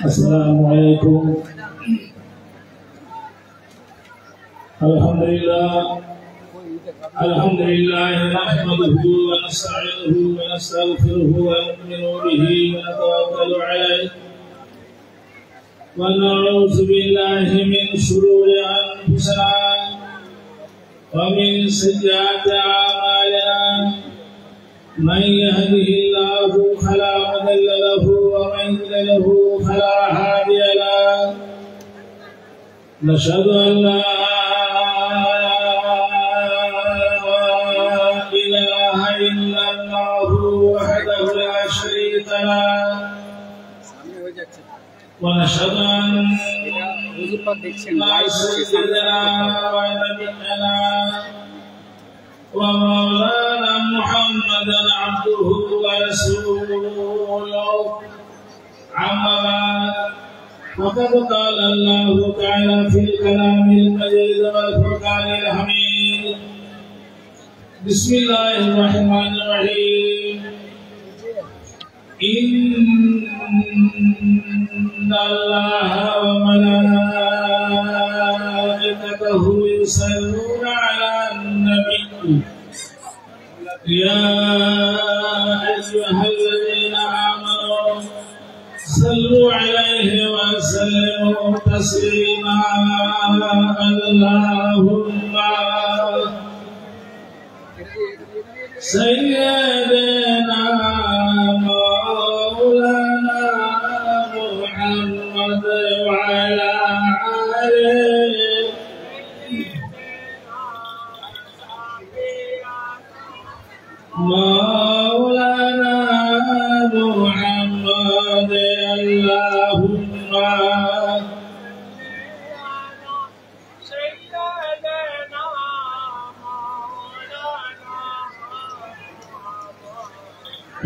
السلام عليكم. الحمد لله نحمده ونستعينه ونستغفره ونؤمن به ونتوكل عليه ونعوذ بالله من شرور أنفسنا ومن سيئات أعمالنا. من يهده الله فلا مضل له ومن يضلل فلا هادي له. نشهد أن لا إله إلا الله وحده لا شريك له ونشهد أن سيدنا ونبينا ومولانا محمدا عبده ورسوله. أما بعد فقد قال الله تعالى في الكلام المجيد والفرقان الحميد. بسم الله الرحمن الرحيم. إن الله وملائكته يصلون على النبي يا أيها الذين آمنوا صلوا عليه وسلموا تسليما. اللهم سيدنا مولانا محمد وعلى آله مولانا محمد. اللهم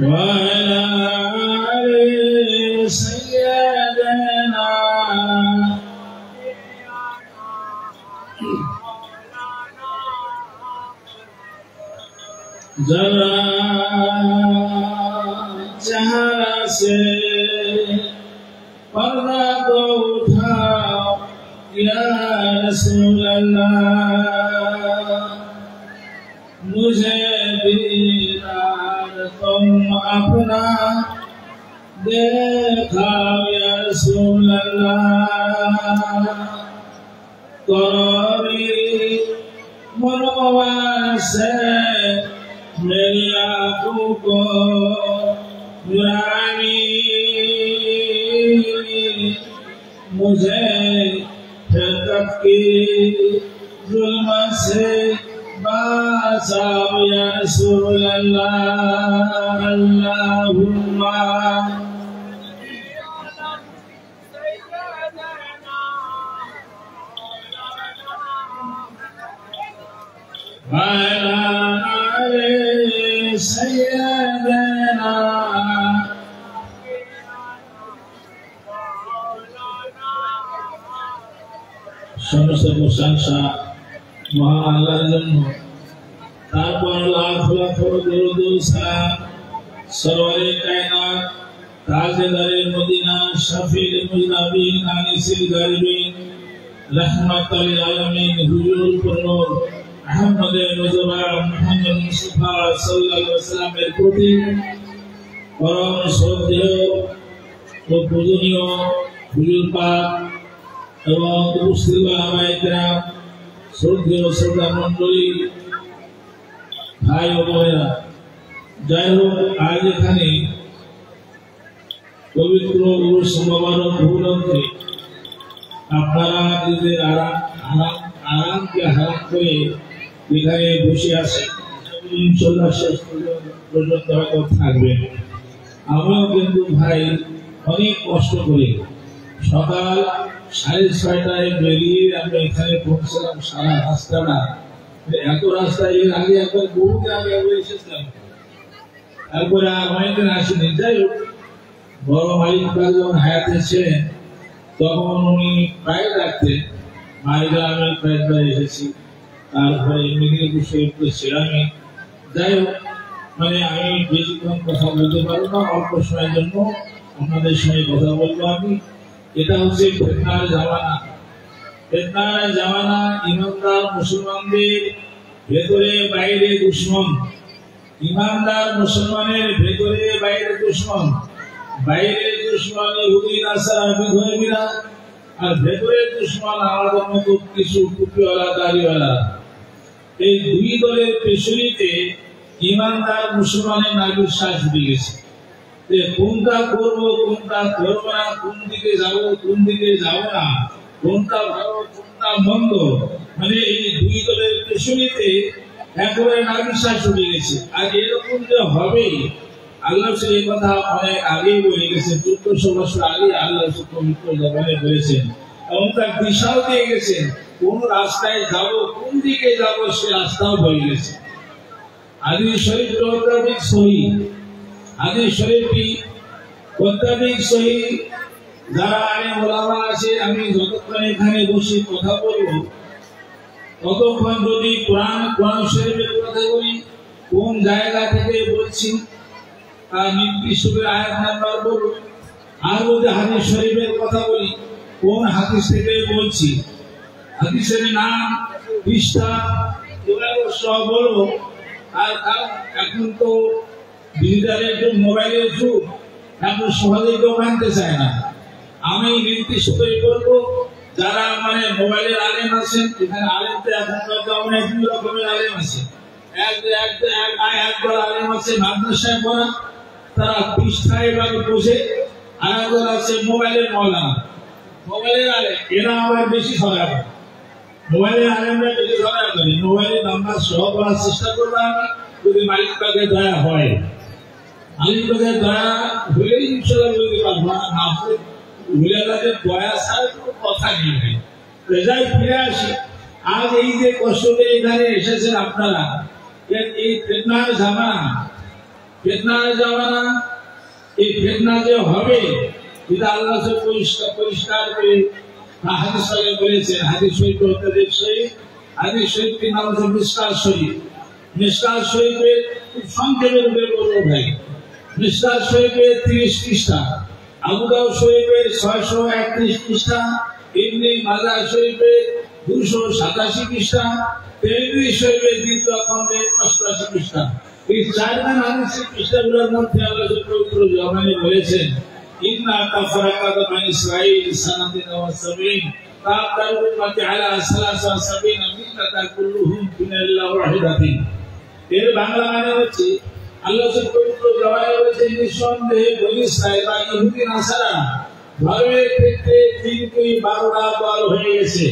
وعلى آل سيدنا जरा चेहरा से पर्दा को उठाओ या रसूल अल्लाह. मुझे दीदार तुम अपना दिखाओ या रसूल अल्लाह. करोड़ी मनोवार से मेरी आँखों को नुरानी मुझे फिरकत की जुल्म से बासाओ या रसूल अल्लाह. अल्लाहुम्मा वअला आले सय्यदना. সমস্ত প্রশংসা মহান আল্লাহর জন্য। তারপর লাখ লাখ দরুদ ও সালাম সরওয়ারে কায়নাত তাজদারে মদিনা শফিউল মুজনাবিন আনিসুল গারিবিন রাহমাতুল লিল আলামিন হুজুর পুরনূর আহমদ মুজতবা মুহাম্মদ মুস্তাফা সাল্লাল্লাহু আলাইহি ওয়াসাল্লামের প্রতি পরম শ্রদ্ধেয় ও পূজনীয় হুজুর পাক এবং উপস্থিত ওলামায়ে কেরাম, শ্রদ্ধেয় শ্রোতা মণ্ডলী, ভাই ও বোনেরা, যাই হোক, আজ এখানে পবিত্র উরুস মোবারক উপলক্ষে আপনারা নিজেদের আরামকে হারাম করে এখানে বসে আছেন। ইনশাআল্লাহ শেষ পর্যন্ত হয়তো থাকবেন। আমিও কিন্তু ভাই অনেক কষ্ট করে সকাল 6:30টায় বেরিয়ে আমি এখানে পৌঁছলাম। সারা রাস্তাটা, এত রাস্তা এর আগে একবার বহুদিন আগে এসেছিলাম, তারপরে আর অনেকদিন আসিনি। যাই হোক, বড় মালিক যখন হায়াতে ছিলেন তখন উনি প্রায় রাখতেন, মায়েরা আমি প্রায় এসেছি। তারপরে মেদিনীপুর শহীদপুর ছিলামই। যাই হোক, মানে আমি বেশিক্ষণ কথা বলতে পারবো না, অল্প সময়ের জন্য আপনাদের সঙ্গে কথা বলবো। আমি এটা হচ্ছে ফিতনার জামানা। ফিতনার জামানা, ইমানদার মুসলমানদের ভেতরে বাইরে দুশমন, ইমানদার মুসলমানের ভেতরে বাইরে দুশমন, বাইরে দুশমন ইহুদি নাসারা বিধর্মীরা, আর ভেতরে দুশমন আমাদের মতো কিছু টুপিওয়ালা দাড়িওয়ালা। এই দুই দলের পেছনিতে ইমানদার মুসলমানের নাবিশ্বাস উঠে গেছে যে কোনটা করবো কোনটা করবো না, কোন দিকে যাবো কোন দিকে যাবো না, কোনটা ভালো কোনটা মন্দ, মানে এই দুই দলের পেছনিতে একেবারে নাবিশ্বাস উঠে গেছে। আর এরকম যে হবে আল্লাহ এই কথা অনেক আগেই বলে গেছে, 1400 বছর আগে আল্লাহ পবিত্র জবানে বলেছেন এবং তার দিশাও দিয়ে গেছেন কোন রাস্তায় যাব কোন দিকে যাব সে রাস্তাও বলে গেছে। হাদিস শরীফ অত্যাধিক সহিহ, হাদিস শরীফটি অত্যাধিক সহিহ। যারা আলেম ওলামা আছে, আমি যতক্ষণ এখানে বসে কথা বলবো ততক্ষণ যদি কোরআন শরীফের কথা বলি, কোন জায়গা থেকে বলছি তার নির্দিষ্ট আয়াত নাম্বার বলবো, আর যদি হাদিস শরীফের কথা বলি কোন হাদিস থেকে বলছি, হাদিসের নাম পৃষ্ঠা এগুলো সব বলবো। আর এখন তো ডিজিটালের যুগ, মোবাইলের যুগ, এখন সহজেই কেউ মানতে চায় না। আমি নির্দিষ্ট করে বলবো, যারা মানে মোবাইলের আলেম আছেন, এখানে আলেম তো এখন অনেক দুই রকমের আলেম আছে। একদল আলেম আছে মাদ্রাসায় পড়া, তারা পৃষ্ঠায় এভাবে বসে, আর একদল আছে মোবাইলের মৌলানা, মোবাইলের আলেম, এরা আবার বেশি ছড়া করে। মোবাইলের আলেমরা বেশি ছড়া করে, মোবাইলের নাম্বার সহ করার চেষ্টা করবো আমি, যদি মালিক পাকে দয়া হয়, মালিক পাকে দয়া হলে ইনশাআল্লাহ বলতে পারবো না, ভুলে গেলে দয়া ছাড়া কোনো কথা নেই। রেজাল্ট ফিরে আসি। আজ এই যে কষ্টে এখানে এসেছেন আপনারা, এই ফিতনার জামানা, ফিতনার জামানা, এই ফিতনা যে হবে এটা আল্লাহ পরিষ্কার করে হাদিস শরীফে বলেছেন। হাদিস শরীফ অত্যাধিক সহিহ, হাদিস শরীফের নাম হচ্ছে মিশকাত শরীফ। মিশকাত শরীফের খুব সংক্ষেপে রূপে বলবো ভাই, মিশকাত শরীফের 30 পৃষ্ঠা, আবু দাউদ শরীফের 631 পৃষ্ঠা, ইবনে মাজাহ শরীফের 287 পৃষ্ঠা, তিরমিজি শরীফের দ্বিতীয় খণ্ডের 88 পৃষ্ঠা। এই চারখান হাদিসের পৃষ্ঠাগুলোর মধ্যে আল্লাহ পবিত্র জবানে বলেছেন, ইন্না তাফরাকাত বানি ইসরাঈল সানাতিন ওয়া সাবিন তা'তারু উম্মতি আলা 73 মিল্লাতান কুল্লুহুম ফিনাল্লাহ ওয়াহিদাতিন। এর বাংলা মানে হচ্ছে আল্লাহ পবিত্র জবানে বলেছেন, নিঃসন্দেহে বনি ইসরাঈল বা ইহুদি নাসারা ধর্মের ক্ষেত্রে 3-12টা দল হয়ে গেছে।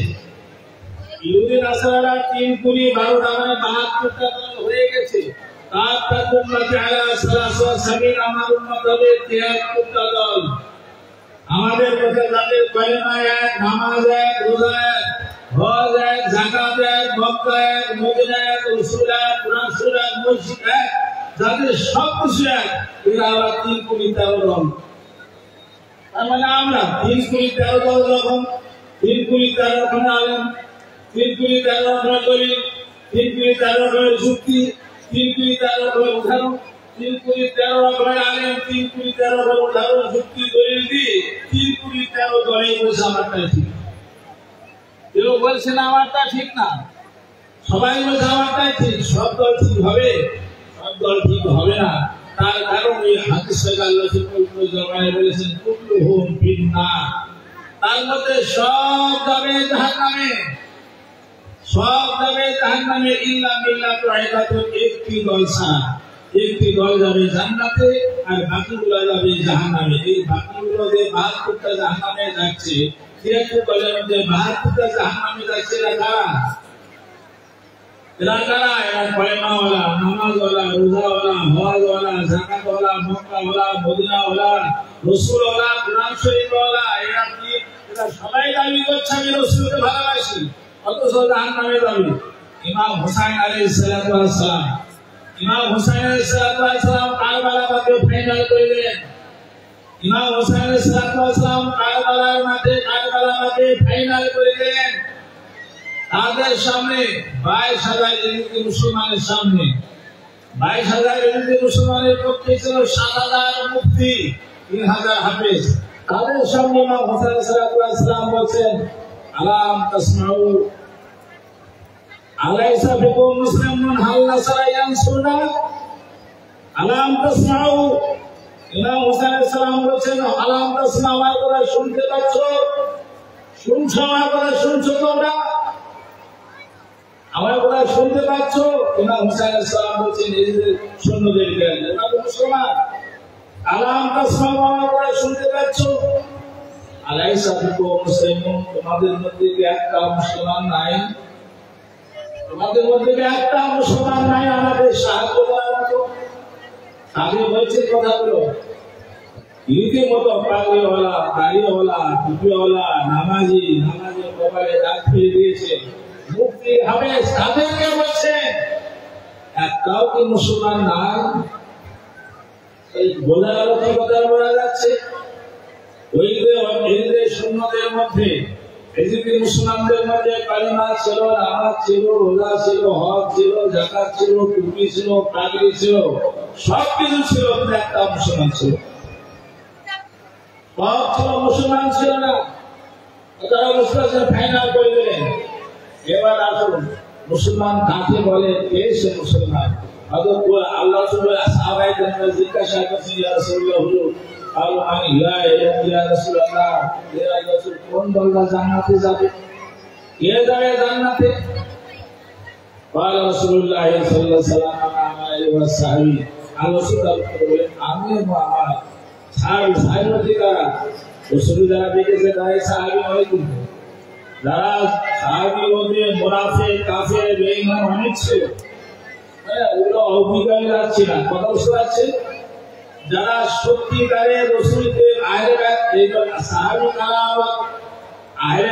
ইহুদি নাসারারা 3-12টা মানে 72টা দল হয়ে গেছে। তার উম্মতি আলা 73 আমার উম্মত হবে 73টা দল। আমাদের কথা যাদের কলেমা এক, নামাজ এক, রোজা এক, হজ এক, যাকাত এক, মক্কা এক, মদিনা এক, রাসূল এক, কুরআন সূরা এক, মসজিদ এক, যাদের সব কিছু এক, এরা আবার 3-13 দল। তার মানে আমরা 3-13 দল যখন 3-13 রকম আলেম, 3-13 রকম দলিল, 3-13 রকমের যুক্তি, 3-13 রকমের উদাহরণ, 3-13 রকমের আলেম, 3-13 রকমের উদাহরণ যুক্তি দলিল দিয়ে 3-13 দলেই বলছে আমারটা ঠিক। কেউ বলছে না আমারটা ঠিক না, সবাই বলছে আমারটাই ঠিক। সব দল ঠিক হবে? সব দল ঠিক হবে না। তার কারণ এই হাদিসে আল্লাহ পবিত্র জবানে বলেছেন, কুল্লুহুম ফিন্নার, তার মধ্যে সব যাবে জাহান্নামে, সব যাবে জাহান্নামে ইল্লা মিল্লাতু ওয়াহিদাতুন, একটি দল ছাড়া। একটি দল যাবে জান্নাতে আর বাকিগুলো যাবে জাহান্নামে। এই বাকিগুলো যে 72টা জাহান্নামে যাচ্ছে, 73 দলের মধ্যে 72টা জাহান্নামে যাচ্ছে, এরা কারা? এরা কারা? এরা কলেমাওয়ালা, নামাজওয়ালা, রোজাওয়ালা, হজওয়ালা, যাকাতওয়ালা, মক্কাওয়ালা, মদিনাওয়ালা, রাসূলওয়ালা, কুরআন শরীফওয়ালা। এরা কি? এরা সবাই দাবি করছে আমি রাসূলকে ভালোবাসি, অথচ জাহান্নামে যাবে। ইমাম হুসাইন আলাইহিস সালাতু ওয়াস সালাম, ইমাম হুসাইন আলাইহিস সালাতু ওয়াস সালাম কারবালার মাঠে ফাইনাল করে দিলেন। ইমাম হুসাইন আলাইহিস সালাতু ওয়াস সালাম কারবালার মাঠে ফাইনাল করে দিলেন। তাদের সামনে 22,000 ইহুদি মুসলমানের সামনে, 22,000 ইহুদি মুসলমানের পক্ষে ছিল 7,000 মুফতি, 3,000 হাফেজ। তাদের সামনে ইমাম হোসেন সালাম বলছেন আলাম তাসমাউ আলাইসা বিকুম মুসলিমুন হাল নাসারা ইয়ানসুরনা আলাম তাসমাউ ইমাম হোসেন সালাম বলছেন আলাম তাসমাউ আমার কথা শুনতে পাচ্ছ শুনছো আমার কথা শুনছো তোমরা আমার কথা শুনতে পাচ্ছ ইমাম হোসেন সালাম বলছেন নিজেদের সৈন্যদেরকে ওরা মুসলমান আলাম তাসমাউ আমার কথা শুনতে পাচ্ছ আলাইসা বিকুম মুসলিমুন তোমাদের মধ্যে কি একটা মুসলমান নাই তোমাদের মধ্যে কি একটা মুসলমান নাই আমাদের সাহায্য করার মতো আগে বলছে কথাগুলো রীতিমতো পাগড়িওয়ালা দাড়িওয়ালা টুপিওয়ালা নামাজি কপালে দাগ ফেলে দিয়েছে মুক্তি হবে তাদেরকে বলছে একটাও কি মুসলমান নাই এই বোঝা গেল কি কথা বলা যাচ্ছে ওই যে সৈন্যদের মধ্যে এই যে মুসলমানদের মধ্যে কালিমা ছিল নামাজ ছিল রোজা ছিল হজ ছিল যাকাত ছিল টুপি ছিল পাগড়ি ছিল সবকিছু ছিল একটা মুসলমান ছিল মুসলমান ছিল না তারা মুসলমান ফাইনাল করে দিলেন এবার আসুন মুসলমান কাকে বলে কে সে মুসলমান আল্লাহ সাহাবায়ে কেরাম জিজ্ঞাসা করছেন ইয়া রাসূলুল্লাহ হুজুর আল ইয়া রাসূলুল্লাহ ইয়া রাসূল কোন দলটা জান্নাতে যাবে কে যাবে জান্নাতে قال رسول الله صلى الله عليه وسلم عليه وسلم আল্লাহ সুবহানাহু আমি আমার সাহাবী যারা রাসূল যারা দেখেছে তাই সাহাবী হয় কিন্তু যারা সাহাবী মধ্যে মুনাফিক কাফের বেঈমান অনেক ছিল ওগুলো অভিজ্ঞতা আছে না কথা বুঝতে পারছেন যারা সত্যিকারের রাসূলকে আহলে বাইত এই সাহাবী কারা আহলে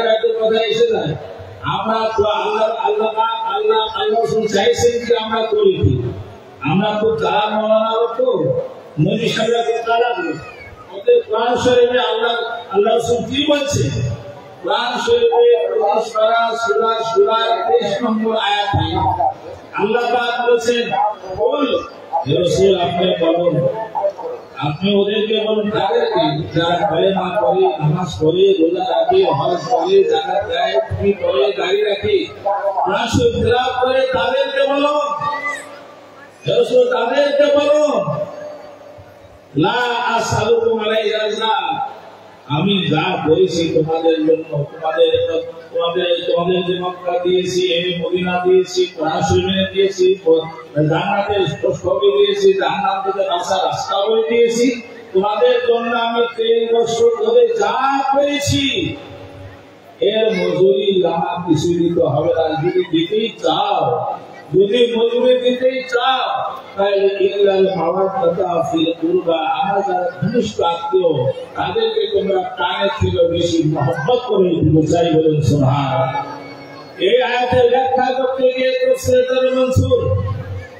বাইতের কথা এসে যায় আমরা তো আল্লাহ রাসূল চাইছেন যে আমরা করি কি আমরা তো তারা মাওলানা তো নবী সাহেবরা তো তারা ওদের কোরআন শরীফে আল্লাহ রাসূল কি বলছে কোরআন শরীফে সূরা 23 নম্বর আয়াত আল্লাহ পাক বলেন বল হে রাসূল আপনি বলুন আপনি ওদেরকে বলুন তাদেরকে যারা কালেমা পড়ে নামাজ পড়ে রোজা রাখে হজ করে যাকাত দেয় টুপি পরে দাড়ি রাখে কোরআন শরীফ তেলাওয়াত করে তাদেরকে বলুন হে রাসূল তাদেরকে বলুন লা আসআলুকুম আলাইহি আজরা আমি যা করেছি তোমাদের জন্য তোমাদের যে মক্কা দিয়েছি মদিনা দিয়েছি কোরআন শরীফে দিয়েছি জান্নাতের ছবি দিয়েছি জান্নাত থেকে রাস্তা বলে দিয়েছি তোমাদের জন্য আমি 3 বছর ধরে যা করেছি এর মজুরি আমার কিছু দিতে হবে না যদি দিতেই চাও যদি মজুরি দিতেই চাও তাহলে ইল্লাল মাওয়াদাতা ফিল কুরবা আমার যারা ঘনিষ্ঠ আত্মীয় তাদেরকে তোমরা প্রাণের থেকে বেশি মহব্বত করে দিতে চাই বলেন সুবহানাল্লাহ এই আয়াতের ব্যাখ্যা করতে গিয়ে তাফসীর মনসুর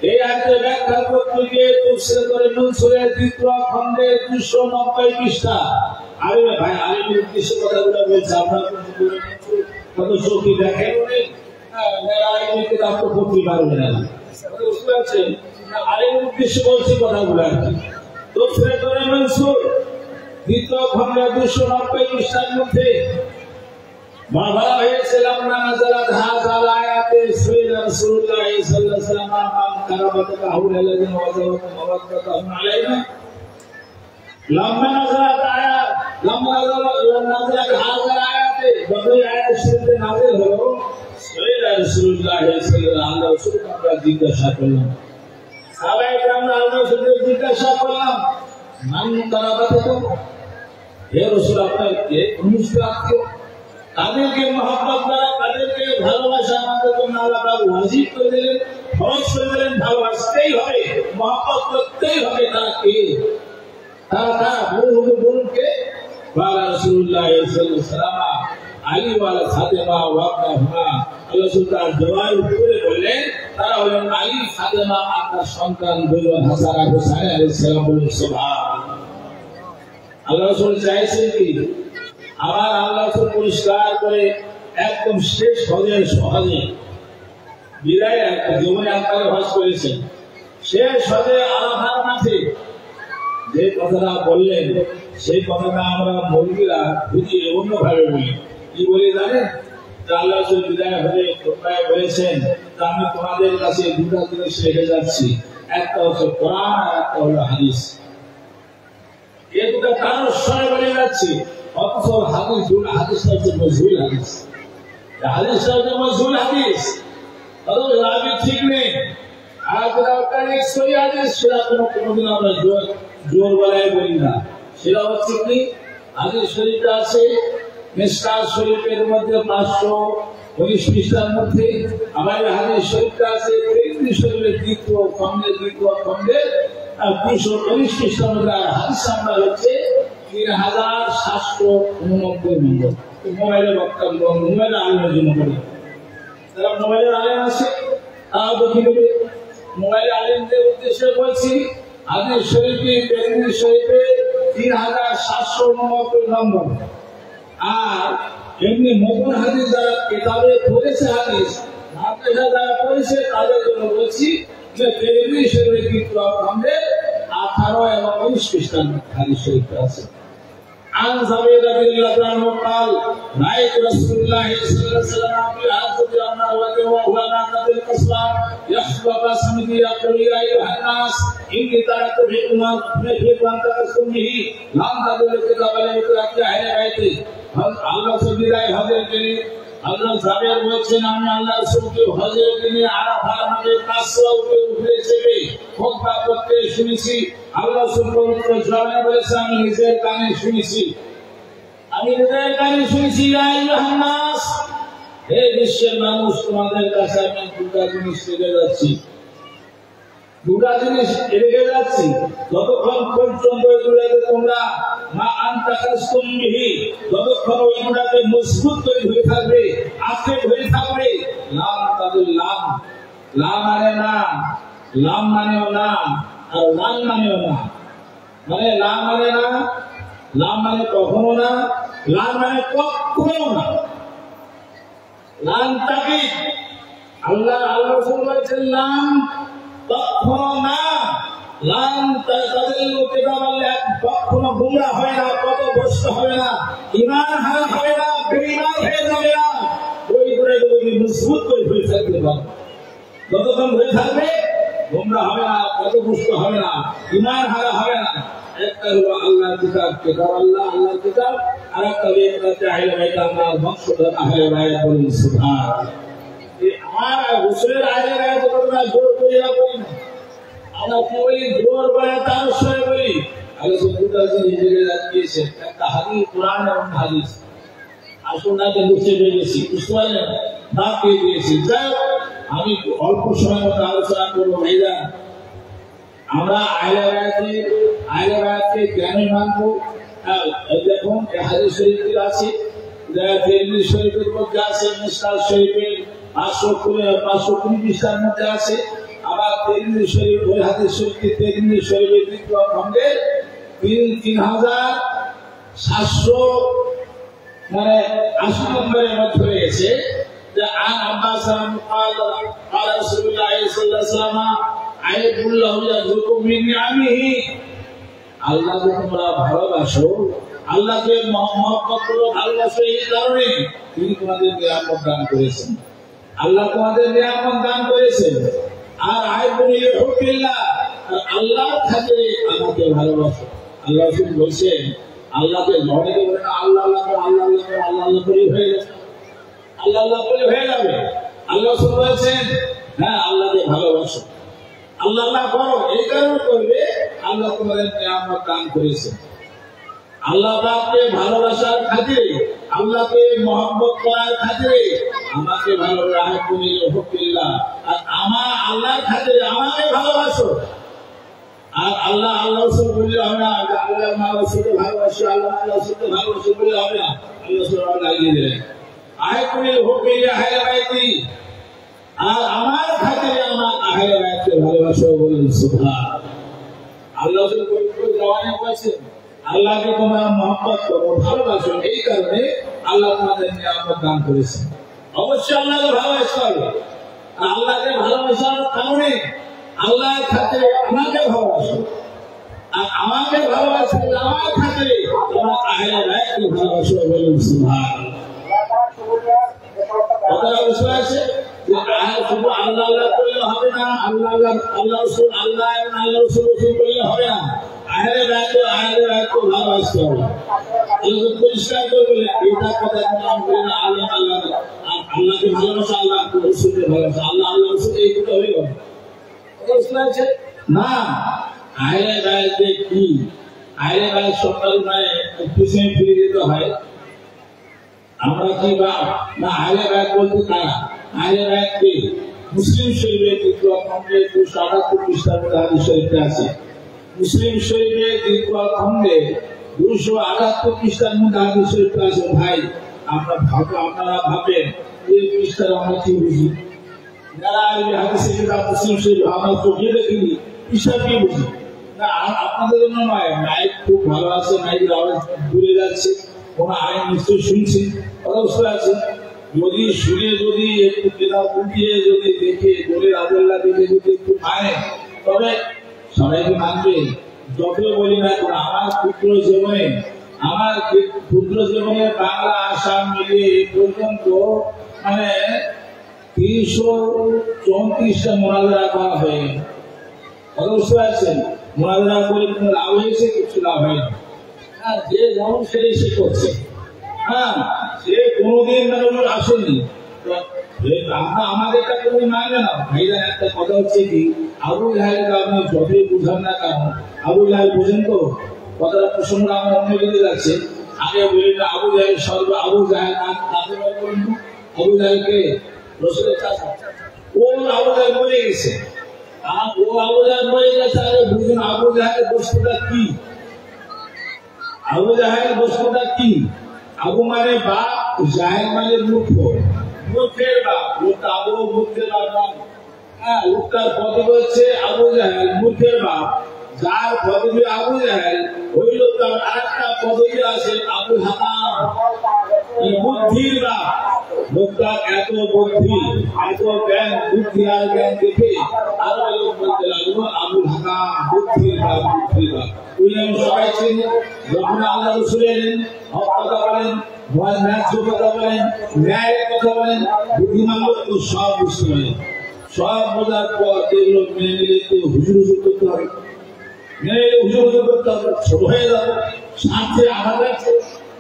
এই আয়াতের ব্যাখ্যা করতে গিয়ে তাফসীর মনসুরের দ্বিতীয় খণ্ডের 290 পৃষ্ঠা আরে ভাই আলিমের উদ্দেশ্যে কথাগুলো বলছে আপনারা কত শোকি দেখেন উনি আলিমের কিতাব তো পড়তে পারবেন না বুঝতে পারছেন আলিমের উদ্দেশ্যে বলছি কথাগুলো আর কি তাফসীর মনসুর দ্বিতীয় খণ্ডের 290 পৃষ্ঠার মধ্যে বাবা হয়েছিলাম না নাজারাত হাযাল আয়াতে সাইয়্যিদুর রাসূলুল্লাহ সাল্লাল্লাহু আলাইহি ওয়াসাল্লাম মান কারাবাতা আউলাদিন ওয়াজাওয়াত মাওয়াদাতাহুম আলাইনা লাম্মা নাজারাত হাযাল আয়াতে যখন আয়াত শরীফে নাযিল হলো সাইয়্যিদুর রাসূলুল্লাহ সাল্লাল্লাহু আলাইহি ওয়াসাল্লাম আমরা জিজ্ঞাসা করলাম সাহাবায়ে কেরাম আল্লাহর সাথে জিজ্ঞাসা করলাম মান কারাবাতা হে রাসূল আপনার কে ঘনিষ্ঠ আত্মীয় তাদেরকে মহব্বত করা তাদেরকে ভালোবাসা আমাদের জন্য আল্লাহ পাক ওয়াজিব করে দিলেন ফরজ করে দিলেন ভালোবাসতেই হবে মহব্বত করতেই হবে তাকে তারা বলুন কে রাসূলুল্লাহ সাল্লাল্লাহু আলাইহি ওয়াসাল্লাম আলী ওয়ালা ফাতেমা ওয়া আবনাহুমা আল্লাহ সুবহানাহু জবাব করে বললেন তারা হলেন আলী ফাতেমা আপনার সন্তান বললেন হাসান আর হুসাইন আলাইহিস সালাম বললেন সুবহানাল্লাহ আল্লাহ রাসূল চাইছেন কি আবার আল্লাহ পরিষ্কার করে একদম শেষ হজের সহজে বিদায় জীবনে আপনারা হজ করেছেন শেষ হজে আরাফার মাঠে যে কথাটা বললেন সেই কথাটা আমরা মৌলবীরা বুঝিয়ে অন্যভাবে বলি। কি বলি জানেন? আল্লাহ বিদায় হয়ে তোমরাই বলেছেন, তা আমি তোমাদের কাছে দুটা জিনিস রেখে যাচ্ছি, একটা হচ্ছে কোরআন আর একটা হলো হাদিস। এই দুটা কারোর সঙ্গে বলে যাচ্ছি, অথচ হাদিসটা হচ্ছে মজহুল হাদিস। হাদিসটা হচ্ছে মজহুল হাদিস, অথচ রাবি ঠিক নেই। আর যেটা অত্যাধিক সহি হাদিস সেটা কোনোদিন আমরা জোর গলায় বলি না। সেটা হচ্ছে কি, হাদিস শরীফটা আছে মিশকাত শরীফের মধ্যে 519 পৃষ্ঠার মধ্যে, আবার হাদিস শরীফটা আছে তিরমিজি শরীফের দ্বিতীয় খণ্ডে 219 পৃষ্ঠার মধ্যে। আর হাদিস নাম্বার হচ্ছে 3789 নম্বর। মোবাইলের বক্তব্য মোবাইলে আলোচনার জন্য করি, তারা মোবাইলের আলেম আছে তারা দেখি দেবে। মোবাইলের আলেমদের উদ্দেশ্যে বলছি, হাদিস শরীফে তিরমিজি শরীফে 3789 নম্বর। আর এমনি নতুন হাদিস যারা কিতাবে পড়েছে, হাদিস মাদ্রাসা যারা পড়েছে তাদের জন্য বলছি যে তিরমিজি শরীফের দ্বিতীয় খণ্ডে 18 এবং 19 পৃষ্ঠার হাদিস শরীফ আছে। عن زبير رضي الله عنه قال رأيت رسول الله صلى الله عليه وسلم في حجة النبوة وهو ناقة القصوى يخطب سمدي يقول يا أيها الناس إني تركت فيكم أن تكسروا به لم تدل الكتاب لك أهل بيتي। আল্লাহ বিদায় হজের দিনে আল্লাহ জাবের বলছেন, আমি আল্লাহ রাসূলকে হজের দিনে আরাফার মাঠে কাসওয়া উপরে চেপে খুতবা করতে শুনেছি। আল্লাহ সুবহানাহু জবানে বলেছে, আমি নিজের কানে শুনেছি, ইয়া আইয়ুহান নাস, হে বিশ্বের মানুষ, তোমাদের কাছে আমি দুটা জিনিস রেখে যাচ্ছি, যতক্ষণ পর্যন্ত তোমরা মা আনতাকাসতুম বিহি, যতক্ষণ ওইগুলাতে মজবুত তৈরি হয়ে থাকবে, আঁকড়ে ধরে থাকবে, লাম তাদুল লাম, লাম মানে না, লাম মানেও না, আর লাম মানেও না। মানে লাম মানে না, লাম মানে কখনো না, লাম মানে কখনো না। লাম তাকিদ, আল্লাহ রাসূল বলেছেন লাম কখনো না, লাম তাজিল কিতাব আল্লাহ কখনো গুমরা হয় না, পথভ্রষ্ট হবে না, ঈমান হারা হবে না, বেঈমান হয়ে যাবে না। ওই করে যদি মজবুত করে ধরে থাকতে পারবে, যতক্ষণ ধরে থাকবে গুমরা হবে না, পথভ্রষ্ট হবে না, ঈমান হারা হবে না। একটা হলো আল্লাহর কিতাব, কিতাব আল্লাহর কিতাব, আর একটা হলো আহলে বাইত, আল্লাহর বংশধর আহলে বাইত। বলুন সুবহানাল্লাহ। আমার হুসেনের আহলে বাইত কথা জোর করিয়া বলি না, আমরা কি বলি, জোর করে তার সঙ্গে বলি। আগে সুবুতা নিজেকে দিয়েছে একটা হাদিস, কোরআন এবং হাদিস। আসুন না যে বুঝতে পেরেছি, বুঝতে পারলেন, দাঁত দিয়ে দিয়েছি। যাই হোক, আমি অল্প সময় মতো আলোচনা করবো। ভাইরা, আমরা আহলে বাইতকে কেন মানবো? দেখুন হাদিস শরীফে আছে, তিরমিজি শরীফের মধ্যে আছে, মিশকাত শরীফের 520 পৃষ্ঠার মধ্যে আছে। আবার তিরমিজি শরীফ, ওই হাদিস শরীফে তিরমিজি শরীফের দ্বিতীয় খণ্ডে 3780 নম্বরের মধ্যে রয়েছে যে আন আব্বাস قال رسول الله صلى الله عليه وسلم আইবুল্লাহ ইয়াযুকু মিন নিআমিহি, আল্লাহকে তোমরা ভালোবাসো, আল্লাহকে মহব্বত করো, ভালোবাসো, এই কারণে তিনি তোমাদের নিয়ামত দান করেছেন। আল্লাহ তোমাদের নিয়ামত দান করেছেন। আর আইবুল হুবিল্লাহ, আল্লাহর খাতিরে আমাকে ভালোবাসো। আল্লাহ রাসূল বলেন, আল্লাহকে মনে করে না, আল্লাহ আল্লাহ করে হয়ে যাবে, আল্লাহ করে হয়ে যাবে। আল্লাহ রাসূল বলেন, হ্যাঁ আল্লাহকে ভালোবাসো, আল্লাহ করো, এই কারণে করবে আল্লাহ তোমাদের নিয়ামত দান করেছেন। আল্লাহ পাককে ভালোবাসার খাতিরে, আল্লাহকে মহব্বত করার খাতিরে আমাকে ভালোবাসো, আর আমার আল্লাহর খাতিরে আমাকে ভালোবাসো। আর আল্লাহ রাসূল বললে হবে না, আল্লাহ রাসূলকে ভালোবাসি, আল্লাহ রাসূলকে ভালোবাসি বললে হবে না। আল্লাহ রাসূল লাগিয়ে দিলেন আহলে বাইতি, আর আমার খাতিরে আমার আহলে বাইতকে ভালোবাসো। বলুন সুবহানাল্লাহ। আল্লাহ রাসূল পবিত্র জবানে বলেছেন, আল্লাহকে তোমরা মহব্বত করো, ভালোবাসো, এই কারণে আল্লাহ তোমাদের নিয়ামত দান করেছেন। অবশ্যই আল্লাহকে ভালোবাসতে হবে। আল্লাহকে ভালোবাসার কারণে আল্লাহর খাতিরে আমাকে ভালোবাসো। আর আমাকে ভালোবাসে আমার খাতিরে তোমরা আহলে বাইতকে ভালোবাসো বলুন সুবহানাল্লাহ। কথাটা বুঝতে পারছে যে শুধু আল্লাহ আল্লাহ করলে হবে না, আল্লাহ আল্লাহ রসুল আল্লাহ এবং আল্লাহ রসুল রসুল করলে হবে না, আহলে বাইতকে ভালোবাসতে হবে। পরিষ্কার করে বলে এটা কথা আল্লাহ আল্লাহ আল্লাহকে ভালোবাসা, আল্লাহ রসুলকে ভালোবাসা, আল্লাহ আল্লাহ রসুল এই দুটো হয়ে গেল না। আহলে বাইত কি? আহলে বাইত সকাল মানে পিছনে ফিরে যেতে হয়। আমরা কি বা না আহলে বাইত বলতে কারা? আহলে বাইত কি? মুসলিম শরীফের দ্বিতীয় খণ্ডে 278 পৃষ্ঠার মধ্যে হাদিস শরীফে আছে। মুসলিম শরীফের দ্বিতীয় খণ্ডে 278 পৃষ্ঠার মধ্যে হাদিস শরীফে আছে। ভাই আপনারা ভাবেন এই পৃষ্ঠার আমরা কি বুঝি? যারা এই হাদিসের কিতাব মুসলিম শরীফ আমরা চোখে দেখিনি, পৃষ্ঠা কি বুঝি না? আপনাদের জন্য নয়, মাইক খুব ভালো আছে, মাইকের আওয়াজ দূরে যাচ্ছে, কোন আইন নিশ্চয় শুনছি, কথা বুঝতে পারছি। যদি শুনে যদি একটু কেতাব উঠিয়ে যদি দেখে দলের আদল্লা দেখে যদি একটু মানে তবে সবাইকে মানবে। যত বলি না আমার ক্ষুদ্র জীবনে বাংলা আসাম মিলিয়ে এ পর্যন্ত মানে 334টা মোনাজারা করা হয়ে গেল। কথা বুঝতে পারছেন? মোনাজারা করে কোনো লাভ হয়েছে? কিছু লাভ হয়নি। হ্যাঁ, যে যেমন সেটাই সে করছে। হ্যাঁ, সে কোনোদিন আসেনি, আমাদেরটা কোনো মানবে না। ভাইরা একটা কথা হচ্ছে কি, আবু জাহেলকে আপনি যতই বুঝান না কেন, আবু জাহেল বোঝেন তো? কথাটা প্রসঙ্গ আমার অন্য দিকে যাচ্ছে। আগে বলি না আবু জাহেল আবু জাহেল আবু জাহেলকে রসুলের চাচা, ও আবু জাহেল মরে গেছে। ও আবু জাহেল মরে গেছে, আগে বুঝুন আবু জাহেলের বস্তুটা কি? আবু জাহেল বস্তুটা কি? আবু মানে বাপ, জাহেল মানে মূর্খ, মূর্খের বাপ। লোকটা আবু মূর্খের বাপ। হ্যাঁ, লোকটার পদবী হচ্ছে আবু জাহেল, মূর্খের বাপ। যার পদবী আবু জাহেল, ওই লোকটার আরেকটা পদবী আছে আবু হাকাম, বুদ্ধির বাপ। লোকটার এত বুদ্ধি, এত জ্ঞান, বুদ্ধি আর জ্ঞান দেখে আরো লোক বলতে লাগলো আবু হাকাম, বুদ্ধির বাপ, বুদ্ধির বাপ। ওই নাম সবাই চেনে। যখন আল্লাহ রসুল এলেন, হক কথা বলেন, ন্যায্য কথা বলেন, ন্যায়ের কথা বলেন, বুদ্ধিমান লোক তো সব বুঝতে পারেন। সব বোঝার পর এগুলো মেনে নিলে হুজুর করতে হবে, মেনে নিলে হুজুর করতে হবে, ছোট হয়ে যাবে, স্বার্থে আঘাত লাগছে,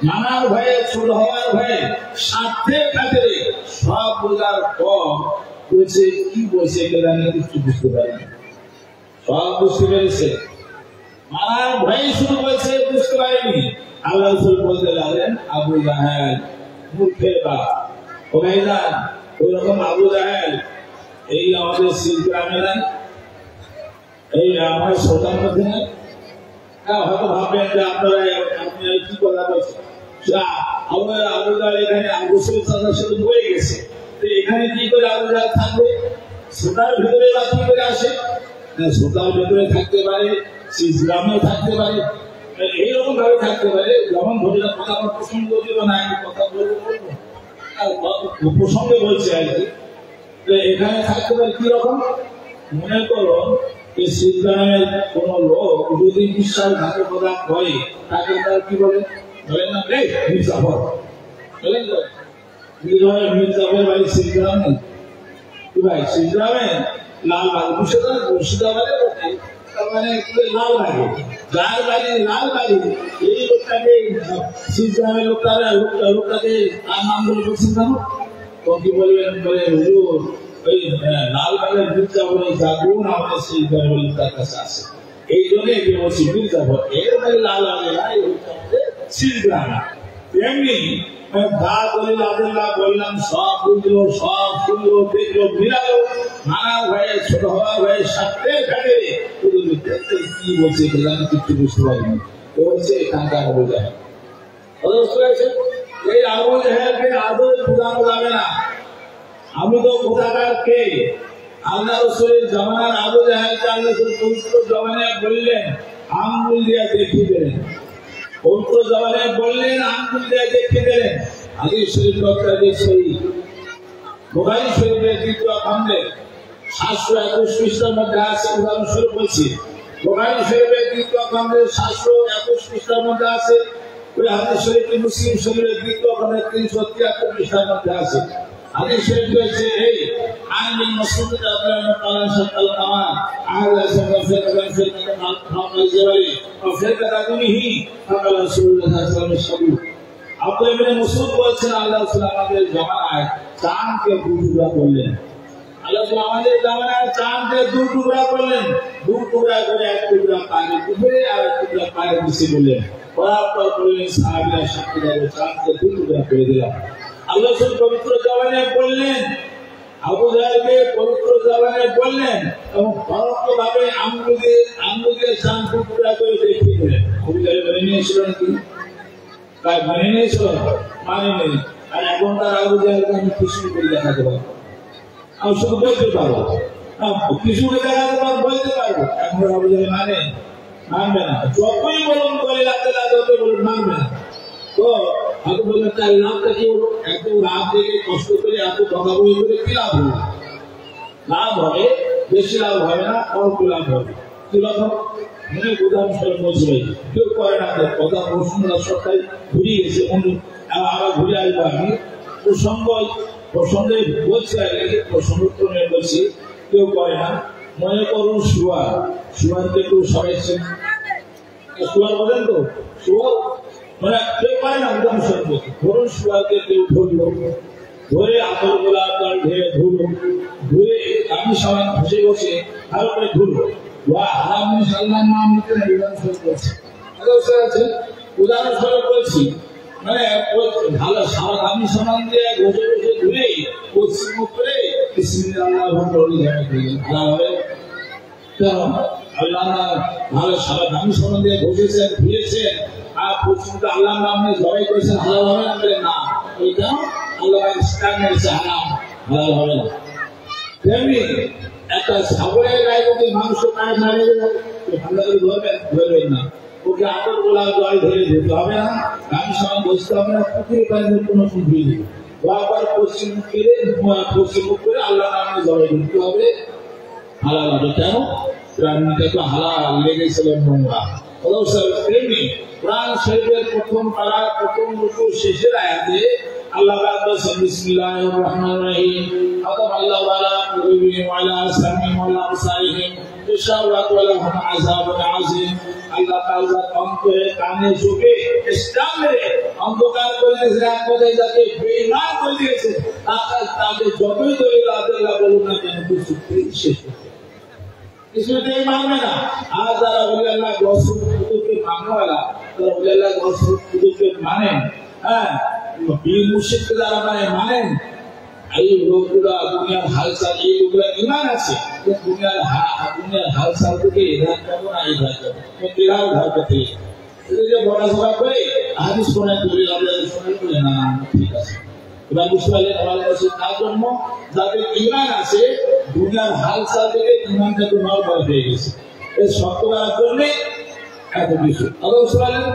নানার ভয়ে, ছোট হওয়ার ভয়ে, স্বার্থের খাতিরে সব বোঝার পর বলছে কি বলছে এগুলো আমি কিছু বুঝতে পারি না। সব বুঝতে পেরেছে, মারার ভয়ে শুরু করেছে, বুঝতে পারেনি। আল্লাহ রাসূল বলতে লাগলেন আবু জাহেল, মূর্খের বাপ। ও ভাইজান, ওই রকম আবু জাহেল এই আমাদের শিল্পগ্রামে নাই, এই আমার শ্রোতার মধ্যে নাই। হয়তো ভাববেন যে আপনারা আপনি কি কথা বলছেন, আবু জাহেল এখানে আবু সুফিয়ানের সাথে বয়ে গেছে, তো এখানে কি করে আবু জাহেল থাকবে? শ্রোতার ভিতরে বা কি করে আসে? শ্রোতার ভিতরে থাকতে পারে, গ্রামে থাকতে পারে, এইরকম ভাবে থাকতে পারে। যেমন ধরে কথা প্রসঙ্গ দিল না, কথা বলবো প্রসঙ্গে বলছে আর কি। এখানে থাকতে পারে কি রকম? মনে করো গ্রামের কোন লোক যদি বিশ্বাসঘাতকতা করে, তাকে তারা কি বলে? বলেন না মির্জাফর, বলেন তো মির্জাফর বাড়ি শিলগ্রাম নেই কি ভাই? শিলগ্রামে লালবাগ মুর্শিদাবাদে মানে লাল বাড়ি, যার বাড়ি লাল বাড়ি, এই লোকটাকে শিলগ্রামের লোকটাকে তার নাম বলে বলছেন কেন? তো কি বলবেন? বলে হুজুর ওই লালবাগের মির্জাফরের জাগুন আমাদের শিলগ্রামের লোকটার কাছে আসে, এই জন্য বলছি মির্জাফর। এর মানে লাল বাগে না, এই শিলগ্রাম। তেমনি বললাম সব বুঝলো, সব শুনলো, দেখলো, মিলালো, নানা ভয়ে, ছোট হওয়ার ভয়ে, স্বার্থের খাতিরে কি বলছে আমি কিছু বুঝতে পারিনি। বলছে এখানকার আবু জাহেল। এই আবু জাহেলকে আদৌ বোঝানো যাবে না। আমি তো কোথাকার কে? আল্লাহ রসুলের জামানার আবু জাহেলকে আল্লাহ রসুল পবিত্র জমানায় বললেন আঙ্গুল দিয়ে দেখিয়ে দিলেন, পবিত্র জমানায় বললেন আঙ্গুল দিয়ে দেখিয়ে দিলেন। হাদিস শরীফ বুখারী শরীফের দ্বিতীয় খণ্ডে 721 পৃষ্ঠার মধ্যে আছে। উদাহরণস্বরূপ বলছি, বুখারী শরীফের দ্বিতীয় খণ্ডের 721 পৃষ্ঠার মধ্যে আছে। ওই হাদিস শরীফটি মুসলিম শরীফের দ্বিতীয় খণ্ডের 373 পৃষ্ঠার মধ্যে আছে। হাদিস শরীফ রয়েছে এই আইন মাসউদ রাদিয়াল্লাহু তাআলা সাল্লাল্লাহু কামা আলা সাল্লাল্লাহু আলাইহি ওয়া ফিরকাতানিহি ফাকাল রাসূলুল্লাহ সাল্লাল্লাহু আলাইহি ওয়াসাল্লাম। আব্দুল্লাহ ইবনে মাসউদ বলেছেন আল্লাহ তাআলা আমাদের জামানায় চাঁদকে দুটুকরা করলেন। আল্লাহ তাআলা আমাদের জামানায় চাঁদকে দুটুকরা করলেন। দুটুকরা করে এক টুকরা পায়ের উপরে আর এক টুকরা পায়ের নিচে বললেন। পরাপর করলেন সাহাবীরা সাক্ষী দেবে চাঁদকে দুটুকরা করে দিলাম। আল্লাহ পবিত্র জবানে বললেন, আবু জাহেলকে পবিত্র জবানে বললেন এবং পরোক্ষভাবে আঙ্গুল দিয়ে চাঁদ টুকরা করে দেখিয়ে দিলেন। আবু জাহেল মেনে নিয়েছিল নাকি? তাই মেনে নিয়েছিল? মানে নেই। আর এখন তার আবু জাহেলকে আমি খুশি করে দেখাতে পারবো, আমি শুধু বলতে পারবো, কিছু দেখাতে পারবো, বলতে পারবো। এখন আবু জাহেল মানবে না। যতই বলুন করে রাখতে যতই বলুন মানবে না। তো হয়তো বলবেন তার লাভটা কি হলো? এত লাভ থেকে কষ্ট করে এত টাকা বই করে কি লাভ হলো? লাভ হবে, বেশি লাভ হবে না, অল্প লাভ হবে। কি লাভ হবে? মনে উদাহরণস্বরূপ বলছে কেউ করে না, কথা প্রসঙ্গ সপ্তাহে ঘুরিয়ে গেছে, আবার ঘুরে আসবো। আমি প্রসঙ্গে বলছি, প্রসঙ্গে বলছি কেউ করে না। মনে করুন শুয়ারকে কেউ সবাইছে, শুয়ার বলেন তো, শুয়ার মানে কেউ পারে না। উদাহরণস্বরূপ ধরুন শুয়ারকে কেউ ধরলো, ধরে আতর গোলাপ জল ঢেলে ধরলো, ধুয়ে আমি সবাই বসে বসে ভালো করে ধরলো। উদাহরণস্বরূপ বলছি, মানে ভালো সারা দামি সামান দিয়ে বসে বসে ধুয়ে পশ্চিম করে ভালো হবে। আল্লাহ ভালো সারা দামি সামান দিয়ে বসেছেন, ধুয়েছেন, আর পশ্চিমটা আল্লাহ নামে জবাই করেছেন, হালাল হবে না? বলে না, ওইটা আল্লাহ ইসলাম মেরেছে, হারাম, হালাল হবে না। তেমনি একটা ছাগলের গায়ে যদি মাংস পায়ে মারে ভালো করে ধরবেন না, ওকে আতর গোলাপ জল ঢেলে ধুতে হবে না, আমি সবাই বসতে হবে না, পুকুরে পানি কোনো ধুয়ে দিবে। আবার পশ্চিম মুখ করে আল্লাহ নামে জবাই দিতে হবে, হালাল হবে। কেন? প্রাণীটা তো হালাল লেগেছিলেন নোংরা। তেমনি কোরআন শরীফের প্রথম পারা প্রথম রুকু শেষের আয়াতে আল্লাহ বলেছেন বিসমিল্লাহির রহমানির রহিম আল্লাহ ওয়ালা কুলুবিহিম ওয়ালা সামিহিম ওয়ালা আবসারিহিম ইশাআল্লাহ ওয়ালা হুম আযাবুন আযীম। আল্লাহ তাআলা অন্তরে কানে চোখে ইসলামের অন্ধকার করে রাত করে যাকে বেঈমান করে দিয়েছে, তাদের যতই দলিল আল্লাহ বলুন না কেন কিছু শেষ কিছুতেই মানবে না। আর যারা আল্লাহ গসুকে মানওয়ালা, তারা আল্লাহ গসুকে মানেন, হ্যাঁ বীর মুর্শিদকে যারা মানেন, এই লোকগুলা দুনিয়ার হালচাল, এই লোকগুলা ইমান আছে, দুনিয়ার হালচাল থেকে এরা কেমন না এরা কেমন ধার করতে বড়াচড়া করে হাদিস শোনায় তুলে শোনায় বলে না ঠিক আছে। এবার বুঝতে পারলেন আমাদের কাছে তার জন্য যাদের ইমান আছে দুনিয়ার হালচাল থেকে ইমানটা তোমার বড় হয়ে গেছে, এই শক্ত করার জন্য এত কিছু বুঝতে পারলেন।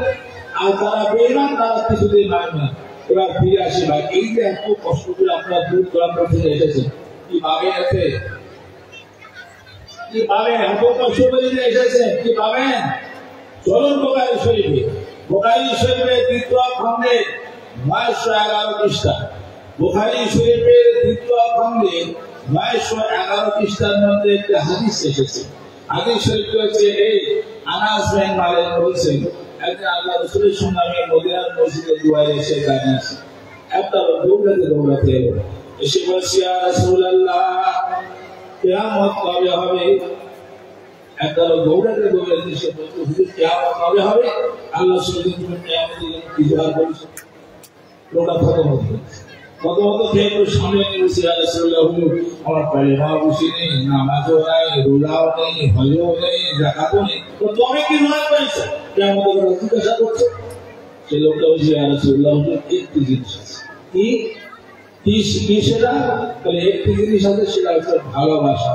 আর তারা বেঈমান, তারা কিছুতেই মানবে না। এবার ফিরে আসি ভাই, এই যে এত কষ্ট করে আপনারা দূর দূরান্ত থেকে এসেছেন, কি পাবেন? এতে কি পাবেন? এত কষ্ট করে যে এসেছেন কি পাবেন? চলুন বুখারী শরীফে, বুখারী শরীফের দ্বিতীয় খণ্ডে 911 পৃষ্ঠা, বুখারী শরীফের দ্বিতীয় খণ্ডে 911 পৃষ্ঠার মধ্যে একটা হাদিস এসেছে। হাদিস শরীফ হচ্ছে এই আনাস বিন মালিক বলছেন, একদিন আল্লাহ রাসূলের সঙ্গে আমি মদিনার মসজিদে দুয়ারে এসে দাঁড়িয়ে আছি। একটা লোক দৌড়াতে এলো, এসে বলছে ইয়া রাসূলুল্লাহ কিয়ামত কবে হবে? একটা লোক দৌড়াতে এসে বলছে হুজুর কিয়ামত কবে হবে? আল্লাহ রাসূল তুমি কিয়ামতের জন্য কি দোয়া করেছো? লোকটা কত খেয়ে সামনে নিয়ে বসে ইয়া রাসূলুল্লাহ হুজুর আমার কালেমা বুঝি নেই, নামাজও নাই, রোজাও নেই, হজও নেই, যাকাতও নেই, তো তুমি কি দোয়া করেছো? কিয়ামতের কথা জিজ্ঞাসা করছো। সেই লোকটা বলছে ইয়া রাসূলুল্লাহ হুজুর একটি জিনিস আছে। কি সেটা? তাহলে একটি জিনিস আছে, সেটা হচ্ছে ভালোবাসা।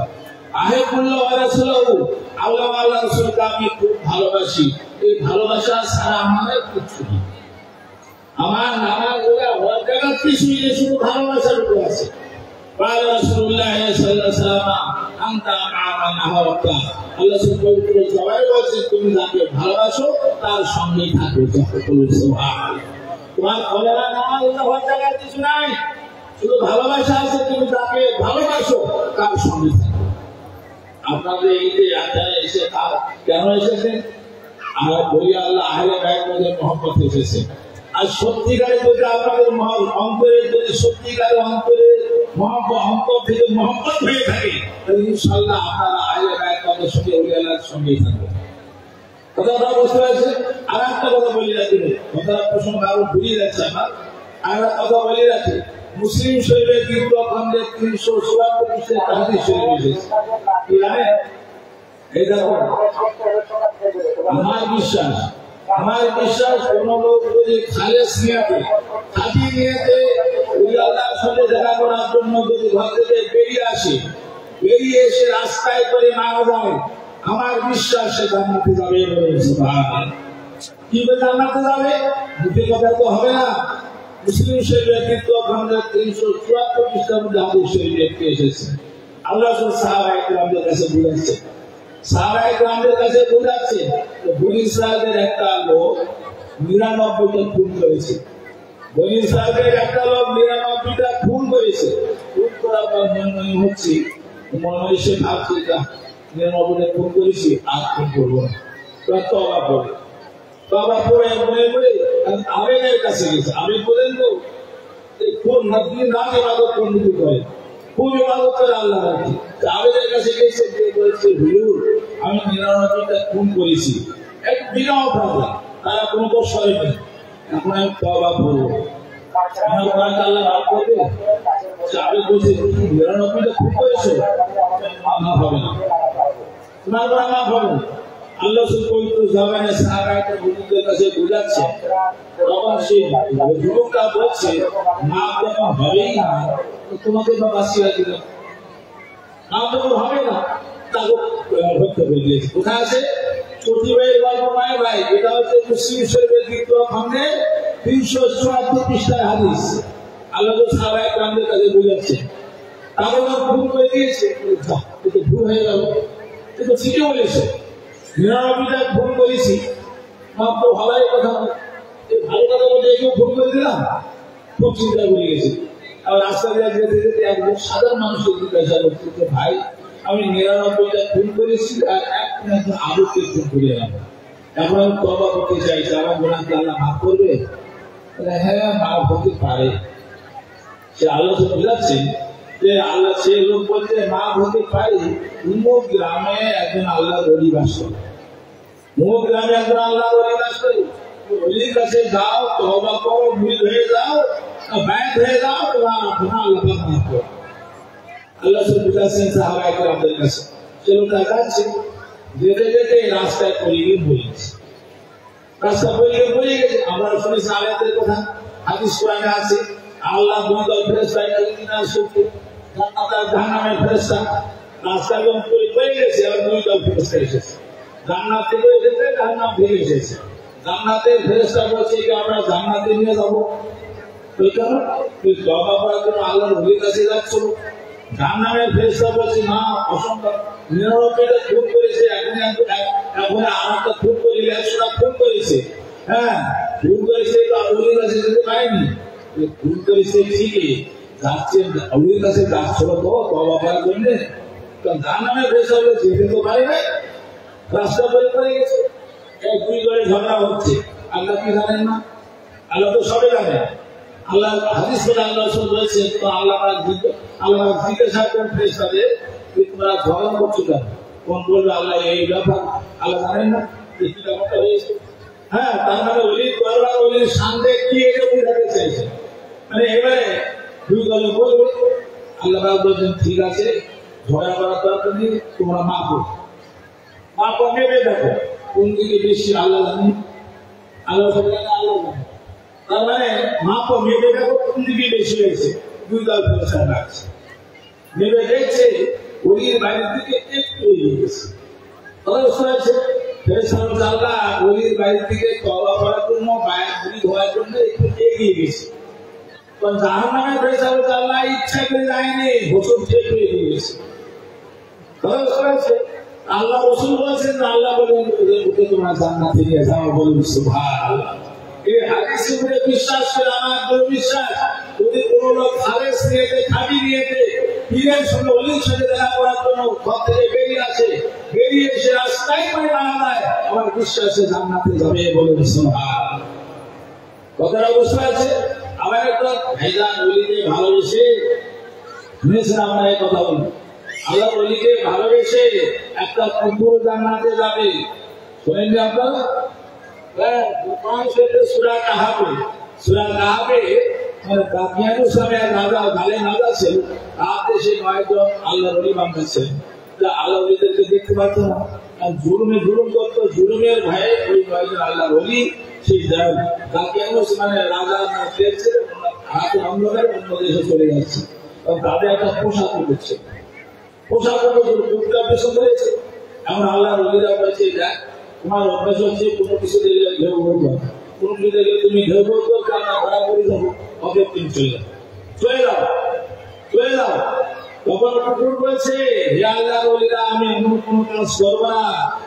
আহেবুল্লাহ ওয়া রাসূলুহু, আল্লাহ আল্লাহ রাসূলকে আমি খুব ভালোবাসি, এই ভালোবাসা ছাড়া আমার কিছু নেই। আমার নানা গোলা হওয়ার জায়গা কিছুই নেই, শুধু ভালোবাসার উপর আছে। قال رسول الله صلى الله عليه وسلم আনতা মা'মান আহাবতা। আল্লাহ পবিত্র জবাবে বলেছেন তুমি যাকে ভালোবাসো তার সঙ্গেই থাকো। সুবহানাল্লাহ। তোমার কলেরা নামাজ হওয়ার জায়গায় কিছু নাই, শুধু ভালোবাসা আছে। তুমি যাকে ভালোবাসো তার সঙ্গে থাকো। আপনাদের এই যে আড্ডায় এসে কেন এসেছেন? আমরা বলি আল্লাহ আহলে বাইত মধ্যে মহব্বত এসেছে। আর সত্যিকারে যদি আপনাদের অন্তরে যদি সত্যিকারে অন্তরে অন্তর থেকে মহব্বত হয়ে থাকে তাহলে ইনশাআল্লাহ আপনারা আহলে বাইত মধ্যে সঙ্গে ওলি আল্লাহর সঙ্গেই থাকবেন। কথাটা বুঝতে পারছেন? আর একটা কথা বলি রাখি, কথার প্রসঙ্গ আরো ঘুরিয়ে যাচ্ছে আমার। আর একটা কথা বলি রাখি, মুসলিম শরীফের কিন্তু খন্ডের 374 পৃষ্ঠায় হাদিস শরীফ এসেছে। কি জানেন? এই দেখো, আমার বিশ্বাস কোন লোক যদি খালেস নিয়াতে খাঁটি নিয়াতে ওলি আল্লাহর সঙ্গে দেখা করার জন্য যদি ঘর থেকে বেরিয়ে এসে রাস্তায় করে মারা যায়, আমার বিশ্বাস সে জান্নাতে যাবে। কি করে জান্নাতে যাবে? মুখে কথা তো হবে না। মুসলিম শরীফের দ্বিতীয় খন্ডের 374 পৃষ্ঠার মধ্যে হাদিস শরীফ এসেছে। আল্লাহ সাহাবায়ে কেরামদের কাছে বুঝাচ্ছে, বনী ইসরায়েলের একটা লোক 99টা খুন করেছে। বনী ইসরায়েলের একটা লোক 99টা খুন করেছে। খুন করার পর মনে হচ্ছে সে ভাবছে 99টা খুন করেছি, আর খুন করবো না। তওবা পড়ে মনে আবেগের কাছে গেছে। আবেগ বলেন তো কোন দিন রাত ইবাদত বন্দেগী করে, খুব ইবাদত করে আল্লাহ রাখি। আবেগের কাছে গেছে, বলছে হুজুর আমি 99টা খুন করেছি, এক বিনা অপরাধে, তারা কোনো দোষ করেনি, এখন আমি তওবা করবো। আল্লাহ মাফ করবে? আবেগ বলছে 99টা খুন করেছো, মাফ হবে না, তোমার মাফ হবে না। আল্লাহ পবিত্র জবানে সাহাবায়ে কেরামদের কাছে বুঝাচ্ছে, তখন সেই যুবকটা বলছে মাফ যখন হবেই না তোমাকে তো বাঁচিয়ে দিলাম, মাফ যখন হবে না তাকে হত্যা করে দিয়েছে। কোথায় আছে? প্রতিবারের গল্প নয় ভাই, এটা হচ্ছে মুসলিম শরীফের দ্বিতীয় খন্ডের 374 পৃষ্ঠার হাদিস। আল্লাহ সাহাবায়ে কেরামদের কাছে বুঝাচ্ছে, তাকে যখন ভুল করে দিয়েছে, ভুল হয়ে গেল, কিন্তু ঠিকই বলেছে 99টা ভুল করেছি, মাত্র ভালোই কথা, ভালো কথা বলতে একেও ভুল করে দিলাম, খুব চিন্তা করে গেছি। আর রাস্তা দিয়ে যেতে যেতে একজন সাধারণ মানুষের জিজ্ঞাসা করছে, ভাই আমি 99টা খুন করেছি আর একজন আবুকে খুন করে এলাম, এখন আমি তওবা করতে চাইছি, আমার গুনাহকে আল্লাহ মাফ করবে? হ্যাঁ মাফ হতে পারে। সে আলোচনা বুঝাচ্ছে যে আল্লাহ, সে লোক বলছে মাফ হতে পারে, অমুক গ্রামে একজন আল্লাহর ওলি বাস করে, অমুক গ্রামে একজন আল্লাহর ওলি বাস করে, ওলির কাছে যাও, তওবা করো, ভুল হয়ে যাও, ব্যাংক হয়ে যাও, তোমার গুনাহ আল্লাহ পাক মাফ করে। আল্লাহ বুঝাচ্ছেন সাহাবায়ে কেরামদের কাছে। সে লোকটা যাচ্ছে, যেতে যেতে রাস্তায় পড়ে গিয়ে মরে গেছে। রাস্তা পড়ে গেছে। আমরা শুনেছি আয়াতের কথা, হাদিস কোরআনে আছে, আল্লাহ দুদল ফেরেশতা কিনা সত্যি, জান্নাত আর জাহান্নামের ফেরেশতা রাস্তায় যখন পড়ে গেছে, আর দুই দল ফেরেশতা এসেছে, জান্নাত থেকে এসেছে, জাহান্নাম থেকে এসেছে। জান্নাতের ফেরেশতা বলছে যে আমরা জান্নাতে নিয়ে যাবো, ওই কারণ তুই তওবা করার জন্য আল্লাহর ওলির কাছে যাচ্ছ। জাহান্নামের ফেরেশতা বলছে না, অসম্ভব, 99টা খুন করেছে, এখন আর একটা খুন করে 100টা খুন করেছে। হ্যাঁ খুন করেছে, তো ওলির কাছে যেতে পারেনি, খুন করেছে ঠিকই, যাচ্ছে ওলির কাছে যাচ্ছিল তো তওবা করার জন্য, জাহান্নামের ফেরেশতা যেতে তো পারে না, রাস্তা পড়ে গেছে। এই দুই দলে ঝগড়া হচ্ছে। আল্লাহ কি জানেন না? আল্লাহ তো সবে জানেন। আল্লাহ হাদিস করে আল্লাহ বলছে, তো আল্লাহ জিজ্ঞাসা করেন ফেরেশতাদের, তোমরা ঝগড়া করছো কেন? কোন বলবে আল্লাহ এই ব্যাপার, আল্লাহ জানেন না কি ব্যাপারটা হয়েছে? হ্যাঁ, তার মানে ওলির দরবার, ওলির সামনে কি এটা বোঝাতে চাইছে। মানে এবারে দুই দলে বলবে, আল্লাহ বলছেন ঠিক আছে, ঝগড়া করার দরকার নেই, তোমরা মাফ করো, মাফ নেবে। দেখো কোন দিকে বেশি আল্লাহ জানেন, আল্লাহ জানে। তার মানে মাপ নেবে, দেখো কোন দিকে বেশি হয়েছে। দুই দল ফেরেশতা রাখছে, নেবে দেখছে ওলির বাইরের দিকে একটু এগিয়ে গেছে। ফেরেশতা আল্লাহ ওলির বাইরের দিকে তওবা করার জন্য, বায়াত হওয়ার জন্য একটু এগিয়ে গেছে। জাহান্নামের ফেরেশতা আল্লাহ ইচ্ছা করে যায়নি, হোঁচট খেয়ে এগিয়ে গেছে। আল্লাহ রাসূল বলেছেন, আল্লাহ বলেন ওকে তোমরা জান্নাতে নিয়ে যাও, বলুন সুবহানাল্লাহ। এই হাদিসে উপরে বিশ্বাস করে আমার দৃঢ় বিশ্বাস, যদি কোন লোক খালেস নিয়েতে, খাবি নিয়েতে পীরের সঙ্গে ওলির সঙ্গে দেখা করার জন্য ঘর থেকে বেরিয়ে আসে, বেরিয়ে এসে রাস্তায় করে দাঁড়ায়, আমার বিশ্বাসে জান্নাতে যাবে, বলুন সুবহানাল্লাহ। কথাটা বুঝতে আছে? আমার একটা ভাইজান ওলিকে ভালোবেসে শুনেছেন, আমরা এই কথা বলি, আল্লাহ ওলিকে ভালোবেসে একটা কুকুর জান্নাতে যাবে। শোনেন আপনারা? সূরা কাহাফে, সূরা কাহাফে দামিয়ানু সামে রাজা গালে রাজা ছিল, তাতে সেই 9 জন আল্লাহর ওলি বানাচ্ছে। আল্লাহ ওলিদেরকে দেখতে পারত না, জুলুমে জুলুম করত, জুলুমের ভয়ে ওই 9 জন আল্লাহর ওলি সেই দামিয়ানু মানে রাজা দেখছে হাত অন্ধকারে অন্য দেশে চলে যাচ্ছে। তাদের একটা পোশাক করছে, পোশাক কুকুরটা পেছন ধরেছে। এমন আল্লাহর ওলিরা বলছে, দেখ তোমার অভ্যাস হচ্ছে কোনো কিছু দেখলে ঘেউ করবো, কোনো কিছু দেখলে তুমি ঘেউ করবো, আমরা ভাড়া করে যাবো, অনেক দিন চলে যাবো, চলে যাও, চলে যাও। তখন কুকুর বলছে, হে আল্লাহর ওলিরা, আমি এমন কোনো কাজ করবো না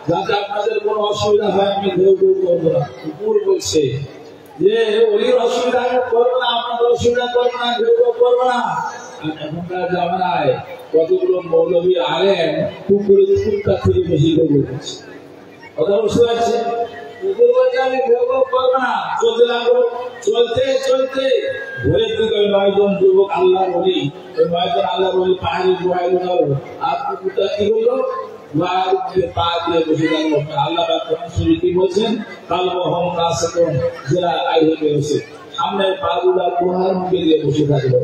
যাতে আপনাদের কোনো অসুবিধা হয়, আমি ঘেউ ঘেউ করবো না। কুকুর বলছে যে ওলির অসুবিধা আমি করবো না, আপনাদের অসুবিধা করবো না, ঘেউ ঘেউ করবো না। এখনকার জামানায় কতগুলো মৌলবী আলেম কুকুরের কুকুরটার থেকে বেশি ঘেউ ঘেউ করছে। কথা বুঝতে পারছি? কুকুর বলছে আমি ঘেউ ঘেউ করবো না, চলতে লাগলো। চলতে চলতে ঘরের দিকে 9 জন যুবক আল্লাহর ওলি, ওই 9 জন আল্লাহর ওলি পাহাড়ি গুহায় গেল, আর কুকুরটা কি করলো, গুহার উপরে পা দিয়ে বসে গেল। আল্লাহ পাক কোরআন শরীফে কি বলছেন, কালবহম কাসাতুন যারা আইহে গেছে, সামনে পা গুলা গুহার মুখে দিয়ে বসে থাকলো।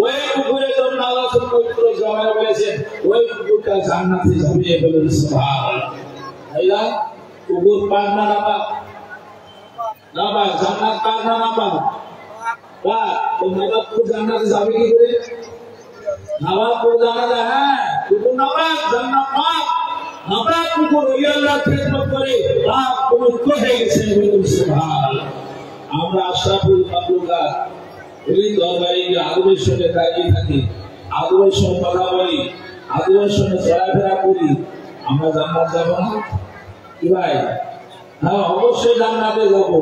ওই কুকুরের জন্য আল্লাহ পবিত্র জামায় বলেছেন, ওই কুকুরটা জান্নাতে যাবে, বলে সুবহানাল্লাহ। কুকুর পাক না পাক, না পাক, জান্নাত পাক না পাক, পাক। তো নবাবপুর জান্নাতে যাবে কি করে? নবাবপুর জান্নাতে, হ্যাঁ কুকুর না পাক, জান্নাত পাক। আমরা কুকুর ওই আল্লাহর খেদমত করে পাক পবিত্র হয়ে গেছে, বলে সুবহানাল্লাহ। আমরা আশরাফুল মাখলুকাত ওই দরবারে আদবের সঙ্গে দাঁড়িয়ে থাকি, আদবের সঙ্গে কথা বলি, আদবের সঙ্গে চলাফেরা করি, আমরা জান্নাত যাবো না কি ভাই? হ্যাঁ অবশ্যই জান্নাতে যাবো।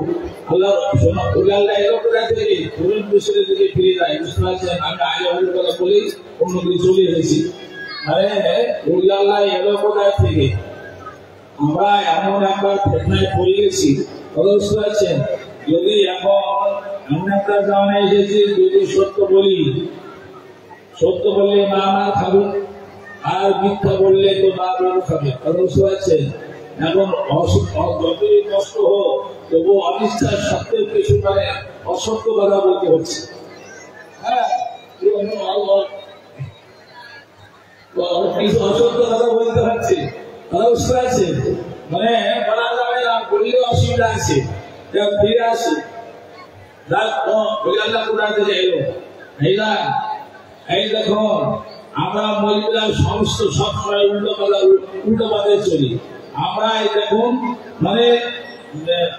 আল্লাহ আল্লাহ এরকম থেকে পুরন বিষয়ের দিকে ফিরে যায়, বুঝতে পারছেন? আমি আগে অনেক কথা বলি, অন্যদিকে চলে এসেছি। আরে আল্লাহ এরকম থেকে আমরা এমন একবার ফেতনায় পড়ে গেছি, বুঝতে পারছেন? যদি এখন এমন একটা জামানায় এসেছি, যদি সত্য বলি, সত্য বললে মা মা খাবে, আর মিথ্যা বললে তো মা বউ খাবে, বুঝতে পারছেন? এখন যতই কষ্ট হোক, তবু অনিষ্ঠার সত্ত্বেও কিছু মানে অসত্য কথা বলতে হচ্ছে। হ্যাঁ কিছু অসত্য কথা বলতে হচ্ছে, বুঝতে পারছেন? মানে বলা যাবে না, বললে অসুবিধা আছে, ফিরে আসে। এই দেখুন আমরা মহিলার সমস্ত সবসময় উল্টো পথে চলি। আমরা এই দেখুন মানে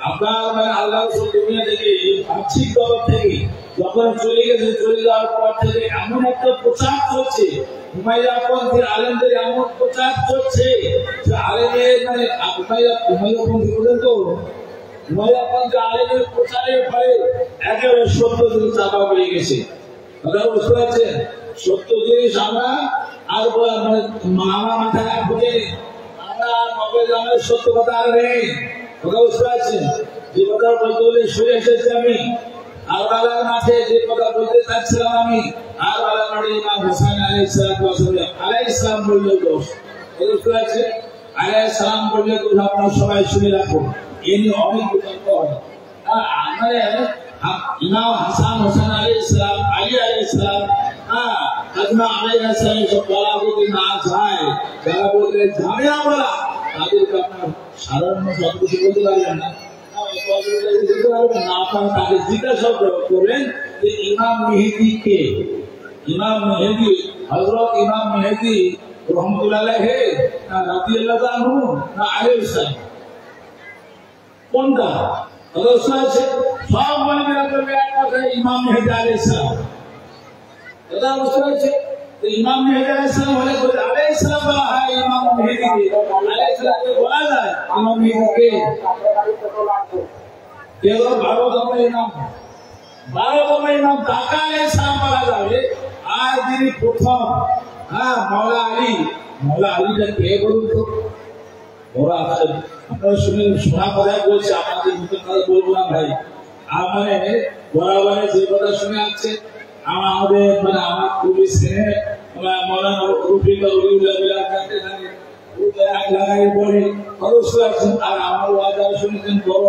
আপনার আল্লাহ দুনিয়া থেকে বাহ্যিক তরফ থেকে যখন চলে গেছে, চলে যাওয়ার পর থেকে এমন একটা প্রচার চলছে, হুমায়ুনপন্থী আলেমদের এমন প্রচার চলছে যে আলেমের মানে হুমায়ুনপন্থী পর্যন্ত হুমায়ুনপন্থী আলেমের প্রচারের ফলে একেবারে সত্য জিনিস চাপা পড়ে গেছে। আপনারা বুঝতে পারছেন? সত্য জিনিস আমরা আর মানে মামা মাথায় বুঝে আমরা আমাদের সত্য কথা আর নেই। কথা বুঝতে পারছেন? যে কথা বলতে বলে শুনে এসেছি আমি, আর বালার মাঠে যে কথা বলতে চাচ্ছিলাম আমি, আর বালার মাঠে ইমাম হোসেন আলাইহিস সালাম বললে দোষ। বুঝতে পারছেন? আলাইহিস সালাম বললে দোষ, আপনারা সবাই শুনে রাখুন। এ নিয়ে অনেক বিতর্ক হয়। আমাদের ইমাম হাসান হোসেন আলাইহিস সালাম, আলী আলাইহিস সালাম, ফাতিমা আলাইহিস সালাম সব বলা যদি না যায়, যারা বলতে যাবে না বলা, তাদেরকে আপনার সাধারণ সব কিছু বলতে পারবেন না। আপনারা তাকে জিজ্ঞাসা করবেন যে ইমাম মেহেদী কে? ইমাম মেহেদী হযরত ইমাম মেহেদী রহমাতুল্লাহ আলাইহি না রাদিয়াল্লাহু আনহু না আলাইহিস সালাম, কোনটা? সব বলবে এক কথা, ইমাম মেহেদী আলাইহিস সালাম। এটা বুঝতে পারছে? ইমাম মেহেদী আলাইহিস সালাম হলে আলাইহিস সালাম বলা হয় ইমাম মেহেদী আলাইহিস সালামকে বলা যায় ইমাম মেহেদীকে কেউ 12তম ইমাম 12তম ইমাম কাকা আলাইহিস সালাম বলা যাবে। আর যিনি প্রথম মাওলা আলীটা কে বলুন তো? ওরা আপনারা শোনা কথায় বলছে, আপনাদের নতুন কথা বলবো না ভাই। মানে বরাবর যে কথা শুনে আসছে আমাদের মানে আমার খুবই স্নেহ মৌলানা রফিকুল উলিউল্লাহ কাছে লাগাই বলে অবশ্যই আছেন। আর আমার ওয়াজ শুনেছেন বড়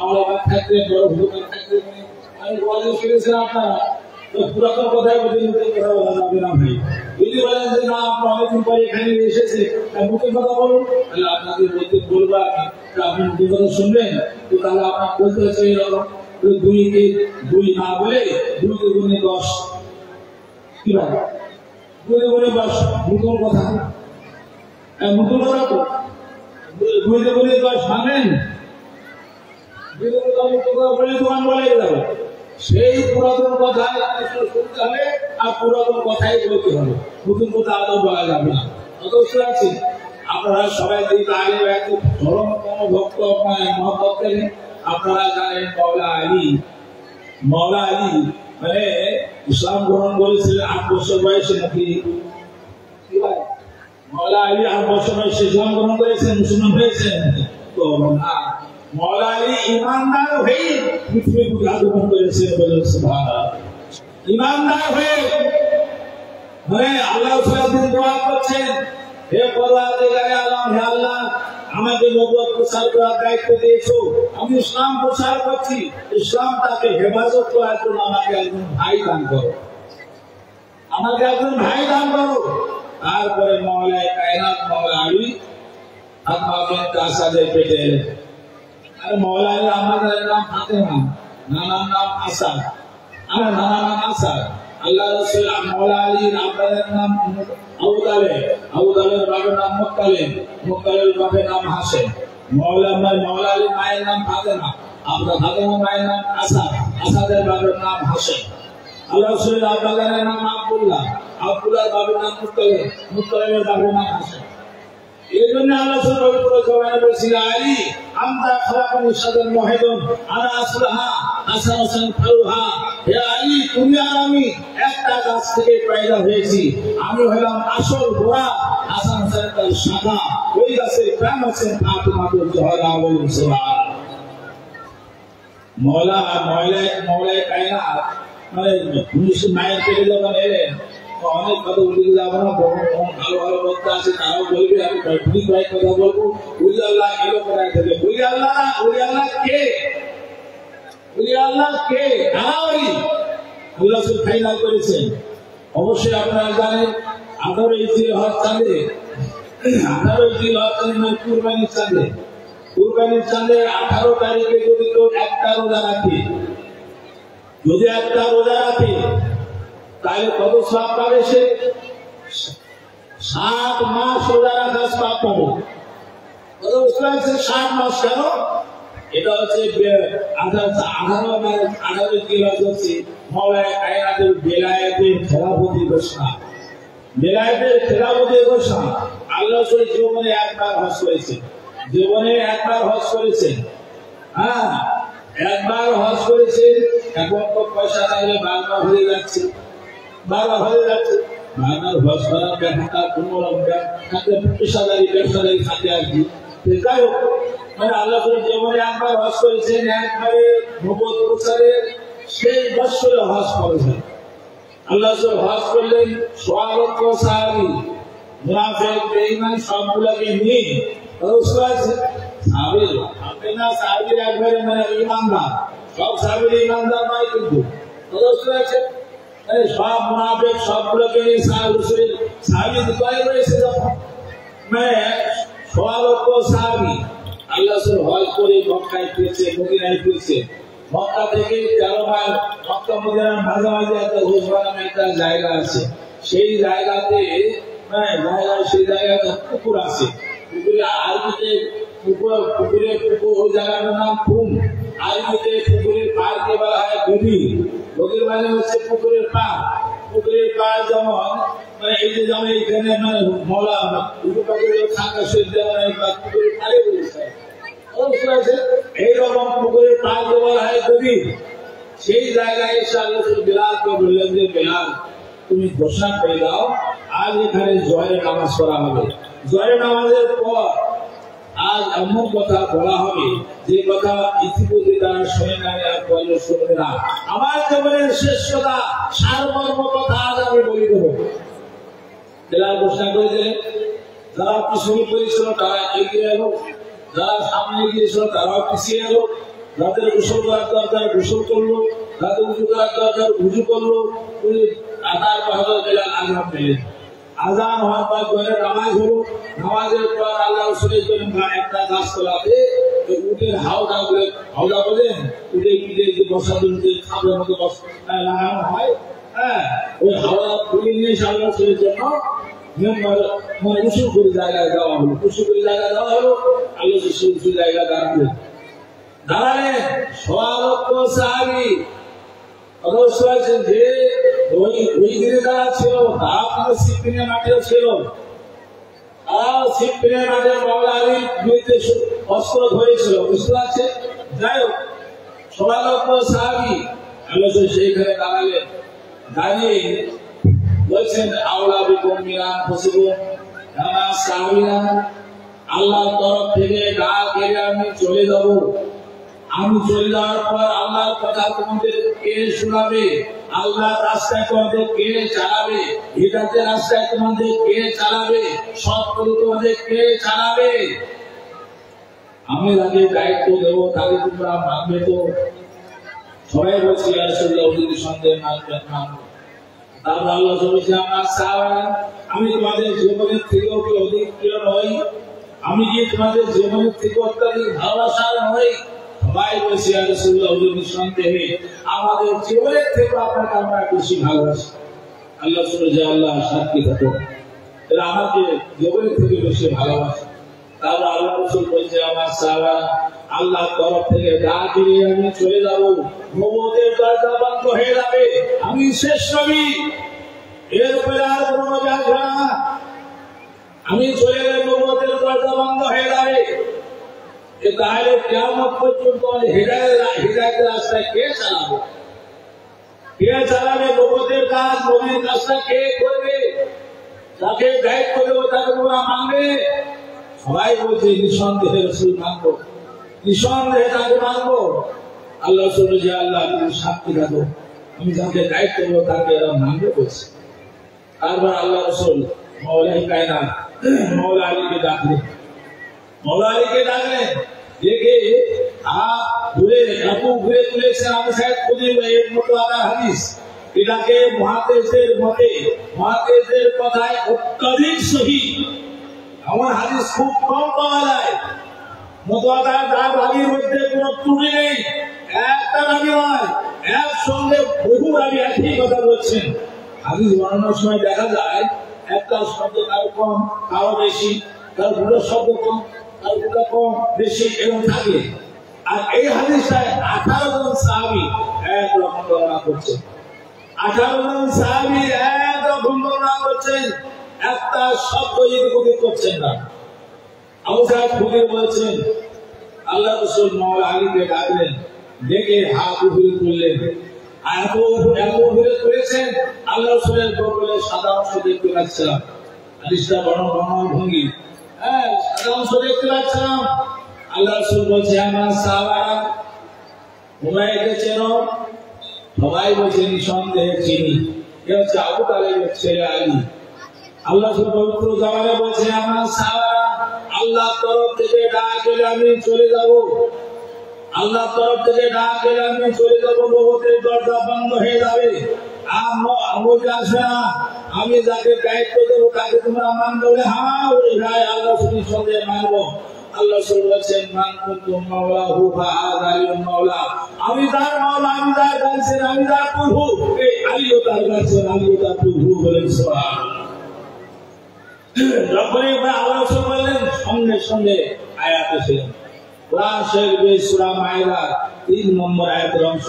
মৌলানা থাকতে বড় হুজুর থাকতে আমি ওয়াজ শুনেছেন আপনারা পুরাতন কথায় বলতে কথা বলা যাবে না ভাই। যদি বলেন যে না আপনি অনেকদিন পরে এখানে এসেছে নতুন কথা বলুন, তাহলে আপনাকে বলতে বলবো আপনি নতুন কথা শুনবেন। তো তাহলে আপনার বলতে হচ্ছে এরকম 2 না বলে 2 × 10 কি ভাই 2 × 10 নতুন কথা নতুন কথা তো 2 × 10 মানেন 2 × 10 বলে দোকান বলে যাবে। সেই পুরাতন কথায় শুনতে হবে আর পুরাতন কথাই বলতে হবে, নতুন কথা আদৌ বলা যাবে না। অবশ্যই আছে আপনারা সবাই যদি আগে একটু ধর্মতম ভক্ত মহব্বত করেন। আপনারা জানেন মাওলা আলী মানে ইসলাম গ্রহণ করেছিলেন 8 বছর বয়সে নাকি মাওলা আলী 8 বছর বয়সে ইসলাম গ্রহণ করেছেন, মুসলমান হয়েছেন। তো না মাওলা আলী ইমানদার হয়ে পৃথিবী বুকে আগমন করেছেন বলেন সুবহানাল্লাহ। ইমানদার হয়ে মানে আল্লাহ সাল্লাল্লাহু দোয়া করছেন, হে পরওয়ারদিগারে আলম, হে আল্লাহ আমাকে নবুয়ত প্রচার করার দায়িত্ব দিয়েছো, আমি ইসলাম প্রচার করছি, ইসলামটাকে হেফাজত করার জন্য আমাকে একজন ভাই দান করো, আমাকে একজন ভাই দান করো। তারপরে মাওলায়ে কায়নাত মাওলা আলী আত্মা বিনতে আসাদের পেটে এলেন। আর মাওলা আলী আমাদের নাম ফাতেমা, নানার নাম আসাদ, আর নানার নাম আসাদ। আল্লাহ রাসূল মাওলা আলীর আব্বার নাম আবু তালেব বাবার নাম মুত্তালিব বাবার নাম হাসেম। মাওলা আলীর মায়ের নাম ফাতেমা, আপনার ফাতেমা মায়ের নাম আসাদের বাবার নাম হাসেম। আল্লাহ রাসূল আব্বার নাম আব্দুল্লাহ বাবার নাম মুত্তালিবের বাবার নাম হাসেম। এই জন্য আল্লাহ পবিত্র কোরআনে বলেছিল আলী আনতা খলাকানি সাদান মুহিদুন আনা আসলাহা হাসানান ফারুহা। হে আলী তুমি আর আমি একটা গাছ থেকে পয়দা হয়েছি, আমি হলাম আসল গোড়া, হাসান তার শাখা, ওই গাছের প্রাণ আছেন ফাতেমা জোহরা বলেন সুবহানাল্লাহ। মাওলায়ে কায়নাত মানে মায়ের পেটে যখন এলেন অনেক কথা উঠে যাবো না, ভালো ভালো বক্তা আছে তারাও বলবে, আমি কয়েক কথা বলবো। উলি আল্লাহ এলো কোথায় থেকে? উলি আল্লাহ কে? আল্লাহ ফাইনাল করেছেন। অবশ্যই আপনারা জানেন 18 জিলহজ চাঁদে মানে কুরবানির চাঁদের 18 তারিখে যদি কেউ একটা রোজা রাখে তাহলে কত সওয়াব পাবে? সে 7 মাস রোজা রাখার সওয়াব পাবে। 7 মাস কেন? এটা হচ্ছে 18 জিলহজ হচ্ছে মাওলায়ে কায়নাতের বেলায়েতের খেলাফতি ঘোষণা। আল্লাহ জীবনে একবার হজ করেছেন, একবার হজ করেছেন। এখন তো পয়সা চাইলে বারবার হয়ে যাচ্ছে। বারবার হজ করার ব্যাপারটা কোনো ব্যবসাদারি থাকে আর কি। যাই হোক মানে আল্লাহ জীবনে একবার হজ করেছেন, একবারে নবুয়ত প্রচারের সেই বছরে হজ করেছেন। আল্লাহ হজ করলেন 1.5 লক্ষ সাহাবী, মুনাফিক বেঈমান সবগুলোকে নিয়ে। সাহাবীর একবারে মানে ইমানদার, সব সাহাবীর ইমানদার নয় কিন্তু সব মুনাফিক সবগুলোকে নিয়ে সাহাবী তৈরি হয়েছে। যখন মানে 1.5 লক্ষ সাহাবী আল্লাহ হজ করে মক্কায় ফিরছে, মদিনায় ফিরছে। মক্কা থেকে 13 মাইল, মক্কা মদিনার মাঝামাঝি একটা একটা জায়গা আছে। সেই জায়গাতে পুকুর আছে। পুকুরে আরবিতে ওই জায়গাটার নাম কুম। আরবিতে পুকুরের পাড়কে বলা হয় গভীর। গভীর মানে হচ্ছে পুকুরের পাড় যেমন মানে এই যে যেমন এইখানে মানে মলা উপকারী থাকা সে যেমন পুকুরে পাড়ে বলেছে এইরকম পুকুরের পাড় বলা হয় যদি সেই জায়গায় এসে আল্লাহ বিলালকে বললেন যে বিলাল তুমি ঘোষণা করে দাও আজ এখানে জয়ের নামাজ পড়া হবে। জয়ের নামাজের পর আজ এমন কথা বলা হবে যে কথা ইতিপূর্বে তারা শুনে নাই আর পরে শুনবে না। আমার জীবনের শেষ কথা সারমর্ম কথা আজ আমি বলে দেবো। বিলাল ঘোষণা করে দিলেন, যারা পিছনে করেছিল তারা এগিয়ে এলো, যারা সামনে গিয়েছিল তারাও পিছিয়ে এলো, যাদের গোসল করার দরকার গোসল করলো, যাদের উঁচু করার দরকার উঁচু করলো। আধার বাহাদুর বিলাল আজান পেলেন। আজান হওয়ার পর ঘরে নামাজ হলো। নামাজের পর আল্লাহ রসুলের জন্য একটা গাছতলাতে উটের হাওদা বলেন, উঠে পিঠে যে বসা খাবার মতো লাগানো হয়, হ্যাঁ ওই হাওড়া খুলে নিয়ে এসে আল্লাহ রসুলের জন্য মানে উঁচু করে জায়গায় দেওয়া হলো। উঁচু করে জায়গায় দেওয়া হলো, আল্লাহ রসুল উঁচু জায়গায় দাঁড়ালেন। সওয়া লক্ষ সাহাবী যে ওই দিনে যারা ছিল তারা কিন্তু সিপিনের মাঠেও ছিল। সিপিনের মাঠের মাওলা আলীর বিরুদ্ধে অস্ত্র ধরেছিল, বুঝতে পারছে। যাই হোক, সওয়া লক্ষ সাহাবী আল্লাহ সেইখানে দাঁড়ালেন। দাঁড়িয়ে বলছেন আওলা বিকুম মিন আনফুসিকুম, আমার সাহাবীরা আল্লাহর তরফ থেকে ডাক এলে আমি চলে যাব। আমি চলে যাওয়ার পর আল্লাহর কথা তোমাদের কে শোনাবে? আল্লাহর রাস্তায় তোমাদের কে চালাবে? হিদায়াতের রাস্তায় তোমাদের কে চালাবে? সৎ পথে তোমাদের কে চালাবে? আমি তাকে দায়িত্ব দেব, তাকে তোমরা মানবে তো? সবাই বলছি ইয়া রাসূলুল্লাহ যদি সন্দেহ মানবেন না। তারপর আল্লাহ বলেছে আমার সাহাবারা আমি তোমাদের জীবনের থেকেও কি অধিক প্রিয় নই? আমি কি তোমাদের জীবনের থেকে অত্যাধিক ভালোবাসার নই? সবাই বলছে ইয়া রাসূলুল্লাহ নিঃসন্দেহে আমাদের জীবনের থেকে আপনাকে আমরা বেশি ভালোবাসি। আল্লাহ বলেছে আল্লাহ সাক্ষী থাকো, এরা আমাকে জীবনের থেকে বেশি ভালোবাসে। তারপর আল্লাহ রাসূল বলছে আমার সাহাবারা আল্লাহর তরফ থেকে ডাক দিয়ে আমি চলে যাব, নবুয়তের দরজা বন্ধ হয়ে যাবে, আমি শেষ নবী, এরপরে আর কোনো নবী আসবে না। আমি চলে গেলে নবুয়তের দরজা বন্ধ হয়ে যাবে। তাহলে কিয়ামত পর্যন্ত হিদায়াতের রাস্তায় কে চালাবে? কে চালাবে নবুয়তের কাজ? নবীর কাজটা কে করবে? তাকে দায়িত্ব দেবো, তাকে তোমরা মানবে? সবাই বলছে নিঃসন্দেহে রাসূল মানবো, নিঃসন্দেহে তাকে মানবো। আল্লাহ রাসূল যে আল্লাহ তুমি সাক্ষী থাকো, আমি যাকে দায়িত্ব দেবো তাকে এরা মানবে বলছে। তারপর আল্লাহ রাসূল মাওলাই কায়নাত মাওলা আলীকে ডাকলেন। মাওলা আলীকে ডাকলেন, দেখে হাত ঘুরে আপু ঘুরে তুলেছে আমি সাহেব খুঁজে এর মতো আদার হাদিস। এটাকে মুহাদ্দিসের মতে, মুহাদ্দিসের কথায় অত্যধিক সহিহ। আমার হাদিস খুব কম পাওয়া যায়, মুতাওয়াতির রাবীর মধ্যে কোনো ত্রুটি নেই। একটা রাবী নয়, একসঙ্গে বহু রাবী একই কথা বলছেন। হাদিস বর্ণনার সময় দেখা যায় একটা শব্দ কারো কম কারো বেশি, কারো দুটো শব্দ কম কারো দুটো কম বেশি এরকম থাকে। আর এই হাদিসটায় 18 জন সাহাবী একরকম বর্ণনা করছেন। 18 জন সাহাবী একরকম বর্ণনা করছেন, একটা শব্দ ইতিবাচক করছেন না। আবু সাহেব খুলে বলছেন আল্লাহ রাসূল মাওলা আলীকে ডাকলেন, ডেকে হাত উপরে তুললেন। এত উপরে তুলেছেন আল্লাহ রাসূলের বগলে সাদা অংশ দেখতে পাচ্ছিলাম। হাদিসটা বর্ণনা ভঙ্গি, সাদা অংশ দেখতে পাচ্ছিলাম। আল্লাহ রাসূল বলছে আমার সাহাবারা তোমরা একে চেনো? সবাই বলছে নিঃসন্দেহে চিনি, এ হচ্ছে আবু তালেবের ছেলে আলী। আল্লাহ পবিত্র জামানে বলছে আমার সাহাবারা আল্লাহ তরফ থেকে ডাক এলে আমি চলে যাব, আল্লাহ তরফ থেকে ডাক এলে আমি চলে যাব, নবুয়তের দরজা বন্ধ হয়ে যাবে, আসবে না। আমি যাকে দায়িত্ব দেবো তাকে তোমরা মানবে? বলে হ্যাঁ ওই ভাই আল্লাহ শুনির সঙ্গে মানবো। আল্লাহ বলছেন মান কুনতুম মাওলাহু ফাহাযা আলীউন মাওলা, আমি তার মাওলা, আমি তার গার্জিয়ান, আমি তার প্রভু। এই আলীও তার গার্জিয়ান, আলীও তার প্রভু। বলেন সুবহানাল্লাহ। যখনই আল্লাহ বললেন সঙ্গে সঙ্গে আয়াত এসেছে। কোরআন শরীফের সূরা মায়েদার 3 নম্বর আয়াতের অংশ,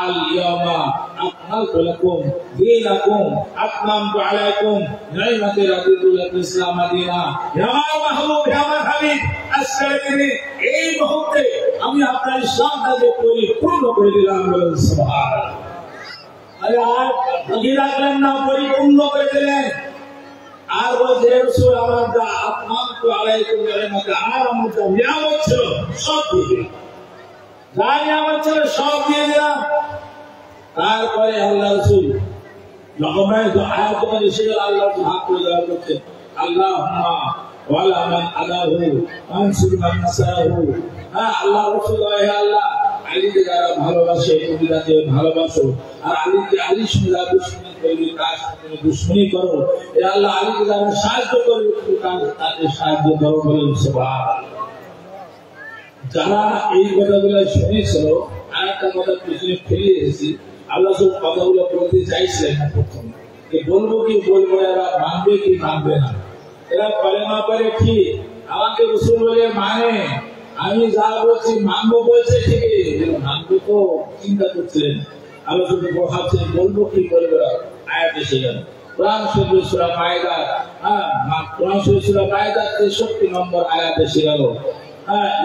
আল ইয়াউমা أكملت لكم دينكم أتممت عليكم نعمتي رضيت لكم الإسلام دينا يا محبوب يا হাবিব আজকের দিনে এই মুহূর্তে আমি আপনার ইসলামটাকে পরিপূর্ণ করে দিলাম বলেন সুবহানাল্লাহ। আরে আর বাকি রাখলেন না, পরিপূর্ণ করে দিলেন। আর বলছে রাসূল আমার যা আতমামতু আলাইকুম নিয়ামতি, আর আমার যা নিয়ামত ছিল সব দিয়ে দিলাম, যা নিয়ামত ছিল সব দিয়ে দিলাম। তারপরে আল্লাহ রাসূল রকমের আয়াত যখন এসে গেল, আল্লাহ হাত করে দেওয়া করছে, আল্লাহুম্মা ওয়ালা মান আদাহু আনসুর মান নাসাহু। হ্যাঁ, আল্লাহ রাসূল হে আল্লাহ, আলীকে যারা ভালোবাসে তুমি তাকে ভালোবাসো, আর আলীকে আলীর সঙ্গে যারা দুশমনি করবে তার সঙ্গে দুশমনি করো। এ আল্লাহ, আলীকে যারা সাহায্য করবে তুমি তাদের সাহায্য করো বলেন সুবহানাল্লাহ। যারা এই কথাগুলো শুনেছিল, আর একটা কথা পিছনে ফেলে এসেছি, আল্লাহ সব কথাগুলো বলতে চাইছিলেন না প্রথম, বলবো কি বলবো, এরা মানবে কি মানবে না। এরা কলেমা করে কি আমাকে রাসূল বলে মানে, আমি যা বলছি মানবো বলছে ঠিকই, মানবো তো চিন্তা করছিলেন। আল্লাহ শুধু ভাবছেন বলবো কি বলবো না। আয়াত এসে গেল কোরআন শরীফ সূরা মাইদা, কোরআন শরীফ সূরা মাইদা 63 নম্বর আয়াত এসে গেল।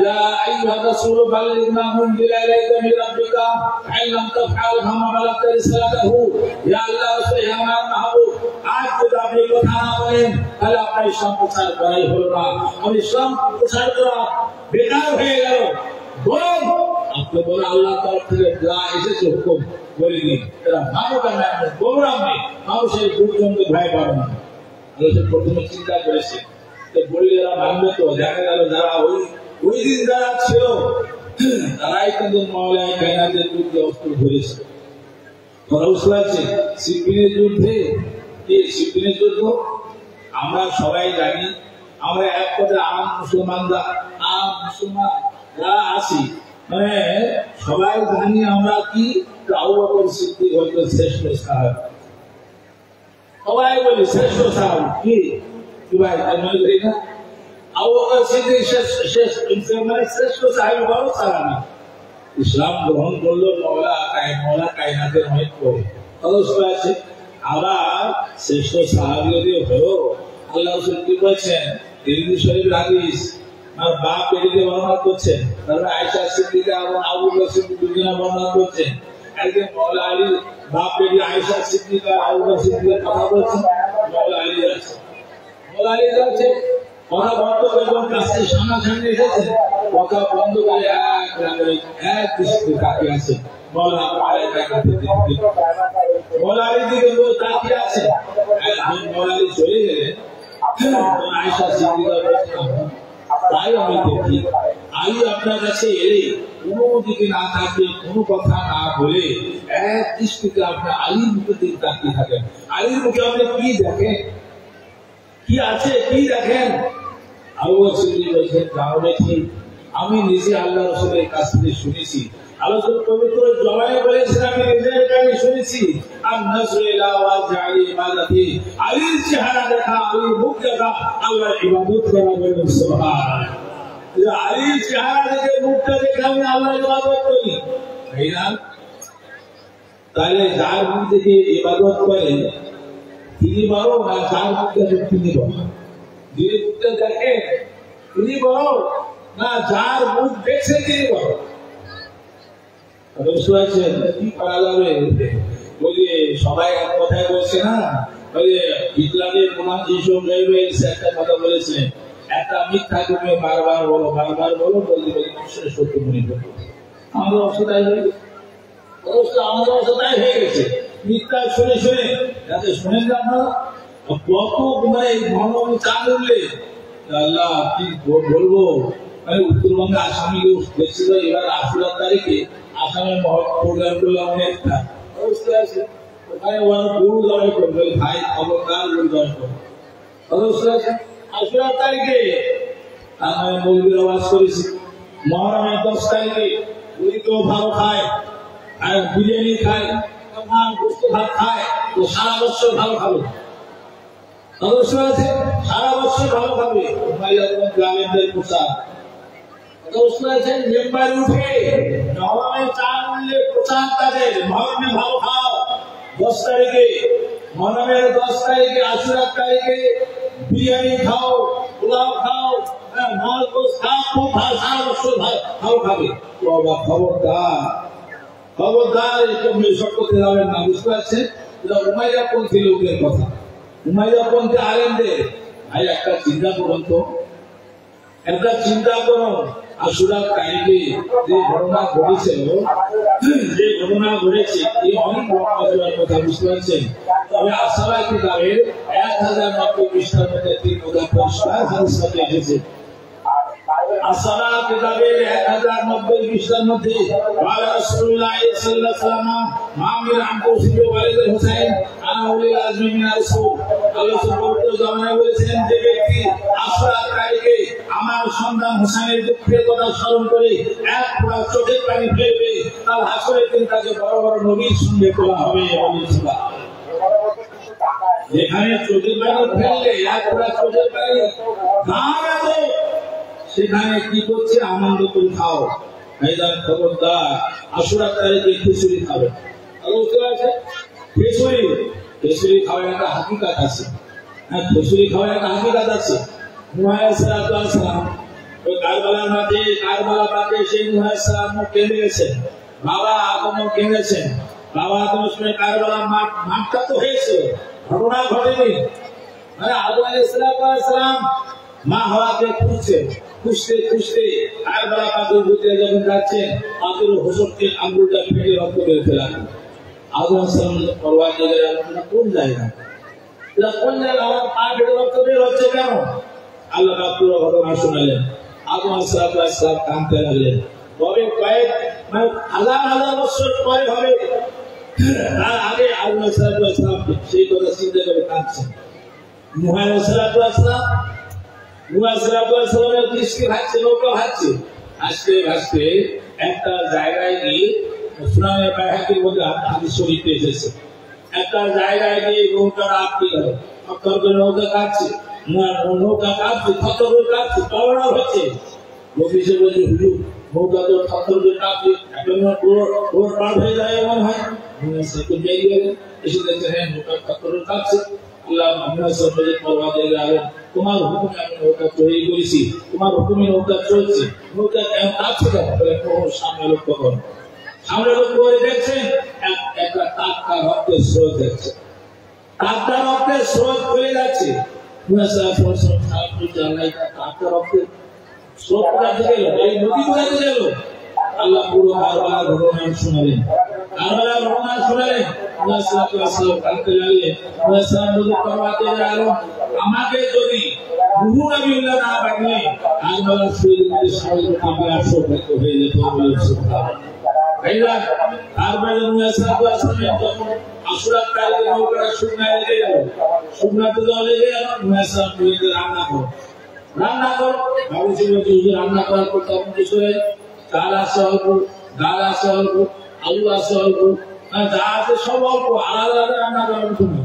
يا أيها الرسول بلغ ما أنزل إليك من ربك فإن لم تفعل فما بلغت رسالته। يا الله رسول يا আমার মাহবুব, আজ যদি আপনি কথা না বলেন তাহলে আপনার ইসলাম প্রচার করাই হলো না, আমি ইসলাম প্রচার করা বেকার হয়ে গেল। বলুন আপনি বলে আল্লাহ তরফ থেকে যা এসেছে হুকুম বলে দিন, এরা মানব না বলুন, আপনি মানুষের দুর্গন্ধ ভয় পাবেন না। প্রথমে চিন্তা করেছে বললে এরা মানবে তো। দেখা গেল যারা ওই দিন যারা ছিল তারাই কিন্তু মাওলানা কায়নাতের যুদ্ধে অস্ত্র ধরেছে। খরচ হয়েছে সিপিনের যুদ্ধে। সিপিনের যুদ্ধ আমরা সবাই জানি, আমরা এক কথা আম মুসলমান যারা আছি, মানে সবাই জানি আমরা কি আবু বকর সিদ্দিক হয়তো শ্রেষ্ঠ সাহাবী, সবাই বলি শ্রেষ্ঠ সাহাবী। কি ভাই মনে করি না? আবু বকর সিদ্দিক শ্রেষ্ঠ সাহাবী, বড় সাহাবী। ইসলাম গ্রহণ করলো মওলা কায়নাতের অনেক পরে অবস্থা আছে। আবার শ্রেষ্ঠ সাহাবী যদি হলো, আল্লাহ রাসূল কি বলছেন তিরমিজি শরীফের হাদিস, আর বাপ বেরিয়ে বর্ণনা করছেন, তারপরে আয়েশা সিদ্দিকা এবং আবু বকর সিদ্দিক দুজনে বর্ণনা করছেন। একদিন মওলা আলী বাপ বেরিয়ে আয়েশা সিদ্দিকা আবু বকর সিদ্দিকের কথা বলছেন, মওলা আলী আছে কথা বন্ধ করে যখন কাছে সামনাসামনি এসেছে, কথা বন্ধ করে এক দৃষ্টিতে তাকিয়ে আছে মওলা আলীর দিকে লোক তাকিয়ে আছে। মওলা আলী চলে গেলেন, আয়েশা সিদ্দিকা বলছেন তাই আমি দেখি আলী আপনার কাছে এলে কোনো দিকে না তাকিয়ে কোনো কথা না বলে এক দৃষ্টিতে আপনি আলীর মুখের দিকে তাকিয়ে থাকেন। আলীর মুখে আপনি কি দেখেন, কি আছে, কি দেখেন? আবু বকর সিদ্দিক বলেছেন তাহলে ঠিক, আমি নিজে আল্লাহ রাসূলের কাছ থেকে শুনেছি, আল্লাহ রাসূল পবিত্র জবানে বলেছেন, আমি নিজের কানে শুনেছি, আন নাসরিলা ওয়া জালি ইবাদাতি, আলীর চেহারা দেখা, আলীর মুখ দেখা আল্লাহর ইবাদত করা বলেন সুবহানাল্লাহ। আলীর চেহারা দেখে মুখটা দেখে আমি আল্লাহর ইবাদত করি, তাই না? তাহলে যার মুখ থেকে ইবাদত করে তিনি বড় না যার মুখ দেখে তিনি বড়? যিনি মুখটা দেখে তিনি বড় না যার মুখ দেখছে তিনি বড়? কি করা যাবে? ওই যে সবাই এক কথাই বলছে না, ওই যে হিটলারের প্রমাণ হিসেব একটা কথা বলেছিলেন, একটা মিথ্যা তুমি বারবার বলো বলতে বলি মানুষের সত্য মনে করবো। আমাদের অবস্থায় হয়ে গেছে, মিথ্যা শুনে যাতে শোনেন না আপনারা কত মানে মহানবী চান উঠলে আল্লাহ কি বলবো। মানে উত্তরবঙ্গে আসামি দেখছিল এবার 18 তারিখে আসামে প্রোগ্রাম করলো অনেকটা অবস্থা আছে, ওখানে ওরা গরু জবাই করবে, ভাই খবরদার গরু জবাই করবে অবস্থা আছে। 18 তারিখে আমি মৌলবীর আওয়াজ করেছি, মহরমের 10 তারিখে উনি তো ভালো খায় আর বিরিয়ানি খায়, গোস্ত ভাত খায়, তো সারা বছর ভালো খাবে অবশ্যই আছে, সারা বছর ভালো খাবে। গ্রামের প্রচার অবশ্যই আছে, মেম্বার উঠে মহরমে চা উঠলে প্রচার তাদের মহরমে ভালো খাও, 10 তারিখে মহরমের 10 তারিখে আশুরার তারিখে বিরিয়ানি খাও, পোলাও খাও, মাল গোস খাও, খুব সারা বছর খাও খাবে। বাবা খবরদার খবরদার, এসব করতে যাবেন না, বুঝতে পারছেন? এটা উমাইয়া পন্থী লোকের কথা, উমাইয়া পন্থী আলেমদের। ভাই একটা চিন্তা করুন তো, একটা চিন্তা করুন, আশুরার তারিখে যে ঘটনা ঘটেছিল, যে ঘটনা ঘটেছে এই অনেক ঘটনার কথা, বুঝতে পারছেন? তবে আসাবাই কিতাবের 1090 পৃষ্ঠার মধ্যে 3 কথা পরিষ্কার হাদিস মধ্যে এসেছে। আসারা কিতাবের 1090 পৃষ্ঠার মধ্যে ওয়ালা রাসূলুল্লাহ সাল্লাল্লাহু আলাইহি ওয়াসাল্লাম মামির আনকু সিবু ওয়ালিদ হুসাইন আনা উলিল আজমি মিন রাসূল আল্লাহ সুবহানাহু জামানায় বলেছেন, যে ব্যক্তি আশুরা তারিখে আমার সন্তান হুসাইনের দুঃখের কথা স্মরণ করে এক ফোঁটা চোখের পানি ফেলবে, তার হাসরের দিন তাকে বড় বড় নবীর সঙ্গে তোলা হবে। যেখানে চোখের পানি ফেললে এক ফোঁটা চোখের পানি গায়ে, সেখানে কি করছে? আনন্দ করে খাও। ভাইজান খবরদার, আশুরার তারিখে খিচুড়ি খাবে। বুঝতে পারছেন? খিচুড়ি খিচুড়ি খাওয়ার একটা হাকিকাত আছে। হ্যাঁ, খিচুড়ি খাওয়ার একটা হাকিকাত আছে। নূহ আলাইহিস সালাম ওই কারবালার মাঠে, কারবালা মাঠে সেই নূহ আলাইহিস সালাম কেঁদে গেছেন, বাবা আদমও কেঁদেছেন। বাবা আদমের সময় কারবালার মাঠটা তো হয়েছে, ঘটনা ঘটেনি। মানে আদম আলাইহিস সালাম মা হাওয়াকে খুঁজছে, খুঁজতে খুঁজতে কারবালা পাথর ভিতরে যখন যাচ্ছেন, পাথর হোসরকে আঙ্গুলটা ফেটে রক্ত বের ফেলা। আদম সালামের পরওয়া জায়গায় কোন জায়গা, এটা কোন জায়গা, আমার পা ফেটে রক্ত বের হচ্ছে কেন? আল্লাহ পাক পুরো ঘটনা শোনালেন। আদম সালাম কাঁদতে লাগলেন। তবে কয়েক মানে হাজার হাজার বছর পরে হবে, তার আগে আদম সালাম সেই কথা চিন্তা করে কাঁদছেন। নূহ আলাইহিস সালাম নৌকা ভাসছে, ভাসতে ভাসতে একটা জায়গায় গিয়ে সুনানে বাইহাকির মধ্যে হাদিস শরীফে এসেছে, একটা জায়গায় গিয়ে নৌকাটা আটকে গেল। থরথর করে নৌকা কাটছে, নৌকা কাটছে, থরথর করে কাটছে, পাওনা হচ্ছে। লোক এসে বলছে, হুজুর নৌকা তো থরথর করে কাটছে, এখন ওর পার হয়ে যায় এমন হয়। বেরিয়ে গেলেন, এসে দেখছে হ্যাঁ নৌকা থরথর করে কাটছে। আল্লাহ মুহাম্মদ সাল্লাল্লাহু আলাইহি ওয়া সাল্লাম, তোমার হুকুমে আমি নৌকা তৈরি করেছি, তোমার হুকুমে নৌকা চলছে, নৌকা কেন কাটছে কেন? সামনে লক্ষ্য করো, সামনে লক্ষ্য করে দেখছেন একটা টাটকা রক্তের স্রোত দেখছে, টাটকা রক্তের স্রোত চলে যাচ্ছে। টাটকা রক্তের স্রোত কোথা থেকে এলো? এই নদী কোথা থেকে এলো? আল্লাহ পুরো কারবালার ঘটনা শোনালেন, কারবালার ঘটনা শোনালেন। কাঁদতে লাগলেন, আমাকে যদি নূহ নবীউল্লাহ না বানিয়ে কারবালার শহীদদের সবাই অসুবিধা হয়ে যেত। কারবালার নূহ সাল্লাল্লাহু যখন আশুরার তারিখে নৌকাটা শুকনায় লেগে গেল, শুকনাতে জল লেগে গেল, নূহ সাল্লাল্লাহু রান্না করো, রান্না করো। ভাবছিল যে রান্না করার পর তখন কিছু নেই, চাল আছে অল্প, ডাল আছে অল্প, আলু আছে অল্প, যা আছে সব অল্প, আলাদা আলাদা রান্না করার সময়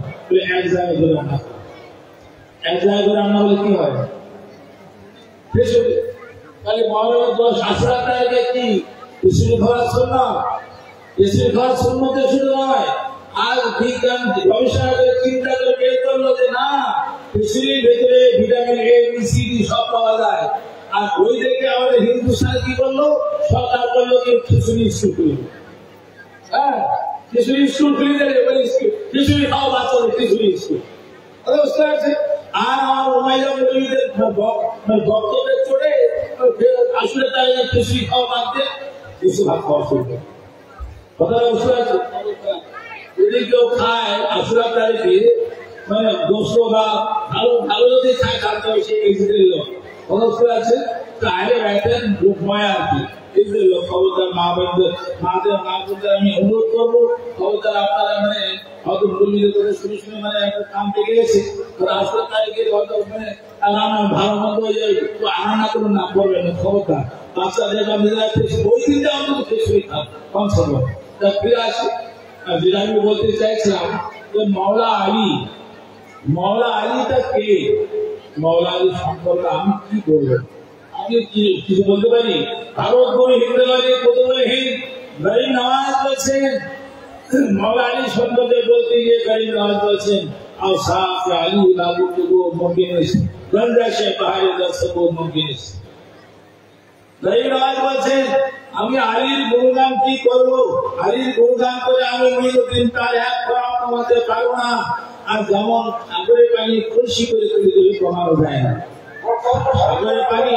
এক জায়গায় করে রান্না করে, এক জায়গায় করে রান্না হলে কি হয়? তাহলে মহরমের 10 আশুরা তারিখে কি খিচুড়ি খাওয়ার সুন্নাত? খিচুড়ি খাওয়ার সুন্নাত শুধু নয়, আর বিজ্ঞান গবেষণা চিন্তা করে বের করলো যে না, খিচুড়ির ভেতরে vitamin A, B, C, D সব পাওয়া যায়। আর ওই দেখে আমাদের হিন্দুস্তান কি করলো, সরকার করলো যে খিচুড়ি স্কুল খুলে, হ্যাঁ খিচুড়ি স্কুল খুলে দেবে, খিচুড়ি খাওয়া বাচ্চাদের খিচুড়ি স্কুল। বুঝতে পারছে? আর আমার উমাইয়া মৌলবীদের বক্তব্যের চড়ে আসলে তাই খিচুড়ি খাওয়া বাদ দিয়ে কিছু ভাত খাওয়া শুরু করে। কথাটা বুঝতে পারছে? যদি কেউ খায় আশুরা তারিখে মানে গোস্ত বা ভালো ভালো যদি খায়, খাতে হবে সেই এক্সিডেন্ট লোক। কথা বুঝতে পারছে? তাহলে রাইতেন লোকময় আর কি এক্সিডেন্ট লোক। খবরদার মা বোনদের আমি অনুরোধ করবো, খবরদার আপনারা মানে হয়তো মুরব্বীদের কথা শুনে শুনে মানে একটা কাম পেয়ে গেছে, আশুরা তারিখে হয়তো মানে রান্না ভালো মন্দ হয়ে যায়, রান্না করুন না, করবেন না। খবরদার বাচ্চাদের ওই দিনটা অন্তত খিচুড়ি খান কমসে কম। তা ফিরে আসি, যেটা আমি বলতে চাইছিলাম যে মাওলা আলীটা কে? মাওলা আলী সম্পর্কে আমি কি বলবো? আমি কিছু বলতে পারি? ভারত বলে হিন্দু বাড়ি কত বলে হিন্দ বাড়ি নামাজ বলছেন, मौला अली সম্পর্কে বলতে গিয়ে কারীম নওয়াজ বলেছেন আর সাফ আলী লাগু তো মুমকিনিস গঞ্জাশে পাহাড়ে দর্শক মুমকিনিস কারীম নওয়াজ বলেছেন আমি আলীর গুণগান কি করব আলীর গুণগান করে আমি মঈনুদ্দিন তার এক করা কমাতে পারবো না আর যেমন সাগরে পানি কলসি করে তুলে কমানো যায় না সাগরে পানি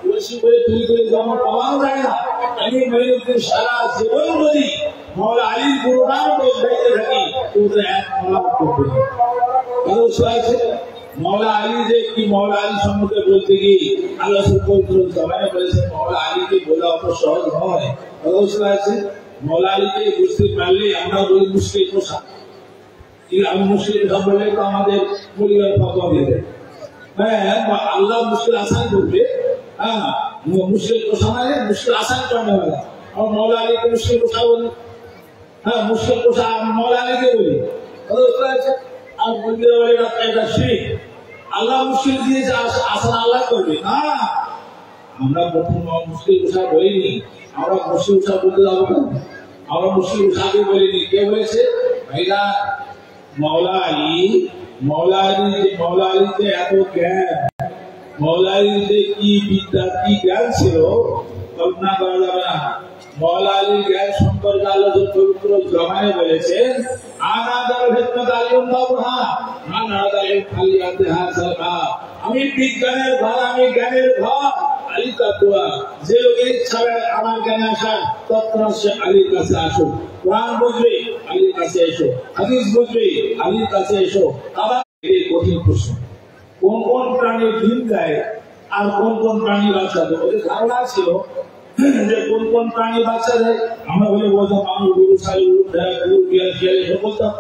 কলসি করে তুলে যেমন কমানো যায় না আমি মঈনুদ্দিন সারা জীবন বলি मौला अली गुणगान बोलते থাকি তো এক মালা করবে কারণ শুনেছে मौला अली যে কি मौला अली সম্পর্কে বলতে গিয়ে আল্লাহ সুবহানাহু ওয়া তাআলা বলেছেন मौला अली কে বলা অত সহজ নয় কারণ শুনেছে मौला अली কে বুঝতে পারলে আমরা বলি মুশকিল কোথা এই আমি মুশকিল কথা বলে তো আমাদের পরিবার ফতোয়া দিবে হ্যাঁ আল্লাহ মুশকিল আসান করবে হ্যাঁ মুশকিল কোথা মানে মুশকিল আসান করবে और मौला अली के मुश्किल कोथा बोले हाँ मुश्किल कोथा मौला अली के बोले और उसका आप मंदिर वाले का कहता श्री अल्लाह मुश्किल दिए आसान अल्लाह कर दे हाँ हमरा प्रथम मुश्किल कोथा बोले नहीं हमरा मुश्किल कोथा बोलते जाओ ना हमरा मुश्किल कोथा भी बोले नहीं क्या बोले से भाईला मौला अली के एतो ज्ञान मौला अली के की विद्या की ज्ञान ছিল कल्पना करा যাবে না मौला अली জ্ঞান সম্পর্কে আল্লাহ পবিত্র জমানে বলেছেন আনাদার হিকমত আলিম বাবুহা আনাদার খালিয়াতে হাসাবা আমি বিজ্ঞানের ঘর আমি জ্ঞানের ঘর আলী তাকওয়া যে লোকের ইচ্ছা আমার জ্ঞানে আসা তৎক্ষণাৎ সে আলীর কাছে আসো কোরআন বুঝবে আলীর কাছে এসো হাদিস বুঝবে আলীর কাছে এসো আবার এই কঠিন প্রশ্ন কোন কোন প্রাণী দিন দেয় আর কোন কোন প্রাণী বাচ্চা দেয় ওদের ধারণা ছিল যে কোন কোন প্রাণী বাচ্চা দেয় আমরা বলে বলতাম আমি গরু ছাগল গরু বিড়াল শিয়াল এসব বলতাম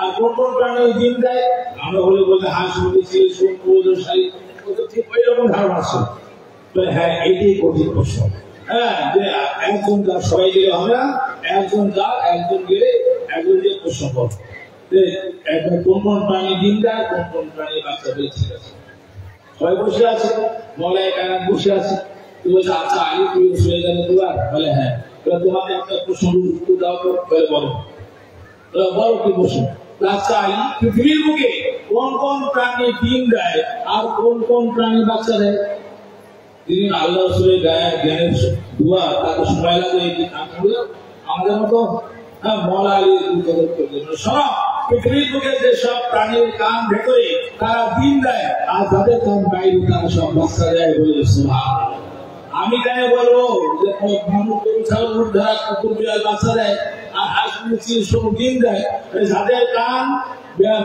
আর কোন কোন প্রাণী ডিম দেয় আমরা বলে বলতে হাঁস মুরগি ছিল শুঁড় শাড়ি ঠিক ওই রকম ধারণা ছিল তো হ্যাঁ এইটাই কঠিন প্রশ্ন হ্যাঁ যে একজন যা সবাই গেলে হবে না একজন যা একজন গেলে একজন যে প্রশ্ন করবে কোন কোন প্রাণী ডিম দেয় কোন কোন প্রাণী বাচ্চা দেয় ঠিক আছে সবাই বসে আছে মলায় কানা বসে আছে তুমি আচ্ছা আলী তুমি শুয়ে যাবে তোমার বলে হ্যাঁ তোমাকে একটা প্রশ্ন উত্তর দাও তো বলো বলো কি প্রশ্ন আচ্ছা আলী পৃথিবীর বুকে কোন কোন প্রাণী ডিম দেয় আর কোন কোন প্রাণী বাচ্চা দেয় তিনি আল্লাহ রাসূলের জ্ঞানের দোয়া তাকে সময় লাগে এই কাজ করলে আমাদের মতো হ্যাঁ মৌলা আলী উদ্বোধন করলেন শোনো পৃথিবীর বুকে যেসব প্রাণীর কান ভেতরে তারা ডিম দেয় আর যাদের কান বাইরে তারা সব বাচ্চা দেয় বলে সুবহানাল্লাহ আমি কেন বলবো যে মানুষ ছাগল ধরা কুকুর বিড়াল বাচ্চা দেয় আর হাঁস মুরগি সব ডিম দেয় যাদের কান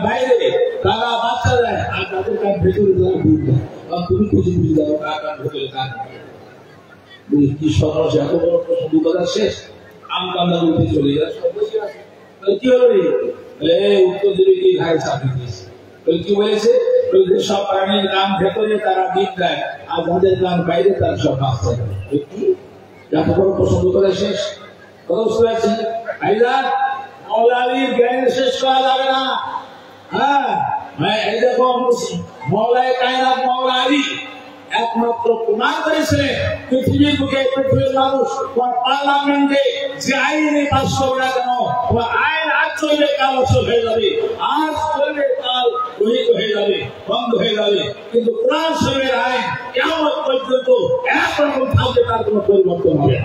বাইরে তারা বাচ্চা দেয় আর তাদের কান ভেতরে তারা ডিম দেয় তুমি খুশি বুঝে দাও কার কান ভেতরে কান কি সহজ এত বড় প্রশ্ন দু কথা শেষ আম কান্দা বলতে চলে যায় সব বসে আছে কি হলো রে উত্তর দিবে কি ভাই চাকরি দিয়েছে কি বলেছে সব প্রাণীর কান ভেতরে তারা ডিম দেয় আর যাদের কান বাইরে তারা সব বাচ্চা দেয় এত বড় প্রশ্ন করে শেষ কত শুনেছি ভাইজান মৌলা আলীর জ্ঞান শেষ করা যাবে না হ্যাঁ এই দেখো মৌলায় কায়নাত মৌলা আলী একমাত্র প্রমাণ করেছিলেন পৃথিবীর বুকে পৃথিবীর মানুষ পার্লামেন্টে যে আইনে পাশ করবে না কেন আইন আজ চলবে কাল অচল হয়ে যাবে আজ চলবে কাল রহিত হয়ে যাবে বন্ধ হয়ে যাবে কিন্তু কোরআন শরীফের আইন কিয়ামত পর্যন্ত একরকম থাকবে তার কোনো পরিবর্তন হবে না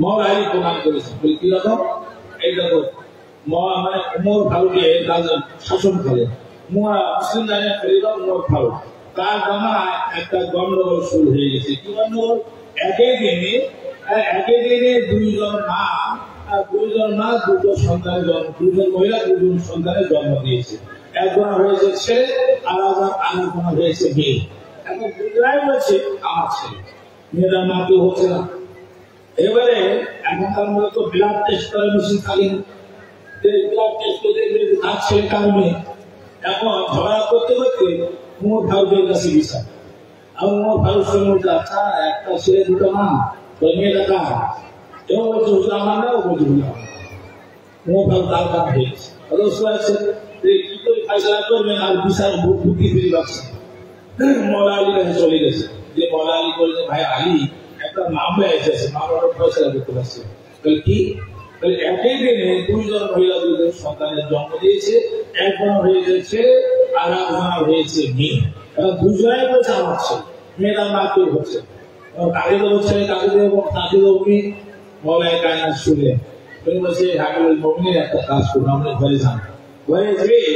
মৌলা আলী প্রমাণ করেছেন বলি কি রকম এই দেখো মানে উমর ফারুকের শাসন করে মুসলিম জানিয়ে খলিফা উমর ফারুক তার জামানায় একটা গন্ডগোল শুরু হয়ে গেছে কি গন্ডগোল একই দিনে দুইজন মা দুটো সন্তানের জন্ম দুজন মহিলা দুজন সন্তানের জন্ম দিয়েছে একজন হয়েছে ছেলে আর আরেকজন হয়েছে মেয়ে এখন দুজনাই বলছে আমার ছেলে মেয়েরা মা কেউ হচ্ছে না এবারে এখনকার মধ্যে তো ব্লাড টেস্ট করে মেশিন খালি ব্লাড টেস্ট করে দেখবে তার ছেলে কার মেয়ে এখন ঝগড়া করতে করতে উমর ফারুকের কাছে বিচার আর উমর ফারুক বলছে আচ্ছা একটা ছেলে দুটো মা তোর মেয়েটা কার কেউ বলছে হুজুর আমার না ও বলছে উমর ফারুক তার কাজ হয়ে গেছে কি করে ফয়সালা করবেন আর বিচার বুদ্ধি ফিরে পাচ্ছে মৌলা আলীর কাছে চলে গেছে যে মৌলা আলী বলছে ভাই আলী একটা মামলা এসেছে মামলাটা ফয়সালা করতে পারছে কি একই দিনে দুইজন মহিলা দুইজন সন্তানের জন্ম দিয়েছে, একজন হয়েছে ছেলে আর একজন হয়েছে মেয়ে। এখন দুজনে বলছে আমার ছেলে, মেয়েটার মা কেউ হচ্ছে, তাকে দেবো ছেলে, তাকে দেবো, তাকে দেবো মেয়ে। মৌলায় কায়নাত শুনলেন, বলছে হাকিমুল মুমিনের একটা কাজ করুন, আমরা ঘরে যান, ঘরে যেয়ে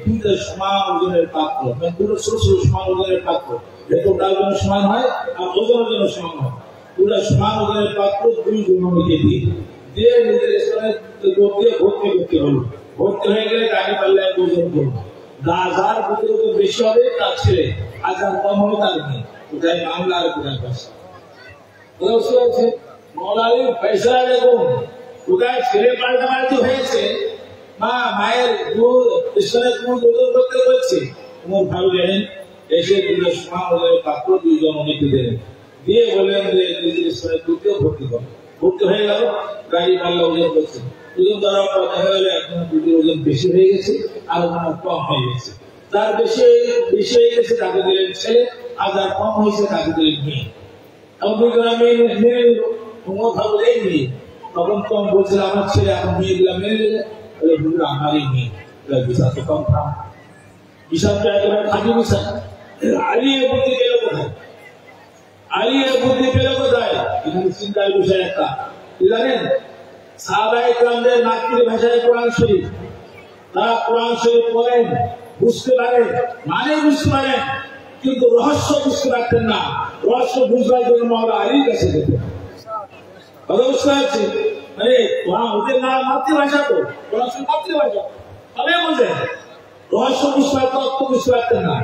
দুইটা সমান ওজনের পাত্র, দুটো ছোট ছোট সমান ওজনের পাত্র, যেহেতু তার জন্য সমান হয় আর ওজনের জন্য সমান হয়, দুটা সমান ওজনের পাত্র দুইজন নবীকে দিয়ে নিজের স্থানে ভর্তি করতে হলো। ভর্তি হয়ে গেলে গাড়ি পাল্লায় ওজন করবো, যার বুকের ওজন বেশি হবে তার ছেলে, আর যার কম হবে তার মেয়ে। কোথায় মামলা আর কোথায় পয়সা, বুঝতে পারছে? মৌলালির পয়সা দেখুন, কোথায় ছেলে পাল্টাপাল্টি হয়েছে, মা মায়ের দুধ স্তনের দুধ ওজন করতে বলছে, তোমার ভালো জানেন এসে দুটো সমান ওজনের পাত্র দুইজন অনেকে দেবেন, দিয়ে বললেন যে নিজের স্তনের দুধকেও ভর্তি করো। ভর্তি হয়ে গেল, গাড়ি পাল্লা ওজন করছে, ওজন করার পর দেখা গেল একজন দুধের ওজন বেশি হয়ে গেছে আর কম হয়ে গেছে। যার বেশি হয়ে গেছে তাকে দিলেন ছেলে, আর যার কম হয়েছে তাকে দিলেন মেয়ে। এখন দুইজনা মেয়ে মেনে নিল, তোমার ভালো নেই। তখন কম বলছিল আমার ছেলে, এখন মেয়ে দিলাম মেনে নিলে, বলে বুঝলো আমারই মেয়ে, বিচার তো কম খাম, হিসাবটা একেবারে খাঁটি বিচার। আলিয়ে বুদ্ধি পেল কোথায়? আলিয়ে বুদ্ধি পেল কোথায়? এখানে চিন্তার বিষয় একটা কি জানেন, সাহাবায়ে কেরামদের মাতৃভাষায় কোরআন শরীফ, তারা কোরআন শরীফ পড়েন, বুঝতে পারেন, মানে বুঝতে পারেন, কিন্তু রহস্য বুঝতে পারতেন না। রহস্য বুঝবার জন্য মাওলা আলীর কাছে যেতেন। কথা বুঝতে পারছি? মানে ওদের না মাতৃভাষা, তো কোরআন শরীফ মাতৃভাষা, তবে বোঝেন, রহস্য বুঝতে পারতেন, তত্ত্ব বুঝতে পারতেন না।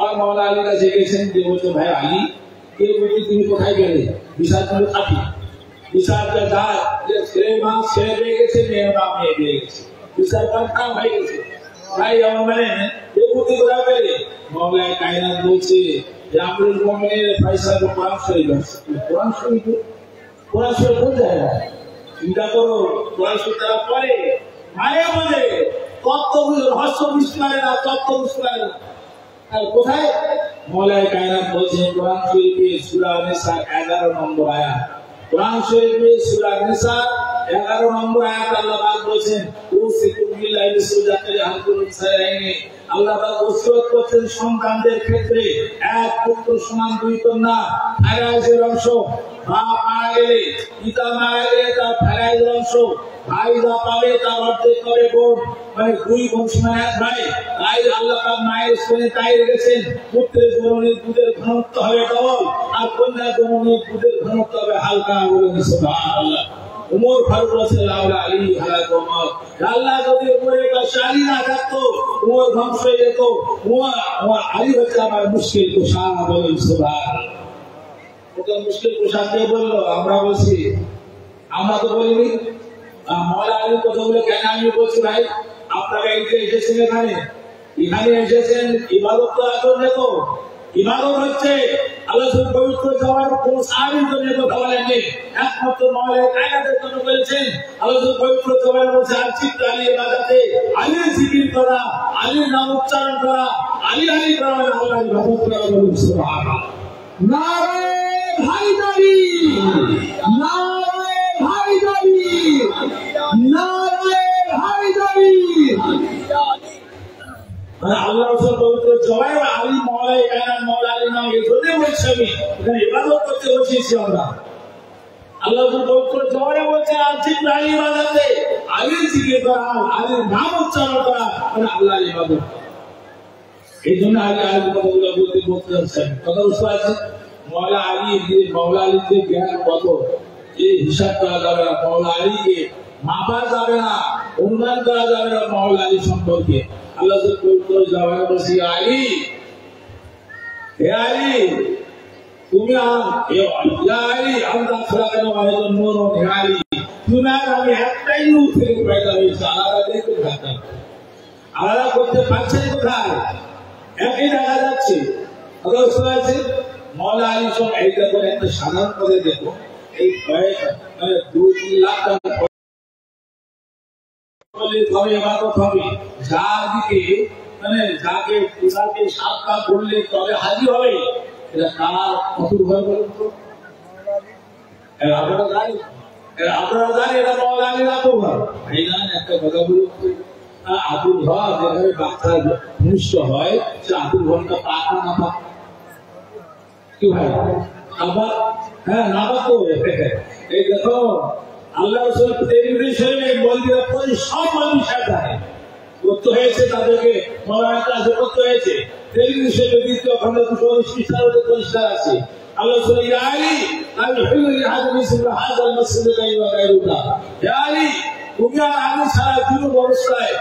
আর মাওলা আলীর কাছে গেছেন, যে বলছে ভাই আলী, কে বলছি তুমি কোথায় গেলে? বিচার করে থাকি, বিচারটা যায় যে ছেলের মা ছেলে পেয়ে গেছে, মেয়ের মা মেয়ে পেয়ে গেছে, বিচার কনফার্ম হয়ে গেছে। ভাই আমার মানে বুদ্ধি কোথায় পেলে? মাওলায় কায়নাত বলছে যে আমরুল মুমিনের পয়সা কোরআন শরীফ আছে। কোরআন শরীফ, কোরআন শরীফ কোন জায়গায়? চিন্তা করো, কোরআন শরীফ তারা পড়ে, মানে বোঝে, তত্ত্ব রহস্য বুঝতে পারে না, তত্ত্ব বুঝতে পারে না। আর কোথায়? মাওলায় কায়নাত বলছে কোরআন শরীফে সূরা নিসা 11 নম্বর আয়াত। কোরআন শরীফে সূরা নিসা 11 নম্বর আয়াত আল্লাহ পাক বলেছেন, উসিকুম বিল্লাহি বিসুজাতিল হাকুল সাইনি। আল্লাহ পাক ওসিয়ত করছেন সন্তানদের ক্ষেত্রে, এক পুত্র সমান দুই কন্যা, ফেরাইজের অংশ। বাপ মারা গেলে, পিতা মারা গেলে তার ফেরাইজের অংশ, ভাই যা পাবে তার অর্ধেক করে বোন, মানে দুই বোন সমান এক ভাই। তাই আল্লাহ পাক মায়ের স্তনে তাই রেখেছেন, পুত্রের জননীর দুধের ঘনত্ব হবে ডবল, আর কন্যা জননীর দুধের ঘনত্ব হবে হালকা। বলে সুবহানাল্লাহ। উমর ফারুক রাদিয়াল্লাহু আলী হালাত ওমর, আল্লাহ যদি উপরে শাড়ি না থাকতো, উমর ধ্বংস হয়ে যেত। উমর আলী হচ্ছে আমার মুশকিল কুশা। বলে সুবহানাল্লাহ। ওটা মুশকিল কুশা কে বললো? আমরা বলছি, আমরা তো বলিনি। মাওলা আলীর কথাগুলো কেন আমি বলছি ভাই? আপনারা এই যে এসেছেন, এখানে এসেছেন ইবাদত করার জন্য, তো ইবাদত হচ্ছে আল্লাহ পবিত্র যাওয়ার কোন সাহাবীর জন্য কথা বলেননি, একমাত্র মাওলানা কায়নাতের জন্য বলেছেন। আল্লাহ পবিত্র যাওয়ার বলছে আর চিত্ত আলী ইবাদতে, আলীর জিকির করা, আলীর নাম উচ্চারণ করা, আলী আলী করা, আল্লাহর ইবাদত করা। বলুন সুবহানাল্লাহ। নারে হায়দারি, নারে হায়দারি, নারে হায়দারি। আল্লাহ রাসূল পবিত্র জবাই আলী মাওলায় কায়নাত মাওলা আলী নাম এই জন্য বলছি, আমি এখানে ইবাদত করতে বসেছি আমরা। আল্লাহ রাসূল পবিত্র জবাই বলছে আর চিত্ত আলী ইবাদতে, আলীর জিকির করা, আলীর নাম উচ্চারণ করা, মানে আল্লাহর ইবাদত। এই জন্য আলী আলীর কথাগুলো বলতে যাচ্ছেন। কথা বুঝতে পারছেন? মাওলা আলীর যে জ্ঞান কত, এই হিসাব করা যাবে না। মাওলা আলীকে মাপা যাবে না, অনুমান করা যাবে না মাওলা আলী সম্পর্কে। আল্লাহ পবিত্র জবাই বলছি আলী, হে আলী তুমি আলী আমরা খোলাকানো আয়োজন নূর হে আলী, তুমি আর আমি একটাই নূর থেকে পয়দা হয়েছে, আলাদা দেখতে থাকতাম। আলাদা করতে পারছেন কোথায়? একই দেখা যাচ্ছে। আছে মাওলা আলী সব এইটা করে একটা সাধারণ করে দেখো, এই মানে 2-3 লাখ টাকা যার দিকে মানে যাকে পূজাকে 7 বার বললে তবে হাজির হবে, এটা কার কত ভয় বলুন তো? আপনারা জানেন আপনারা জানেন এটা মৌলানির আতুর ঘর। ভাই না একটা কথা বলুন, আতুর ঘর যেখানে বাচ্চা ভূমিষ্ঠ হয় সে আতুর ঘরটা পাক না পাক? কি ভাই আবার হ্যাঁ না পাক তো। এই দেখো আল্লাহ রাসূল মন্দিরে সব মানুষ যায় করতে হয়েছে, তাদেরকে মৌলানা কাছে করতে হয়েছে। টেলিভিশন দ্বিতীয় খন্ড 229 পরিষ্কার আছে। আল্লাহ রাসূল ইয়া আলী আমি হুজুর হাজার মিসল হাজার মসজিদে গাই ওয়া গায়রুকা, ইয়া আলী তুমি আর আমি সারা জীবন অবস্থায়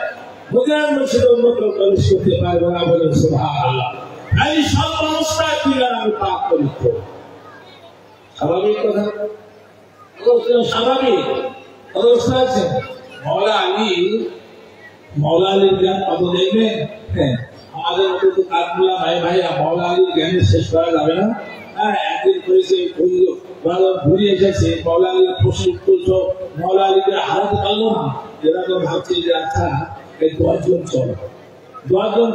মুজাহিদ মসজিদে উন্নত প্রবেশ করতে পারবো না, বলেন সুবহানাল্লাহ। এই সব অবস্থায় কি আমি পাক পবিত্র। স্বাভাবিক কথা, স্বাভাবিক অবস্থা আছে। মৌলা আলীর জ্ঞান কত দেখবেন। হ্যাঁ আমাদের মতো তো কাঠমুলা ভাইয়া মৌলা আলীর জ্ঞানের শেষ করা যাবে না। হ্যাঁ একদিন করেছে ঘুরিয়ে এসেছে মৌলা আলীর প্রশ্ন উত্তর, মৌলা আলীকে হারাতে পারলো না। এরা তো ভাবছে যে আচ্ছা এই 10 জন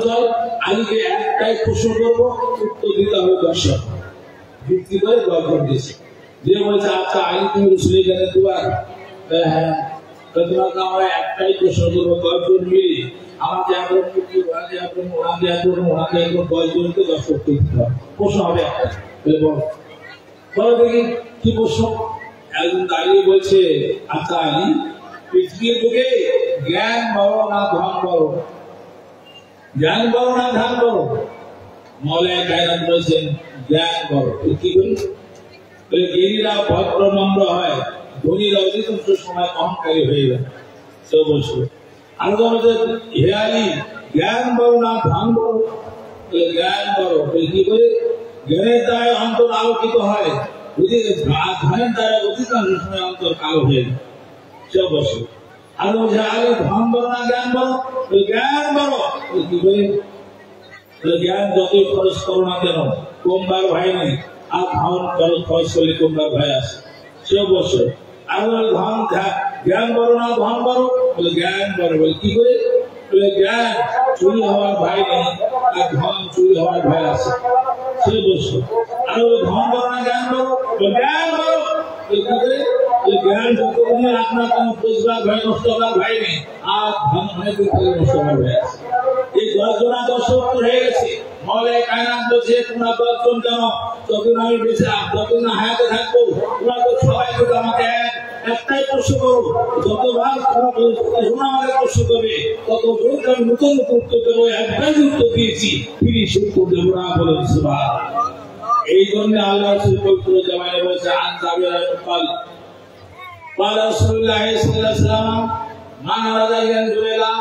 চল আলীকে একটাই প্রশ্ন করবো, উত্তর দিতে হবে 10 জন ভিত্তি করে 10 জন দিয়েছে। যে বলছে আচ্ছা আলী তুমি রসুলের জ্ঞানে দুয়ার, হ্যাঁ তোমাকে আমরা একটাই প্রশ্ন করবো 10 জন মিলে আমাকে একজন 10 জনকে 10 করতে দিতে হবে। প্রশ্ন হবে একটা, বলো দেখি কি প্রশ্ন। একজন দাঁড়িয়ে বলছে আচ্ছা আলী পৃথিবীর বুকে জ্ঞান বড় না ধন বড়? জ্ঞান বড় না ধান বড়? মৌলানা কায়নাত বলছেন জ্ঞান বড়। কি করি? জ্ঞানীরা ভদ্র নম্র হয়, ধনীরা অধিকাংশ সময় অহংকারী হয়ে যায়। কেউ বলছে আর হে আলী জ্ঞান বড় না ধান বড়? জ্ঞান বড়। কি করে? জ্ঞানের দ্বারা অন্তর আলোকিত হয়, ধানের দ্বারা অধিকাংশ সময় অন্তর কালো হয়ে যায়। কেউ বলছে আর আলী ধন বড় না জ্ঞান বড়? জ্ঞান বড়। কি করে? জ্ঞান যতই খরচ করো না কেন কমবার ভাই নেই, আর ধন খরচ করলে কমবার ভাই আছে। সে বছর আর ধন জ্ঞান বড় না ধন বড়? বলে জ্ঞান বড়। বলে কি করে? বলে জ্ঞান চুরি হওয়ার ভয় নেই, আর ধন চুরি হওয়ার ভয় আছে। সে বছর আর ধন বড় না জ্ঞান বড়? জ্ঞান বড়। কি করে? জ্ঞান যতদিন আপনার কোন বুঝবার ভয় নষ্ট হওয়ার ভয় নেই, আর ধন অনেক নষ্ট হওয়ার ভয় আছে। এই 10 জনা 10 হয়ে গেছে। মৌলানা কায়নাত বলছে তোমরা 10 জন কেন? যতদিন আমি বেঁচে যতদিন হায়াতে থাকবো তোমরা তো সবাই কিন্তু আমাকে একটাই প্রশ্ন করো, যতবার তোমরা আমাকে প্রশ্ন করবে তত জোর আমি নতুন উত্তর দেবো। একটাই উত্তর দিয়েছি, ফিরিস উত্তর দেবো না, বলেন সুবহানাল্লাহ। এই জন্য আল্লাহ রাসূল পবিত্র জামানে বলেছে আন জাবির قال رسول الله صلى الله عليه وسلم من أراد أن ينظر إلى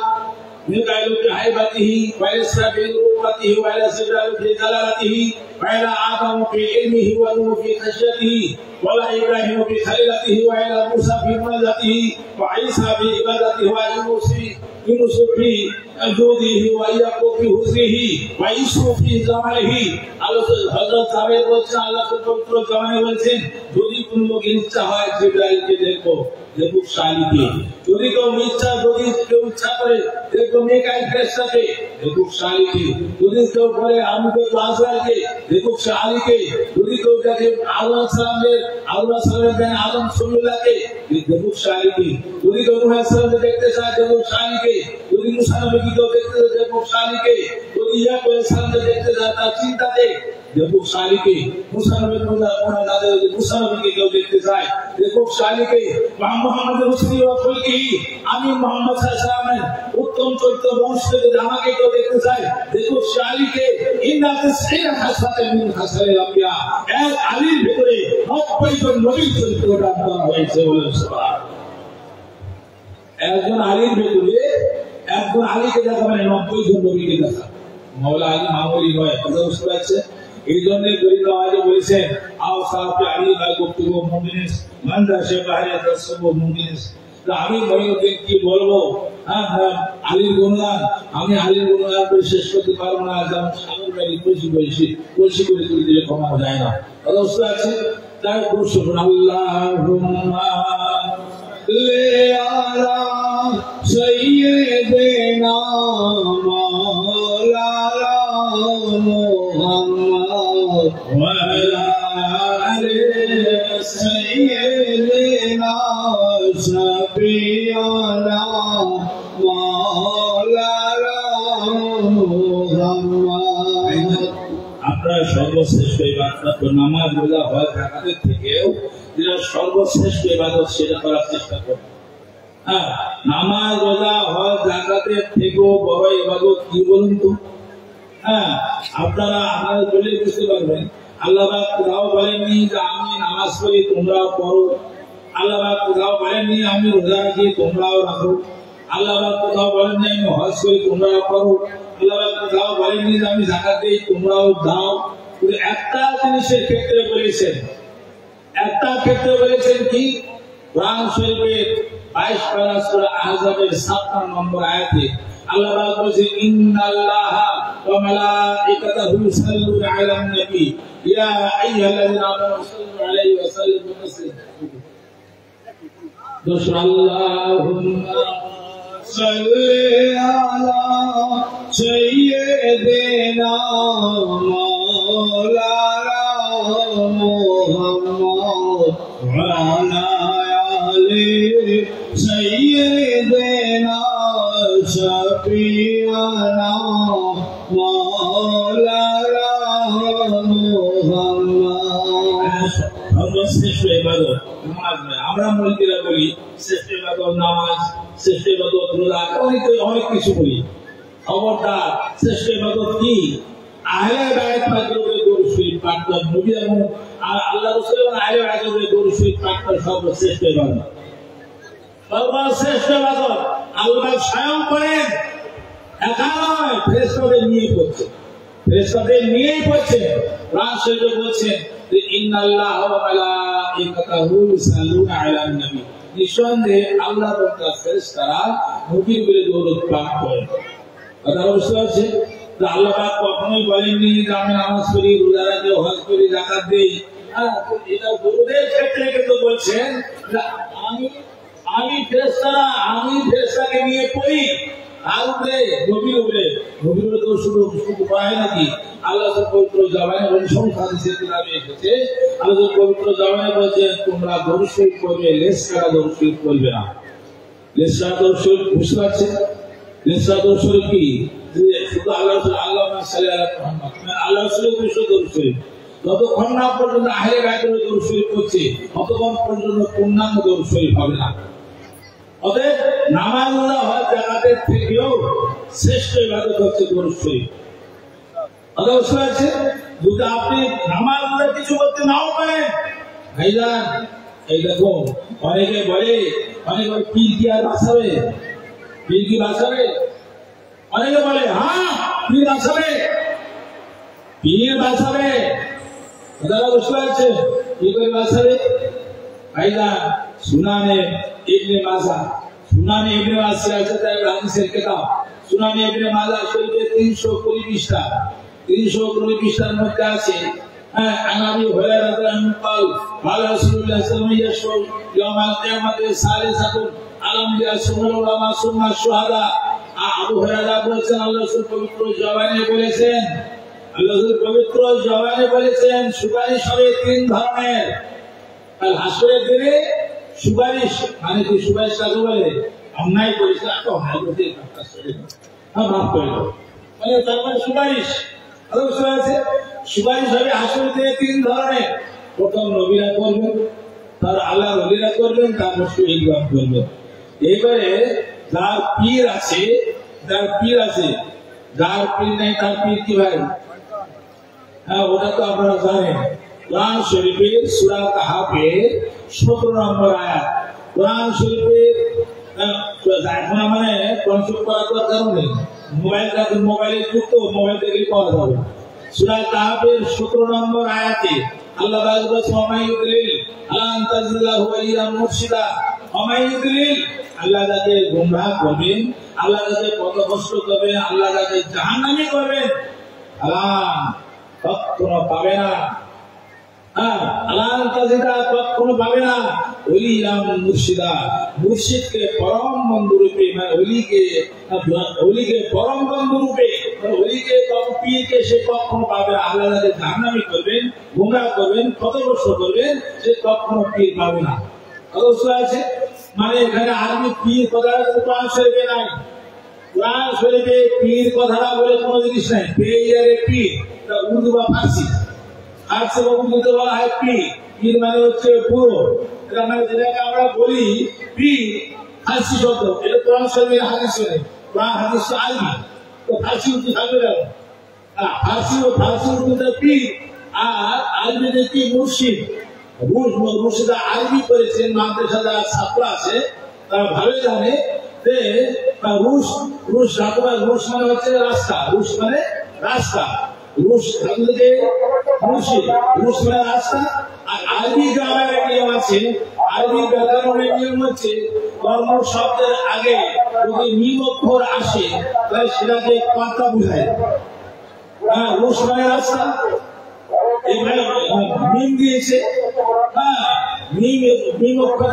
مكائل في هيبته ويسرى في ركبته ويسرى في دلالته وإلى آدم في علمه ونوح في خشيته وإلى إبراهيم في خليلته وإلى موسى في منزلته وعيسى في عبادته ويونس في جوده ويعقوب في حسنه ويوسف في جماله। হযরত সাহেব বলছেন আল্লাহ পবিত্র জামানে বলছেন যদি কোন লোকের ইচ্ছা হয় জিবরাইলকে দেখবো, দেখুক শালীকে। যদি কেউ ইচ্ছা করে দেখবো মিকাইল ফেরেশতাকে, দেখুক শালীকে। যদি কেউ বলে আমি দেখবো আজরাইলকে, দেখুক শালীকে। যদি কেউ দেখে আল্লাহ সালামের দেন আদম সলিল্লাহকে, দেখুক শালীকে। যদি কেউ নূহ সালামকে দেখতে চায় দেখুক শালীকে। যদি মুসা নবীকে কেউ দেখতে চায় দেখুক শালীকে। যদি ইয়াকুব সালামকে দেখতে চায় তার চিন্তাতে দেখুক শালীকে। মুসা নবীর মুসা নবীকে কেউ দেখতে চায় দেখুক শালীকে। মুহাম্মদ রাসূলুল্লাহ আমি মুহাম্মদ সাল্লাল্লাহু আলাইহি ওয়াসাল্লামের উত্তম চরিত্র বংশ থেকে আমাকে কেউ দেখতে চায় দেখুক শালীকে। ইন্না তাসঈরা হাসাতে মিন হাসাইল আম্বিয়া, এক আলীর ভিতরে 90 জন নবীর চরিত্র দান করা হয়েছে, বলেন সুবহানাল্লাহ। একজন আলীর ভিতরে একজন আলীকে দেখা মানে 90 জন নবীকে দেখা। মাওলা আলী মামুলি নয়, কথা বুঝতে পারছে? এই জন্য গরিব আলী বলেছেন আও সাফি আলী ভাই বক্তব্য মুমিনিস মানদা শেফায়ে তাসব মুমিনিস। আমি মহিউদ্দিন কি বলবো? আলীর গুণগান আমি আলীর গুণগান করে শেষ করতে পারবো না। যেমন সাগর বাড়ি কলসি করে তুলে দিলে কমানো যায় না, কথা বুঝতে পারছে? তাই প্রশ্ন আল্লাহুম্মা সাল্লি আলা সাইয়্যিদিনা মাওলানা মুহাম্মদ ওয়া আলা আলি সাইয়্যিদিনা আপনার সর্বশ্রেষ্ঠ ইবাদত তো নামাজ রোজা হজ যাকাতের থেকেও যেটা সর্বশ্রেষ্ঠ ইবাদত সেটা করার চেষ্টা করুন। হ্যাঁ, নামাজ রোজা হজ যাকাতের থেকেও বড় ইবাদত কি বলুন তো? হ্যাঁ, আপনারা বলে বুঝতে পারবেন আল্লাহ পাক কোথাও বলেননি যে আমি নামাজ পড়ি তোমরাও পড়ো, আল্লাহ পাক কোথাও বলেননি আমি রোজা রাখি তোমরাও রাখো, আল্লাহ পাক কোথাও বলেননি আমি হজ করি তোমরাও করো, আল্লাহ পাক কোথাও বলেননি যে আমি যাকাত দেই তোমরাও দাও। কিন্তু একটা জিনিসের ক্ষেত্রে বলেছেন, একটা ক্ষেত্রে বলেছেন কি? কোরআন শরীফের 22 পারা সূরা আহজাবের 57 নম্বর আয়াতে আল্লাহ পাক বলেছেন ইন্নাল্লাহা ওয়া মালাইকাতাহু ইউসাল্লুনা আলান নবী ইয়া আইয়ুহাল্লাযীনা আমানু সাল্লু আলাইহি ওয়া সাল্লিমু তাসলিমা। আল্লাহুম্মা সাল্লি আলা সাইয়্যিদিনা মাওলানা মুহাম্মদ ওয়া আলা আলি সাইয়্যিদিনা শাফিয়ানা মাওলানা মুহাম্মদ। সর্বশ্রেষ্ঠ ইবাদত নামাজ নয়। আমরা মুলকিরা বলি শ্রেষ্ঠ ইবাদত নামাজ, শ্রেষ্ঠ ইবাদত রোজা, অনেক কিছু বলি। খবরদার, শ্রেষ্ঠ ইবাদত কি? আহলে বাইত পাকের উপরে দরুদ শরীফ পাঠ করা, নবী এবং আল্লাহ রাসূল এবং আহলে বাইতের উপরে দরুদ শরীফ পাঠ করা সর্বশ্রেষ্ঠ ইবাদত। সর্বশ্রেষ্ঠ ইবাদত আল্লাহ স্বয়ং করেন, একা নয়, ফেরেশতাদের নিয়ে করছে, ফেরেশতাদের নিয়েই করছে। কোরআন শরীফে বলছেন যে ইন্নাল্লাহা ওয়া মালাইকাতাহু ইউসাল্লুনা আলান নবী, নিঃসন্দেহে আল্লাহ এবং তার ফেরেশতারা নবীর উপরে দরুদ পাঠ করেন। কথা বুঝতে পারছেন? আল্লাহ পাক কখনোই বলেননি যে আমি নামাজ পড়ি, রোজা রাখি, হজ করি, যাকাত দেই। এটা দরুদের ক্ষেত্রে কিন্তু বলছেন যে আমি ফেরেশতাকে নিয়ে পড়ি, আর উপরে নবীর উপরে তো শুধু পায় নাকি? আল্লাহ পবিত্র জাবানে বলছেন, হাদিসে কিতাবে এসেছে, আল্লাহ পবিত্র জাবানে বলছেন তোমরা দরুদ শরীফ পড়বে, লেস কাটা দরুদ শরীফ পড়বে না। লেস কাটা দরুদ শরীফ বুঝতে পারছেন? লেস কাটা দরুদ শরীফ কি? শুধু আল্লাহুম্মা সাল্লি আলা মুহাম্মদ, আল্লাহ রাসূলের উপরে শুধু দরুদ শরীফ। যতক্ষণ না পর্যন্ত আহলে বাইতের উপরে দরুদ শরীফ করছে ততক্ষণ পর্যন্ত পূর্ণাঙ্গ দরুদ শরীফ হবে না। অতএব নামাজ রোজা হজ যাকাতের থেকেও শ্রেষ্ঠ ইবাদত হচ্ছে দরুদ শরীফ। বুঝতে পারছেন? যদি আপনি নামাজ রোজা কিছু করতে নাও পারেন, ভাইজান এই দেখো অনেকে বলে পীর কি আর বাঁচাবে? পীর কি বাঁচাবে? অনেকে বলে হ্যাঁ পীর বাঁচাবে, পীর বাঁচাবে। কথাটা বুঝতে পারছেন? কি করে বাঁচাবে? ভাইজান সুনানে ইবনে মাজাহ আছে তাই হাদিসের কিতাব সুনানে ইবনে মাজাহ শরীফে 320 পৃষ্ঠা, 320 পৃষ্ঠার মধ্যে আছে আনাবি হুরায়রা রাদিয়াল্লাহু আনহু قال رسول الله صلى الله عليه وسلم يوم القيامه ثالثه الانبياء ثم العلماء ثم الشهداء। আবু হুরায়রা বলেছেন আল্লাহ রাসূল পবিত্র জবানে বলেছেন সুপারিশ হবে 3 ধরনের। কাল হাসরের দিনে সুপারিশ মানে কি? সুপারিশ কাকে বলে? অন্যায় করেছে তো হাজতে মাফ করে দাও, মানে তার মানে সুপারিশ। সুপারিশ হবে হাসরের দিনে 3 ধরনের। প্রথম নবীরা করবেন, তার আল্লাহ ওলিরা করবেন, তারপর শহীদগণ করবেন। এবারে যার পীর আছে যার পীর নেই তার পীর কি ভাই? হ্যাঁ, ওটা তো আপনারা জানেন। কোরআন শরীফের সূরা কাহাফের 17 নম্বর আয়াত। কোরআন শরীফের এখন মানে কনসেপ্ট করার দরকার নেই, মোবাইলের যুগ তো, মোবাইল থেকে পাওয়া যাবে। সূরা কাহাফের 17 নম্বর আয়াতে আল্লাহ বলেছেন ওমাইয়ুদলিল আলান তাজিদাহু ওয়ালিয়ান মুরশিদা। ওমাইয়ুদলিল আল্লাহ যাকে গোমরাহ করবেন, আল্লাহ যাকে পথভ্রষ্ট করবেন, আল্লাহ যাকে জাহান্নামী করবেন, আল্লাহ কখনো পাবে না। আল্লাহ তাজিদা কখনো পাবে না ওলিয়ান মুরশিদা, মুর্শিদকে পরম বন্ধু রূপে, মানে ওলিকে পরম বন্ধু রূপে, ওলিকে পীরকে সে কখনো পাবে না। আল্লাহ যাকে জাহান্নামী করবেন, গোমরাহ করবেন, পথভ্রষ্ট করবেন, সে কখনো পীর পাবে না। অবশ্য আছে মানে এখানে আরবি পীর কথাটা কোরআন শরীফে নাই, কোরআন শরীফে পীর কথাটা বলে কোনো জিনিস নাই। পীর পীর উর্দু বা ফার্সি, ফার্সি বা উর্দুতে বলা হয় পীর। পীর মানে হচ্ছে পুরো, এটা মানে যেটাকে আমরা বলি পীর ফার্সি শব্দ, এটা কোরআন শরীফের হাদিসে নেই। কোরআন হাদিস তো আরবি, তো ফার্সি উর্দু থাকবে না। ফার্সি উর্দুতে পীর আর আরবিতে কি মুর্শিদ। মুর্শিদা আরবি করেছেন, মাদ্রাসা যারা ছাত্র আছে তারা ভালো জানে যে রুশ ধাতুরা, রুশ মানে হচ্ছে রাস্তা, রুশ মানে রাস্তা, রুশ ধাতুতে মুর্শিদ, রুশ মানে রাস্তা। আর আরবি গ্রামারের নিয়ম আছে, আরবি ব্যাকরণের নিয়ম হচ্ছে কর্ম শব্দের আগে যদি মিম অক্ষর আসে তাহলে সেটাকে কথা বুঝায়। রুশ মানে রাস্তা, এখানে মিম দিয়েছে, মিম অক্ষর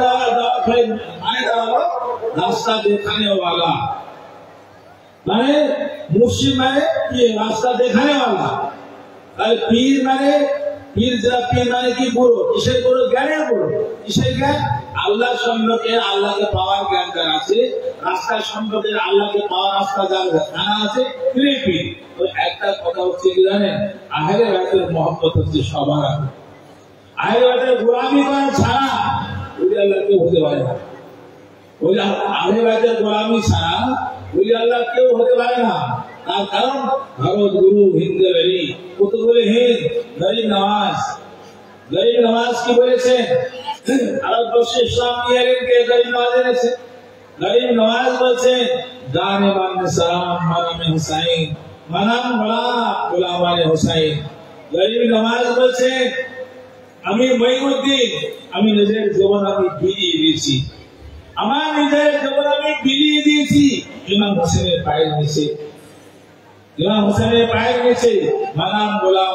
মানে দাঁড়ালো রাস্তা দেখানে वाला, মানে মুর্শিদ মানে কি রাস্তা দেখানে वाला। তাহলে পীর মানে পীর মানে কি গুরু, কিসের গুরু? জ্ঞানের গুরু। কিসের জ্ঞান? আল্লাহ সম্পর্কে, আল্লাহকে পাওয়ার জ্ঞান যার আছে, রাস্তা সম্পর্কে, আল্লাহকে পাওয়ার রাস্তা যার জানা আছে, তিনি পীর। তো একটা কথা হচ্ছে কি জানেন, আহলে বাইতের মহব্বত হচ্ছে সবার আগে। আহলে বাইতের গোলামি করা ছাড়া ওলি আল্লাহ কেউ হতে পারে না। আহলে বাইতের গোলামি ছাড়া ওলি আল্লাহ কেউ হতে পারে না। তার কারণ ভারত গুরু হিন্দে বেরি কুতুবুল হিন্দ গরিব নওয়াজ, গরিব নওয়াজ কি বলেছেন? ভারতবর্ষে ইসলাম নিয়ে এলেনকে গরিব নওয়াজ এনেছে। গরিব নওয়াজ বলছেন জানে বান্নে সালাম মানামে হুসাইন, মানাম বলা গোলামানে হুসাইন। গরিব নওয়াজ বলছেন আমি মঈনুদ্দিন, আমি নিজের জীবন আমি বিলিয়ে দিয়েছি, আমার নিজের জীবন আমি বিলিয়ে দিয়েছি ইমাম হোসেনের পায়ের নিচে, ইমাম হোসেনের পায়ের নিচে। মানাম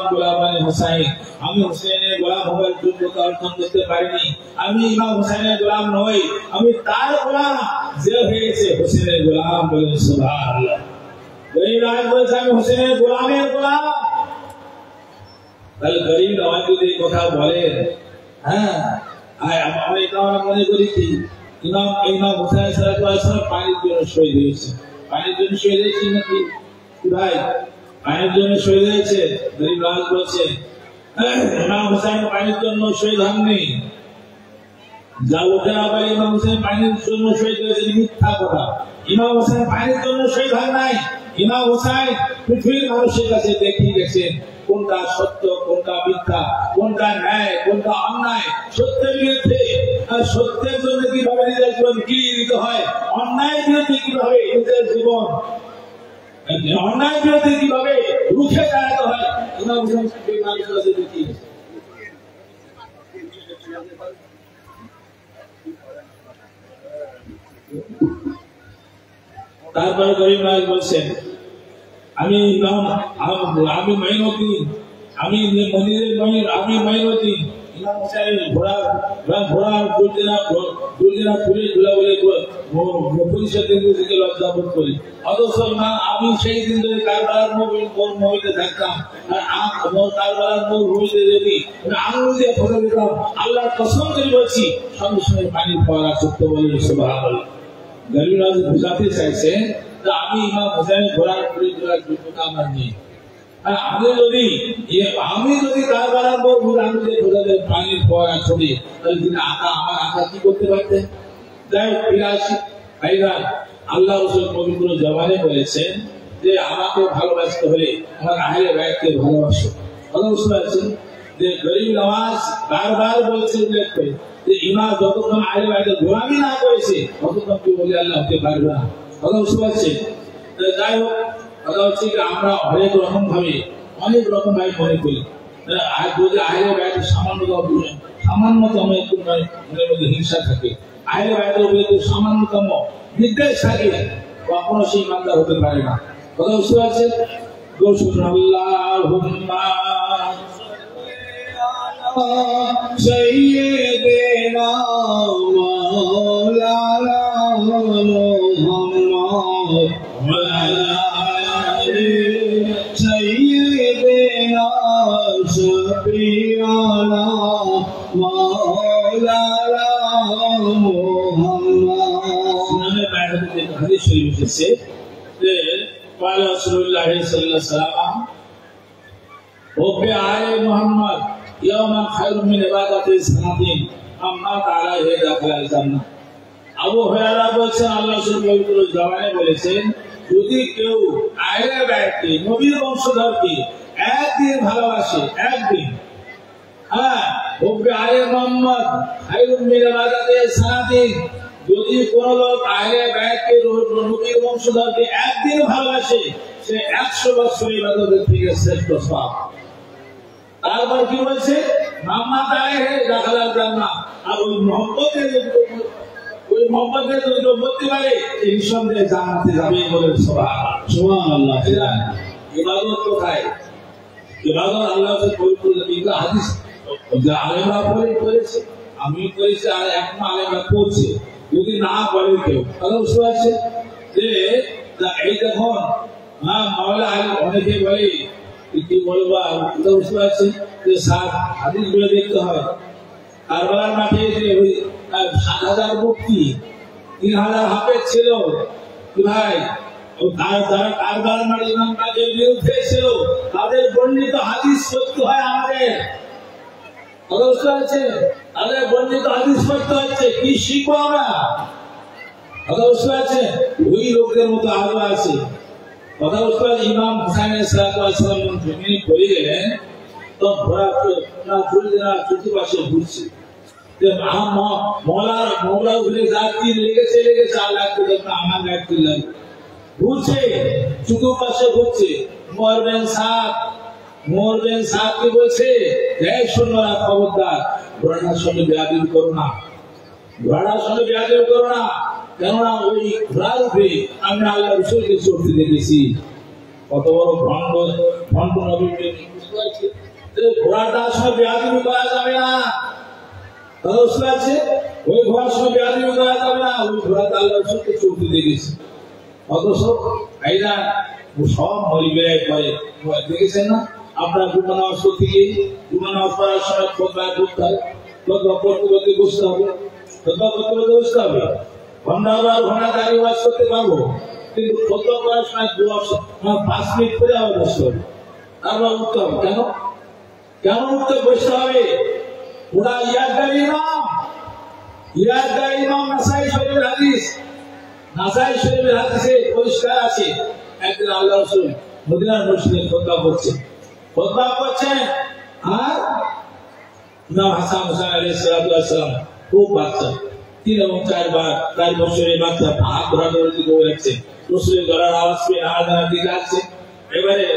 গোলামানে হুসাইন, আমি হোসেনের গোলাম হওয়ার যোগ্যতা অর্জন করতে পারিনি, আমি ইমাম হোসেনের গোলাম নই, আমি তার গোলাম যে হয়েছে হোসেনের গোলাম। বলেন সুবহানাল্লাহ। গরিব নওয়াজ বলছে আমি হোসেনের গোলামের গোলাম। তাহলে গরিব নওয়াজ যদি এই কথা বলেন, হ্যাঁ আমরা এটা মনে করি কি ইমাম হোসেন সাল্লাল্লাহু পানির জন্য শহীদ হয়েছে, পানির জন্য শহীদ হয়েছে নাকি ভাই? পানির জন্য শহীদ হয়েছে। গরিব নওয়াজ বলছে ইমাম হোসেন পানির জন্য শহীদ হননি। যা লোকেরা বলে ইমাম হোসেন পানির জন্য শহীদ হয়েছে, মিথ্যা কথা। ইমাম হোসেন পানির জন্য শহীদ হন নাই। ইমাম হোসেন পৃথিবীর মানুষের কাছে দেখিয়ে গেছেন কোনটা সত্য, কোনটা মিথ্যা, কোনটা ন্যায়, কোনটা অন্যায়। সত্যের বিরুদ্ধে, সত্যের জন্য কিভাবে নিজের জীবন গিলিয়ে দিতে হয়, অন্যায়ের বিরুদ্ধে কিভাবে নিজের জীবন, অন্যায়ের বিরুদ্ধে কিভাবে রুখে দাঁড়াতে হয়, ইমাম হোসেন মানুষের কাছে দেখিয়ে গেছেন। তারপরে গরিব নওয়াজ বলছেন আমি মঈনুদ্দিন, আমি মনিরের মনির, আমি মঈনুদ্দিন। ইমাম হোসেনের ঘোড়ার দুর্দিনা ফুলে ঝুলা বলে পরিষদের থেকে লজ্জা বোধ করি। অথচ না, আমি সেই দিন ধরে কারবালার মহিতে থাকতাম, আর কারবালার মহিতে যদি আঙুল দিয়ে ফেলে দিতাম, আল্লাহর কসম করে বলছি সঙ্গে সঙ্গে পানি পাওয়ার সত্য বলে সুবহানাল্লাহ। গরিব নওয়াজ বুঝাতে চাইছে যে আমি ইমাম হোসেনের ঘোড়ার ফুলে ঝুলার যোগ্যতা আমার নেই। আমি যদি কারবালার পানির ফোয়ারা ছড়ি, তাহলে তিনি আমার আঁকা কি করতে পারতেন? যাই হোক, ফিরে আসি। আল্লাহ রাসূল পবিত্র জবানে বলেছেন যে আমাকে ভালোবাসতে হলে আমার আহলে বাইতকে ভালোবাসো। কথা বুঝতে পারছেন? যে গরিব নওয়াজ বারবার বলছে উল্লেখ করে যে ইমাম যতক্ষণ আহলে বাইতের গোলামি না করেছে ততক্ষণ কেউ বলে আল্লাহ হতে পারবে না। কথা বুঝতে পারছেন? যাই হোক, কথা হচ্ছে যে আমরা অনেক রকম ভাবে মনে করি। আর যদি আহলে বাইতের সামান্যতম একটু মনের মধ্যে হিংসা থাকে, আহলে বাইতের উপরে সামান্যতম বিদ্বেষ থাকে, কখনো সেই ইমানদার হতে পারে না। কথা বুঝতে পারছেন? আল্লাহুম্মা সাইয়্যিদিনা মাওলানা মুহাম্মদ ওয়া আলা আলি সাইয়্যিদিনা শাফিয়ানা মাওলানা মুহাম্মদ। সুনানে বাইরে হাদিস শরীফ এসেছে قال رسول الله صلى الله عليه وسلم وفي آل محمد يوم خير من عبادة السنتين أما تعالى دخل الجنة আবু হুরায়রা বলেছেন আল্লাহ পবিত্র জবানে বলেছেন যদি কেউ আহলে বাইতকে নবীর বংশধরকে একদিন ভালোবাসে একদিন ওকে আলে মোহাম্মদ খায়রুম মিন ইবাদাতি সানাতিন যদি কোন লোক আহলে বাইতকে নবীর বংশধরকে একদিন ভালোবাসে সে 100 বছর ইবাদতের থেকে শ্রেষ্ঠ সওয়াব তারপর কি বলছে মাম্মা তাআলা দাখালাল জান্নাহ আর ওই মোহাম্মদের যদি বলতে পারে নিঃসন্দেহে জান্নাতে যাবে বলে সুবহানাল্লাহ। ইবাদত কোথায়? ইবাদত আল্লাহর পবিত্র এগুলো হাদিস যা আলেমরা পড়েছে আমি পড়েছি আর এখন আলেমরা পড়ছে যদি না পড়ে কেউ তাহলে বুঝতে পারছে যে এই দেখুন মাওলা অনেকে বলে কি বলবো বুঝতে পারছে যে হাদিসগুলো দেখতে হয় কারবালার মাঠে যে ওই 7,000 মুক্তি 3,000 হাফেজ ছিল ভাই যারা কারবালার মাঠে ইমাম কাজের বিরুদ্ধে ছিল তাদের বর্ণিত হাদিস পড়তে হয় আমাদের বুঝতে পারছে তাদের বর্ণিত হাদিস পড়তে হচ্ছে কি শিখবো আমরা বুঝতে পারছে ওই লোকদের মতো আরো আছে কথা বুঝতে পারছে ইমাম হুসাইন সালাম জমিনে পড়ে গেলেন তো ঘোড়া চতুর্পাশে ঘুরছে মৌলা উঠে যাত্রী লেগেছে আল্লাহ আমার গাড়ি লাগবে ঘুরছে চতুর্পাশে ঘুরছে মরবেন সাত কি বলছে সৈন্যরা খবরদার ঘোড়াটার সঙ্গে বেয়াদবি করো না কেননা ওই ঘোড়ার উপরে আমি আল্লাহ রসুলকে চড়তে দেখেছি কত বড় ভণ্ড নবী বুঝতে পারছি ঘোড়াটার সঙ্গে বেয়াদবি করা যাবে না ওই ঘোড়ার সঙ্গে বেয়াদবি করা যাবে না ওই ঘোড়াটা আল্লাহ রসুলকে চড়তে দেখেছি অথচ ভাইরা সব মরিবেরাই করে দেখেছেন না আপনার জুমা নামাজ করতে গিয়ে জুমা নামাজ পড়ার সময় খোদবা করতে হয় খোদবা করতে বসতে হবে ঘন্টা দাঁড়িয়ে ওয়াজ করতে পারবো কিন্তু খোদবা করার সময় 5 মিনিট করে আবার বসতে হবে তারপর উঠতে হবে কেন উঠতে বসতে হবে ওরা ইয়াদগার ইমাম নাসাই শরীফের হাদিসে পরিষ্কার আছে একদিন আল্লাহ রাসূল মদিনার মসজিদে খুতবা করছেন আর ইমাম হাসান হুসাইন আলাইহিস সালাম খুব বাচ্চা 3 এবং 4 বছরের বাচ্চা হাত ধরাধরি দৌড়াচ্ছে রাসূলের গলার আওয়াজ পেয়ে নাড়াচাড়া দিয়ে যাচ্ছে এবারে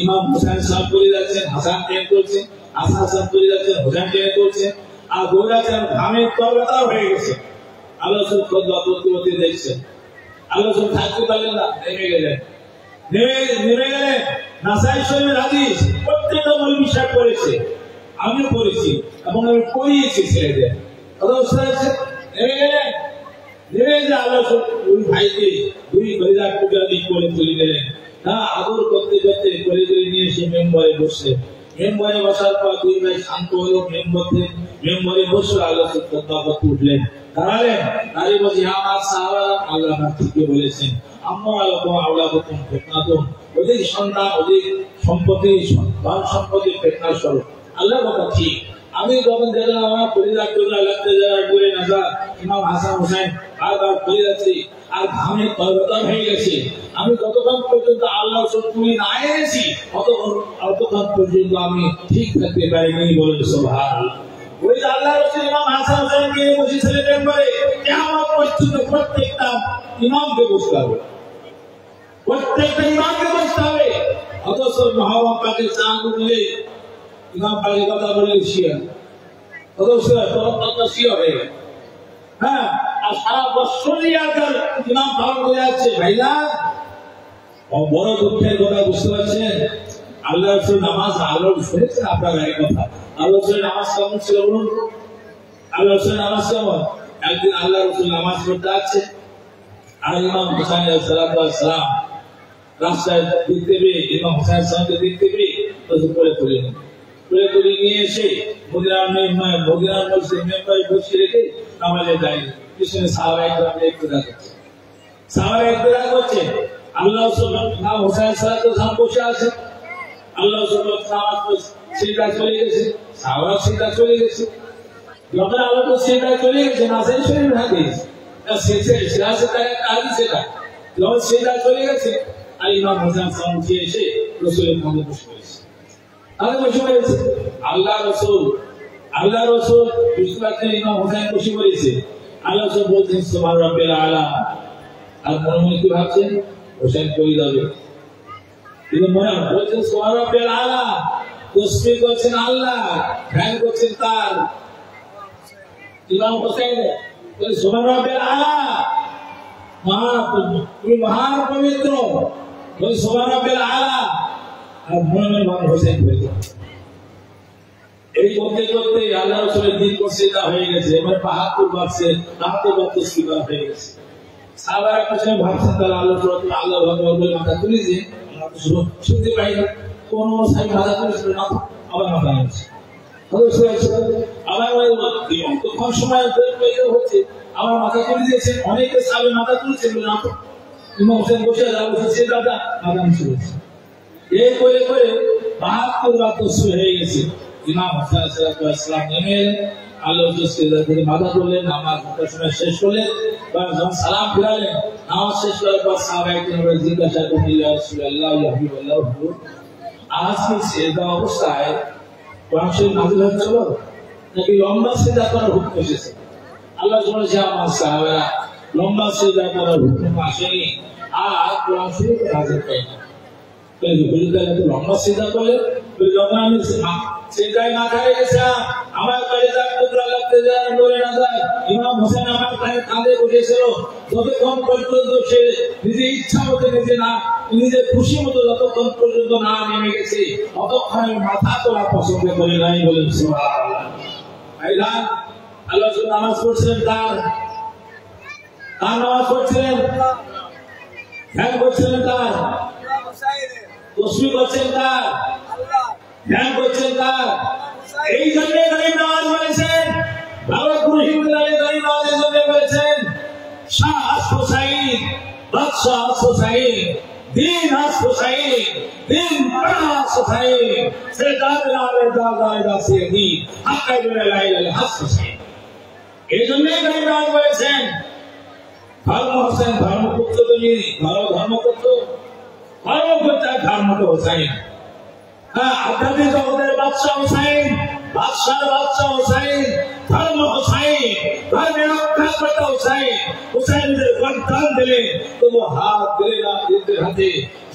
ইমাম হুসাইন সাহেব করে যাচ্ছেন হাসান টেনে করছে হাসান করে যাচ্ছেন হুসাইন টেনে করছে আর দৌড়াচ্ছেন ঘামের তরবাতা হয়ে গেছে আল্লাহ রাসূল খুতবা করতে দেখছেন আল্লাহ রাসূল থাকতে পারলেন না নেমে গেলেন নাসাই শরীফের হাদিস প্রত্যেকটা মৌলভী সাহেব পড়েছে আমিও পড়েছি এবং আমি পড়িয়েছি ছেলেদের নেমে গেলেন নেমে যে আল্লাহ ওই ভাইকে 2 ভরিদার টুকরা দিয়ে করে তুলে দিলেন আদর করতে করে নিয়ে এসে মেম্বারে বসে মেম্বারে বসার পর 2 ভাই শান্ত হলো মেম্বারে বসে আল্লাহ খুতবা করতে উঠলেন দাঁড়ালেন দাঁড়িয়ে বলছি আমার সাহাবারা আল্লাহ ঠিকই বলেছেন অধিক সন্তান অধিক সম্পত্তি ধন সম্পত্তি ফেতনার স্বরূপ আল্লাহ কথা ঠিক আমি যখন দেখলাম আমার পরিবার লাগতে যাওয়ার পরে না ইমাম হাসান হুসাইন বারবার করে যাচ্ছি আর ঘামে তরবাতা হয়ে গেছে আমি যতক্ষণ পর্যন্ত আল্লাহ তুমি না এনেছি অতক্ষণ পর্যন্ত আমি ঠিক থাকতে পারিনি বলে সুবহানাল্লাহ ওই আল্লাহ রাসূল ইমাম হাসান হুসাইনকে বসেছিলেন মেম্বারে কিয়ামত পর্যন্ত প্রত্যেকটা ইমামকে বসতে হবে অথচ মহাবাব পাকে চাঁদ উঠলে ইমাম পাকে কথা বলে শিয়া অথচ শিয়া হয়ে গেল আর সারা বছর ইমাম পালন করে যাচ্ছে ভাইরা বড় দুঃখের কথা বুঝতে পারছেন আল্লাহ রাসূল নামাজ আলো শুনেছেন আপনার এক কথা আল্লাহ রাসূল নামাজ কেমন ছিল বলুন আল্লাহ রাসূল নামাজ কেমন একদিন আল্লাহ রাসূল নামাজ পড়তে আছে আর ইমাম হুসাইন আলাইহিস সালাম রাস্তায় দেখতে পেয়ে ইমাম হুসাইনের সঙ্গে দেখতে পেয়ে করে নিয়ে এসে মদিনার মসজিদ মেম্বারে বসিয়ে রেখে নামাজে দাঁড়িয়ে পিছনে সাহাবায়ে কেরাম ইক্তেদা করছে আল্লাহ সুবহানাহু হোসেন সালাম বসে আছে, আল্লাহ সুবহানাহু সিজদা চলে গেছে, সাহাবা সিজদা চলে গেছে। যখন আল্লাহ তো সিজদা চলে গেছে না সেই শরীর হাদিস না শেষে সিরাজে তার কাজ সেটা যখন সিজদা চলে গেছে আর ইমাম হোসেন সালাম উঠে এসে রাসূলের কাছে বসে গেছে। আরে বসে গেছে আল্লাহ রাসূল বিশ্বকাতে ইমাম হোসেন বসে পড়েছে। আল্লাহ রাসূল বলছেন সুবহান রাব্বিল আলা। আর মনে কি ভাবছেন হোসেন কই যাবে, কিন্তু মনে বলছেন সুবহান রাব্বিল আলা, তসবিহ করছেন আল্লাহ, ধ্যান করছেন তার ইমাম হোসেন বলে সুবহান রাব্বিল আলা, তুমি মহান পবিত্র, বলে সুবহান রাব্বিল আলা। আর মনে মনে হোসেন কই যাবে। এই করতে করতে আল্লাহ রাসূলের দিন কসিদা হয়ে গেছে, এবার ৭২ বারছে ৭২ বার তসবিহ হয়ে গেছে। সাহাবারা কিছু ভাবছেন তাহলে আল্লাহ ভগবান বলে মাথা তুলেছে, আমরা তো শুনতে পাই না, কোন সাহেব মাথা তুলেছিল না, আবার মাথা নিচ্ছে আবার তখন সময় হচ্ছে আবার মাথা তুলে দিয়েছেন, অনেকে সাহেব মাথা তুলছে না, ইমাম হোসেন বসে সে দাদা মাথা নিচে এই করে করে ৭২ বার তসবিহ হয়ে গেছে। ইমাম হোসেন সাল্লাল্লাহু নেমে আল্লাহ থেকে মাথা তুললেন, নামাজ সময় শেষ করলেন, যখন সালাম ফিরালেন, নামাজ শেষ করার পর সাহাবায়ে কেরাম জিজ্ঞাসা করলেন, ইয়া রাসূলুল্লাহ ইয়া হাবিবাল্লাহ, আজকে সিজদা অবস্থায় কোরআন শরীফ নাযিল হচ্ছিল নাকি লম্বা সিজদা করার হুকুম এসেছে? আল্লাহ বলেছে আমার সাহাবারা লম্বা সিজদা করার হুকুম আসেনি, আর কোরআন শরীফ নাযিল হয়নি। লম্বা সিজদা করলে যখন আমি সিজদায় মাথা রেখেছিলাম আমার কলিজার টুকরা লাগতে যায় নড়ে না যায়, ইমাম হোসেন আমার কাঁধে বসেছিল, যতক্ষণ পর্যন্ত সে নিজের ইচ্ছা মতো নিজের খুশি মতো যতক্ষণ পর্যন্ত না নেমে গেছে ততক্ষণ মাথা তোলা পছন্দ করে নাই। বলেন সুবহানাল্লাহ। আল্লাহ নামাজ পড়ছিলেন, তার নামাজ পড়ছিলেন, ধ্যান করছিলেন, তার তসবিহ করছেন, তার ধ্যান করছেন, তার এই জন্য গরিব নওয়াজ বলেছেন, ভারত রহিমুল্লাহ গরিব নওয়াজের জন্য বলেছেন, শাহ হুসাইন বাদশাহ হুসাইন দিন হুসাইন দিন হুসাইন সরদার লালে দাদা সিদি আকাইবুল লাইল হুসাইন। এই জন্য গরিব নওয়াজ বলেছেন ধর্ম হোসেন ধর্মপুত্র, তুমি ধর্মপুত্র ধর্ম তো হোসাইন, হ্যাঁ আধ্যাত্মিক জগতের বাদশাহ হোসাইন, বাদশার বাদশাহ হোসাইন, ধর্ম হোসাইন, ধর্মের রক্ষাকর্তা হোসাইন, হোসাইনদের সন্তান দিলে তবু হাত দিলে না নিজের হাতে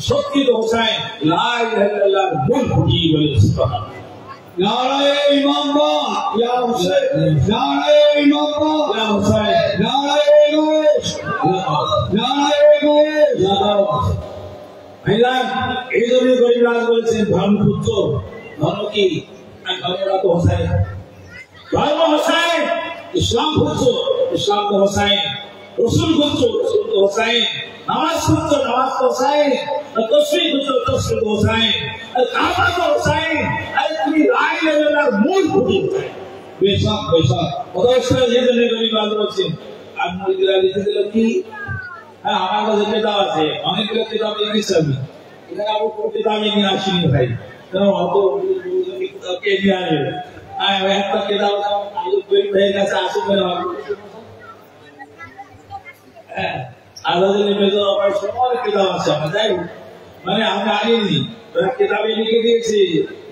শক্তি তো হোসাইন লা ইলাহা ইল্লাল্লাহর মূল ফুটিয়ে বলে সুবহানাল্লাহ। নারায়ে ইমামবাহ ইয়া হোসেন, নারায়ে ইমামবাহ ইয়া হোসেন, নারায়ে গোশ, নারায়ে গোশ। এই জন্য গরিব রাজ বলেছেন ধর্মপুত্র, ধর্ম কি ধর্মরা তো হোসাইন, ধর্ম হোসাইন, ইসলাম পুত্র, ইসলাম তো হোসাইন, রসুল পুত্র, রসুল তো হোসাইন, নামাজ পুত্র, নামাজ তো হোসাইন, তসবিহ পুত্র, তসবিহ তো হোসাইন, কাবা তো হোসাইন, আর তুমি লা ইলাহা ইল্লাল্লাহর মূল খুঁটি হোসাইন। বেশক বেশক অবশ্যই এই জন্য গরিব রাজ বলছেন। আর মুরিদরা লিখে দিল কি, হ্যাঁ আমার কাছে কিতাব আছে, অনেকগুলো কিতাব ইংলিশ আমি এখানে আমি কোনো কিতাব নিয়ে আসিনি ভাই, কেন অত কে নিয়ে আসবে, একটা কিতাব ভাইয়ের কাছে আসে করে আজাদের মেজর আমার সবার কিতাব আছে আমার, যাই হোক মানে আমি আনিনি, ওরা কিতাবে লিখে দিয়েছি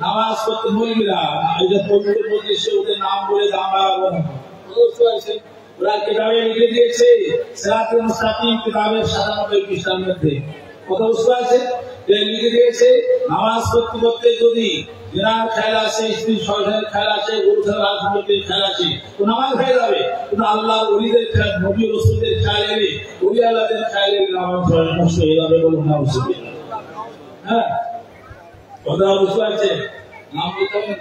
নামাজ পড়তে মহিলা এই যে পবিত্র মজলিসে ওদের নাম বলে দাম বাড়াবো না, ওরা কিতাবে লিখে দিয়েছে সিরাতুল মুস্তাকিম কিতাবের ৯৭ পৃষ্ঠার মধ্যে কত বুঝতে আছে লিখে দিয়েছে, নামাজ পড়তে পড়তে যদি জেনার খেয়াল আসে, স্ত্রী সংসারের খেয়াল আসে, গরুর রাজনীতির খেয়াল আসে তো নামাজ হয়ে যাবে, কিন্তু আল্লাহর ওলিদের খেয়াল, নবী রাসূলদের খেয়াল এলে, ওলি আল্লাহদের খেয়াল এলে নামাজ নষ্ট হয়ে যাবে। বলুন না হ্যাঁ কথা বুঝতে পারছে নাম বলতে হবে।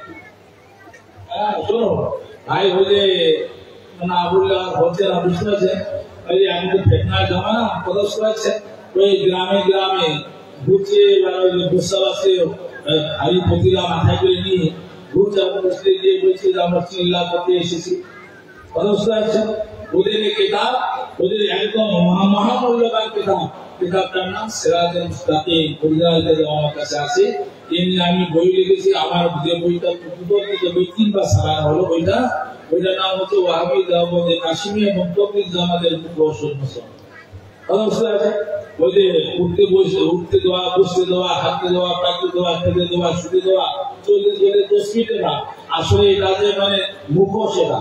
হ্যাঁ শোনো ভাই ওই যে না বললে হচ্ছে না, বুঝতে পারছে ওই যে আমি তো ফেটনার জামা না কথা বুঝতে পারছে, ওই গ্রামে গ্রামে ঘুরছে বসাবাসে হারি পতিরা মাথায় করে নিয়ে ঘুরছে, বসতে গিয়ে বলছে যে আমরা চিল্লা করতে এসেছি, কথা বুঝতে পারছেন। ওদের কিতাব ওদের একদম মহামূল্যবান কিতাব, কিতাবটার নাম সিরাতুল মুস্তাকিম, অরিজিনাল আমার কাছে আছে। এমনি আমি বই লিখেছি, আমার যে বইটা যে বই 3 বার সারা হলো, বইটার নাম হচ্ছে ওয়াহাবি দেওবন্দে কাশিমিয়া এবং তবলিগ জামাতের মুখোশন মুসলমান। ওই যে উঠতে দেওয়া, বসতে দেওয়া, হাঁটতে দেওয়া, পাইতে দেওয়া, খেতে দেওয়া, শুতে দেওয়া, চলতে চলতে তসবিহ দেওয়া, আসলে এটা যে মানে মুখোশ, এটা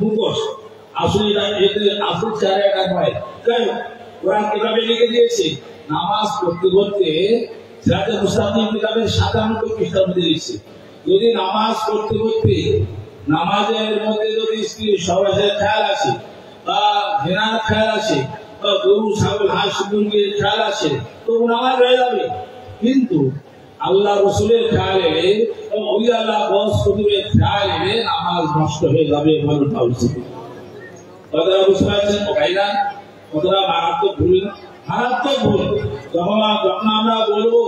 মুখোশ, আসলে এটা এতে আসল চেহারা নয়। তাই ওরা কিতাবে লিখে দিয়েছে, নামাজ পড়তে পড়তে সিরাতুল মুস্তাকিম কিতাবের 97 পৃষ্ঠার মধ্যে লিখছে, যদি নামাজ পড়তে পড়তে নামাজের মধ্যে যদি স্ত্রী সহবাসের খেয়াল আসে বা জেনার খেয়াল আসে বা গরু ছাগল হাঁস মুরগির খেয়াল আসে তো নামাজ হয়ে যাবে। কিন্তু আল্লাহ রসুলের খেয়াল এলে, ওই আল্লাহ বস কুতুবের খেয়াল এলে নামাজ নষ্ট হয়ে যাবে। কথাটা বুঝতে পারছেন ভাইরা? কতটা মারাত্মক ভুল, মারাত্মক ভুল। যখন আমরা বলবো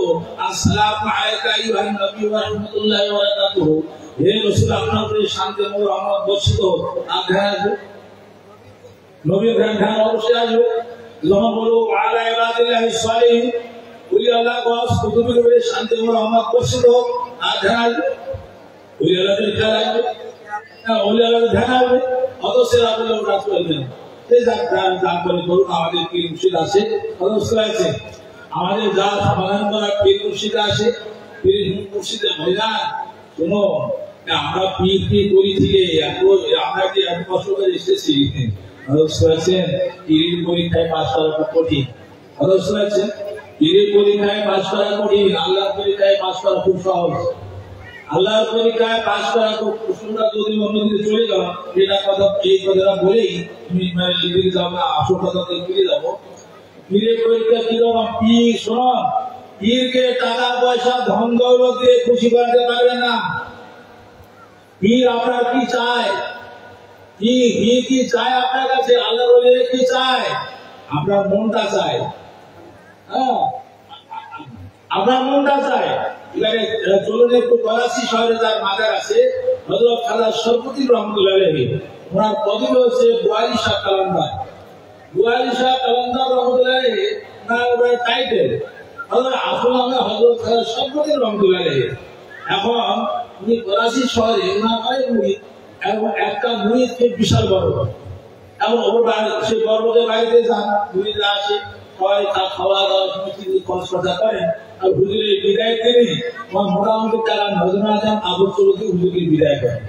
আসসালামু আলাইকা আইয়ুহান নবী ওয়া রাহমাতুল্লাহি ওয়া বারাকাতুহু, হে রাসূল আপনার উপরে শান্তি ও রহমত বর্ষিত হোক, আল্লাহ আসবে, নবীর ধ্যান অবশ্যই আসবে। যখন বলবো আলা ইবাদিল্লাহিস সালিহিন, ওই আল্লাহ বস কুতুবের উপরে শান্তি ও রহমত বর্ষিত হোক, আল্লাহ আসবে, ওই আল্লাহর খেয়াল আসবে, ওই আল্লাহর ধ্যান আসবে। অথচ রাবুল রাসূল বলেন আমাদের পীর মুর্শিদ আছে, আমাদের যা সমাধান করা পীর মুর্শিদ আসে, পীর মুর্শিদের মহিলা শোনো, আমরা পীর করি থেকে আমরা কি এত কষ্ট করে এসেছি, পীরের পরীক্ষায় পাশ করা খুব কঠিন। পীরের পরীক্ষায় পাশ করা কঠিন, আল্লাহর পরীক্ষায় পাশ করা খুব সহজ। আল্লাহর পরীক্ষায় পাশ করা খুব প্রশ্নটা যদি অন্যদিকে চলে গেল, এটা কথা এই কথাটা বলেই তুমি লিখে যাবো না, আসল কথাতে ফিরে যাবো। পীরের পরীক্ষা কিরকম? পীর শোনো, পীরকে টাকা পয়সা ধন দৌলত দিয়ে খুশি করতে পারবে না। পীর আপনার কি চায়? পীর কি চায় আপনার কাছে? আল্লাহ বলে কি চায়? আপনার মনটা চায়। হ্যাঁ, আপনার মনটা চায়। চলুন একটু করাচি শহরে তার মাজার আছে, হযরত খাজা শরফুদ্দীন রহমাতুল্লাহ আলাইহি, ওনার পদবি হচ্ছে বুয়ারি শাহ কালান্দার। বুয়ারি শাহ কালান্দার রহমাতুল্লাহ আলাইহি ওনার টাইটেল, আসল নাম হযরত খাজা শরফুদ্দীন রহমাতুল্লাহ আলাইহি। এখন উনি করাচি শহরে ওনার অনেক মুরিদ, এবং একটা মুরিদকে বিশাল বড়, এবং সেই বড়দের বাড়িতে যান, মুরিদরা আসে, সবাই তার খাওয়া দাওয়া সমস্ত খরচ খরচা করেন। আর হুজুরের বিদায় দিনে মোটামুটি তারা নজনা যান আবর চলতে হুজুরকে বিদায় করেন।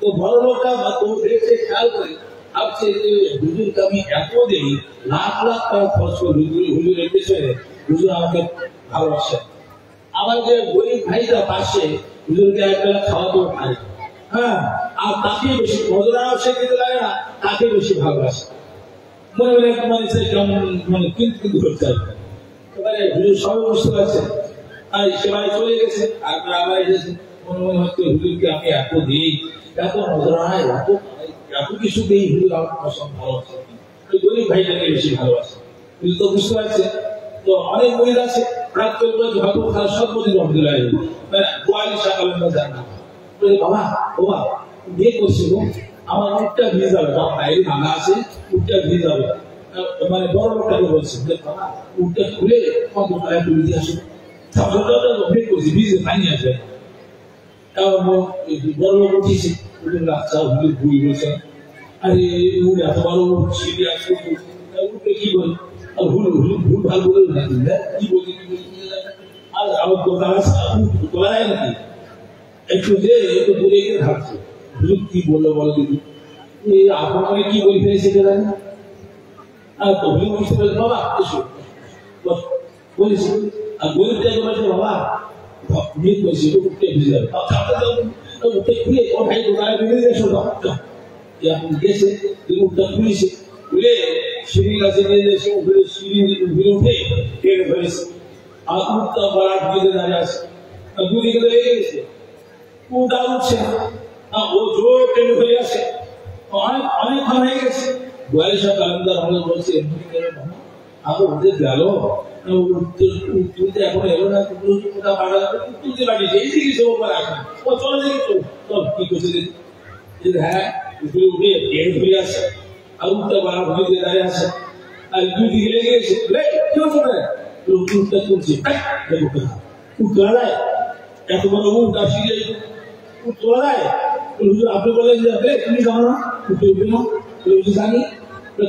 তো বড় লোকটা তো দেখছে, খেয়াল করে ভাবছে যে হুজুরকে আমি এত দিই, লাখ লাখ টাকা খরচ করি হুজুরের পেছনে, হুজুর আমাকে ভালোবাসেন। আমার যে গরিব ভাইটা পাশে হুজুরকে একবেলা খাওয়াতেও পারে, হ্যাঁ, আর তাকে বেশি নজরাও সে দিতে লাগে না, তাকে বেশি ভালোবাসে। মনে মনে কেমন মানে কিন্তু করতে হবে। এবারে হুজুর সবাই বুঝতে পারছেন, আর সেবাই চলে গেছে, আর আবার এসেছে। মনে মনে হচ্ছে হুজুরকে আমি এত দিই, এত নজরায়, এত কিছু দিই, হুজুর আমার পছন্দ ভালোবাসে, ওই গরিব ভাইটাকে বেশি ভালোবাসে। হুজুর তো বুঝতে পারছে। তো অনেক মহিলা আছে, রাত করে হয়তো তার সর্বদিন রহমতুল্লাহ বুয়ারি শাহ কালান্দার যান না, বাবা ও বাবা বিয়ে করছি গো, আমার উঠটা ভিজে যাবে, বাইরে ভাঙা আছে, উঠটা ভিজে যাবে। মানে বড় লোকটাকে বলছে, বাবা উঠটা খুলে কত তুলে দিয়ে আসবে, বিয়ে করছি ভিজে পানি আসবে। বড় লোক উঠেছে, আচ্ছা হুজুর ভুল বলছেন, আরে উঠে এত বড় সিঁড়ি আসবে, উঠে কি বল, আর ভুল ভাল বলে কি বলছি, আর আমার তোলা যায় নাকি, একটু যে একটু দূরে গিয়ে থাকছে, হুজুর কি বললো বলো দিদি, আপনাকে কি বলে ফেলেছে কে জানি। আর তবলি বুঝতে পারছে, বাবা এসো বলেছি, আর গরিবটাকে বলছে বাবা বিয়ে করেছি, উঠতে ভিজে যাবে, উঠতে খুলে ও ভাই দোকানে বেরিয়ে এসো, এখন গেছে উঠটা খুলেছে, খুলে সিঁড়ি গাছে নিয়ে এসে উপরে সিঁড়ি উপরে উঠে টেনে ফেলেছে, আর উঠটা বলার দিকে দাঁড়িয়ে আছে, দুদিকে তো লেগে গেছে, উঠা উঠছে না, ও জোর টেনে ফেলে আসে, অনেকক্ষণ হয়ে গেছে। বুয়ারি শাহ কালান্দার আমাদের বলছে আরো উঠে গেল, তুলতে এখন এলো না, তুলতে পাঠিয়েছে, এই দিকে এখন ও চলে দেখি চল কি করছে দেখি, হ্যাঁ উঠে টেনে ফেলে আসে, আর উঠতে পারা ভুলে দাঁড়িয়ে আসে, আর দুই দিকে লেগে গেছে, কি হচ্ছে না উঠটা তুলছে, তোলা যায় এত বড় উঠ আসি তোলা যায়। আপনি বলেন যে তুমি জানো না উঠে উঠবে না, জানি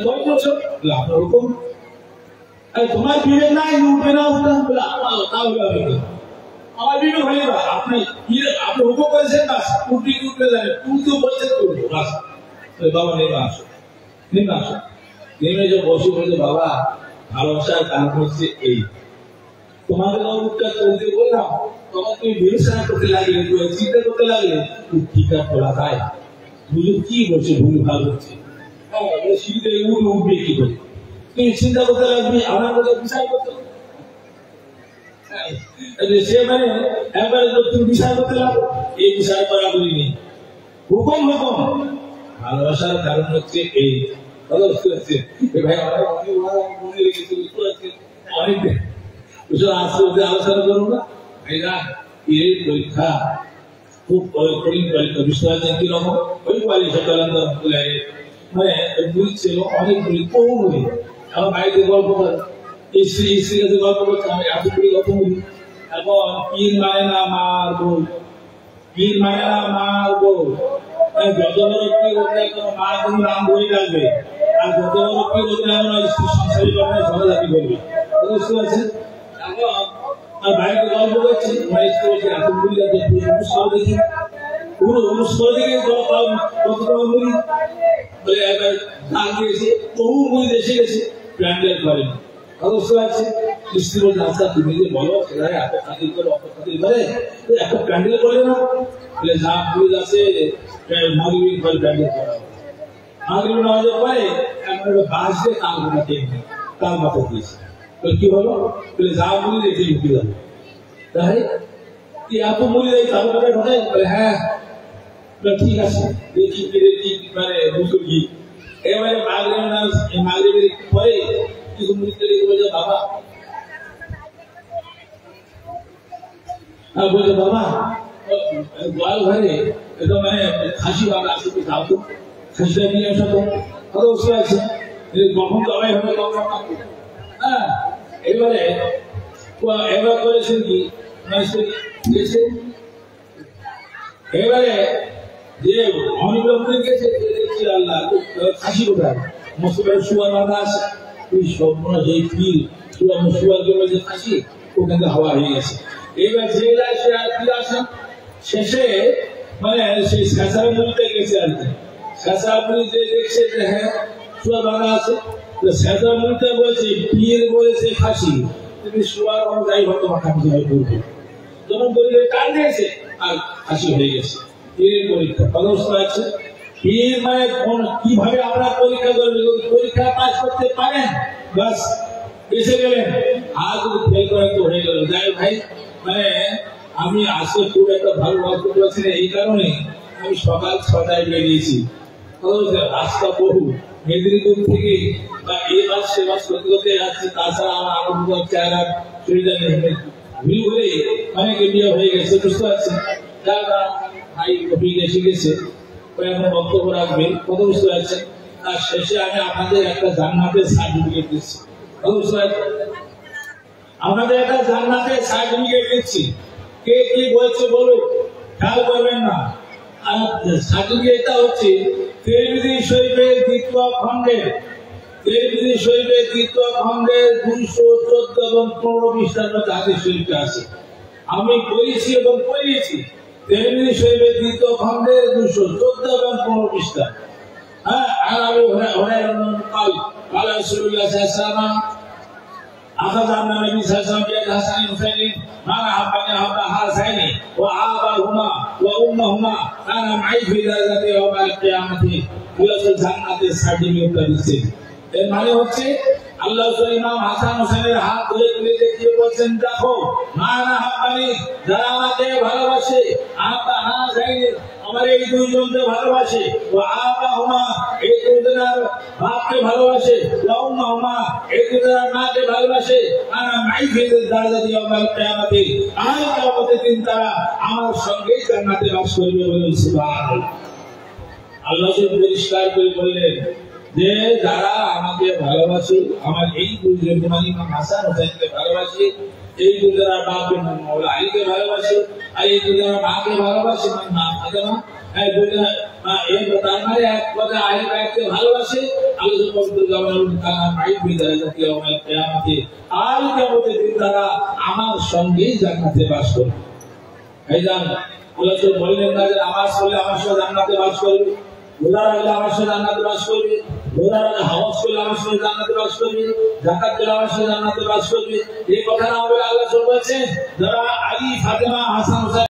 তোমার বলছো আপনার ওরকম তোমার বিবেক নাই উঠবে না উঠতে তাহলে আমার বিবেক হয়ে না। আপনি আপনি হুকুম করেছেন না উঠতে উঠতে জানেন, তুলতেও বলছেন তুলবো বাস। বাবা নেমে আসো, নেমে আসো, নেমে যে বসে বলছে বাবা ভালোবাসার কারণ হচ্ছে এই, তোমাকে উঠটা তুলতে বললাম তখন তুমি বিবেচনা করতে লাগলে, চিন্তা করতে লাগলে ঠিকা তোলা যায়, বুঝো কি বলছে ভুল ভাল হচ্ছে, শীতে উঠবে কি করে, তুমি চিন্তা করতে লাগবে, আমার কথা বিচার করতে সে মানে একবারে তুমি বিচার করতে লাগো, এই বিচার করা বলি নেই, হুকুম হুকুম। ভালোবাসার কারণ হচ্ছে এই ভাই মনে রেখেছে অনেক আস্তে আলোচনা করবো না ভাইরা। এই পরীক্ষা খুব কঠিন পরীক্ষা, বিশ্বাস কিরকম ওই মানে বই ছিল অনেকগুলি বহু বই, আমার বাড়িতে গল্প করে স্ত্রী কাছে গল্প করছে, আমি এতগুলি গল্প বলি। এখন পীর মানে না মারবো, পীর মানে না মারবো, যত বড় পীর হতে কোনো মা কোনো নাম বই লাগবে, আর যত বড় পীর হতে আমার স্ত্রী সংসারী করবে সহজাতি করবে, বুঝতে পারছেন। আর বাড়িতে গল্প করছি এতগুলি অনুষ্ঠান দেখি পুরো অনুষ্ঠান দেখে কতটা বলি বলে একবার দান দিয়েছে, বহু বই এসে গেছে প্যান্ডেল করেন, অবশ্য আছে স্ত্রী বলছে আচ্ছা তুমি যে বলো সেটা এত খাতির করে অত খাতির করে একটা প্যান্ডেল করে না, বলে যা বই আছে মাগরিব করে প্যান্ডেল করা, মাগরিব নামাজের পরে একটা বাস দিয়ে তাল মাথা টেনে তাল মাথা দিয়েছে, কি হলো বলে যা বলি রেখে ঢুকে যাবে, তাই এত বলি তাদের কথা ঘটাই বলে হ্যাঁ ঠিক আছে দেখি দেখি মানে বুঝো কি। এবারে মাগরিবের পরে কিছু মুড়িতে বলছে বাবা, বলছে বাবা গোয়াল ঘরে এটা মানে খাসি বাবা আছে, যাও তো খাসিটা নিয়ে আসা তো অবশ্যই আছে, কখন দবাই হবে কখন। হ্যাঁ এবারে এবার করেছেন কি এবারে যে অনিবন্ধন গেছে দেখছি আল্লাহ খাসি কোথায় মসজিদের শুয়ার বাঁধা আছে, ওই সব এই ফিল শুয়ার জন্য যে খাসি ওখানে হাওয়া হয়ে গেছে। এবার যে যায় সে আর ফিরে আসে, শেষে মানে সেই শেষার মুড়িতে গেছে আর কি, শেষার মুড়ি যে দেখছে যে হ্যাঁ শুয়ার বাঁধা আছে, শেষার মুড়িতে বলছে পীর বলেছে খাসি, তুমি শুয়ার অনুযায়ী হয়তো খাসি হয়ে পড়বে, যখন পরীক্ষা টান দিয়েছে আর খাসি হয়ে গেছে। পীরের পরীক্ষা অবস্থা আছে, পীর মানে কিভাবে আমরা পরীক্ষা করবেন, পরীক্ষা পাস করতে পারেন বাস এসে গেলেন, আর যদি ফেল করেন তো হয়ে গেল। যাই ভাই মানে আমি আজকে খুব একটা ভালো গল্প করেছি, এই কারণে আমি সকাল 6টায় বেরিয়েছি, রাস্তা বহু মেদিনীপুর থেকে বা এই বাস সে বাস করতে করতে যাচ্ছে, তাছাড়া আমার আনন্দ চেহারা সুবিধা নেই, ঘুরি ঘুরে অনেক ইন্ডিয়া হয়ে গেছে, বুঝতে পারছি। যারা ভাই অফিস এসে গেছে এখন বক্তব্য রাখবে, কত বুঝতে পারছেন। আর শেষে আমি আপনাদের একটা জান্নাতের সার্টিফিকেট দিচ্ছি, বুঝতে পারছেন, আপনাদের একটা জান্নাতের সার্টিফিকেট দিচ্ছি, কে কি বলছে বলুক, খেয়াল করবেন না। আর সার্টিফিকেটটা হচ্ছে তিরমিজি শরীফের দ্বিতীয় খণ্ডের 214 এবং 15 পৃষ্ঠার মধ্যে হাদিস শরীফে আছে, আমি পড়েছি এবং পড়িয়েছি। তিরমিজি শরীফের দ্বিতীয় খণ্ডের 214 এবং 15 পৃষ্ঠা। হ্যাঁ, আর আমি قال رسول الله صلى الله عليه وسلم أخذ عن النبي صلى الله عليه وسلم بيد حسن حسين ما أحبني أحب هذين وآباهما وأمهما أنا معي في درجة يوم القيامة বলেছে জান্নাতের সার্টিফিকেট দিচ্ছে। এর মানে হচ্ছে আল্লাহ ইমাম হাসান হোসেনের হাত ধরে তুলে দেখিয়ে বলছেন দেখো মানা হাব্বানি, যারা আমাকে ভালোবাসে, আব্বা হাযাইনি আমার এই দুইজনকে ভালোবাসে, ও আবাহুমা এই দুইজনের বাপকে ভালোবাসে, ও উম্মাহুমা এই দুইজনের মাকে ভালোবাসে, আনা মাই ফি দারাজাতি ইয়াউমাল কিয়ামাতি, আর কিয়ামতের দিন তারা আমার সঙ্গে জান্নাতে বাস করবে বলেন সুবহানাল্লাহ। আল্লাহ পরিষ্কার করে বললেন যে যারা আমাকে ভালোবাসে, আমার এই দুজন মানে ইমাম হাসান হোসেনকে ভালোবাসে, এই দুজনের বাপকে মাওলা আলীকে ভালোবাসে, আর এই দুজনের মাকে ভালোবাসে মা ফাতেমা, এই দুজন এই তার মানে এক কথা আলী ভাইকে ভালোবাসে। আল্লাহ সুবহানাহু ওয়া তাআলা মাই বিদায় জাতি ওয়া কিয়ামতে আর কিয়ামতের দিন তারা আমার সঙ্গেই জান্নাতে বাস করবে। ভাইজান আল্লাহ তো বললেন না যে নামাজ পড়লে আমার সঙ্গে জান্নাতে বাস করবে, রোজা রাখলে আমার সঙ্গে জান্নাতে বাস করবে, রোজা রাখলে হজ করলে আমার সঙ্গে জান্নাতে বাস করবে, যাকাত দিলে আমার সঙ্গে জান্নাতে বাস করবে। এই কথা না বলে আল্লাহ বলেছেন যারা আলী ফাতেমা হাসান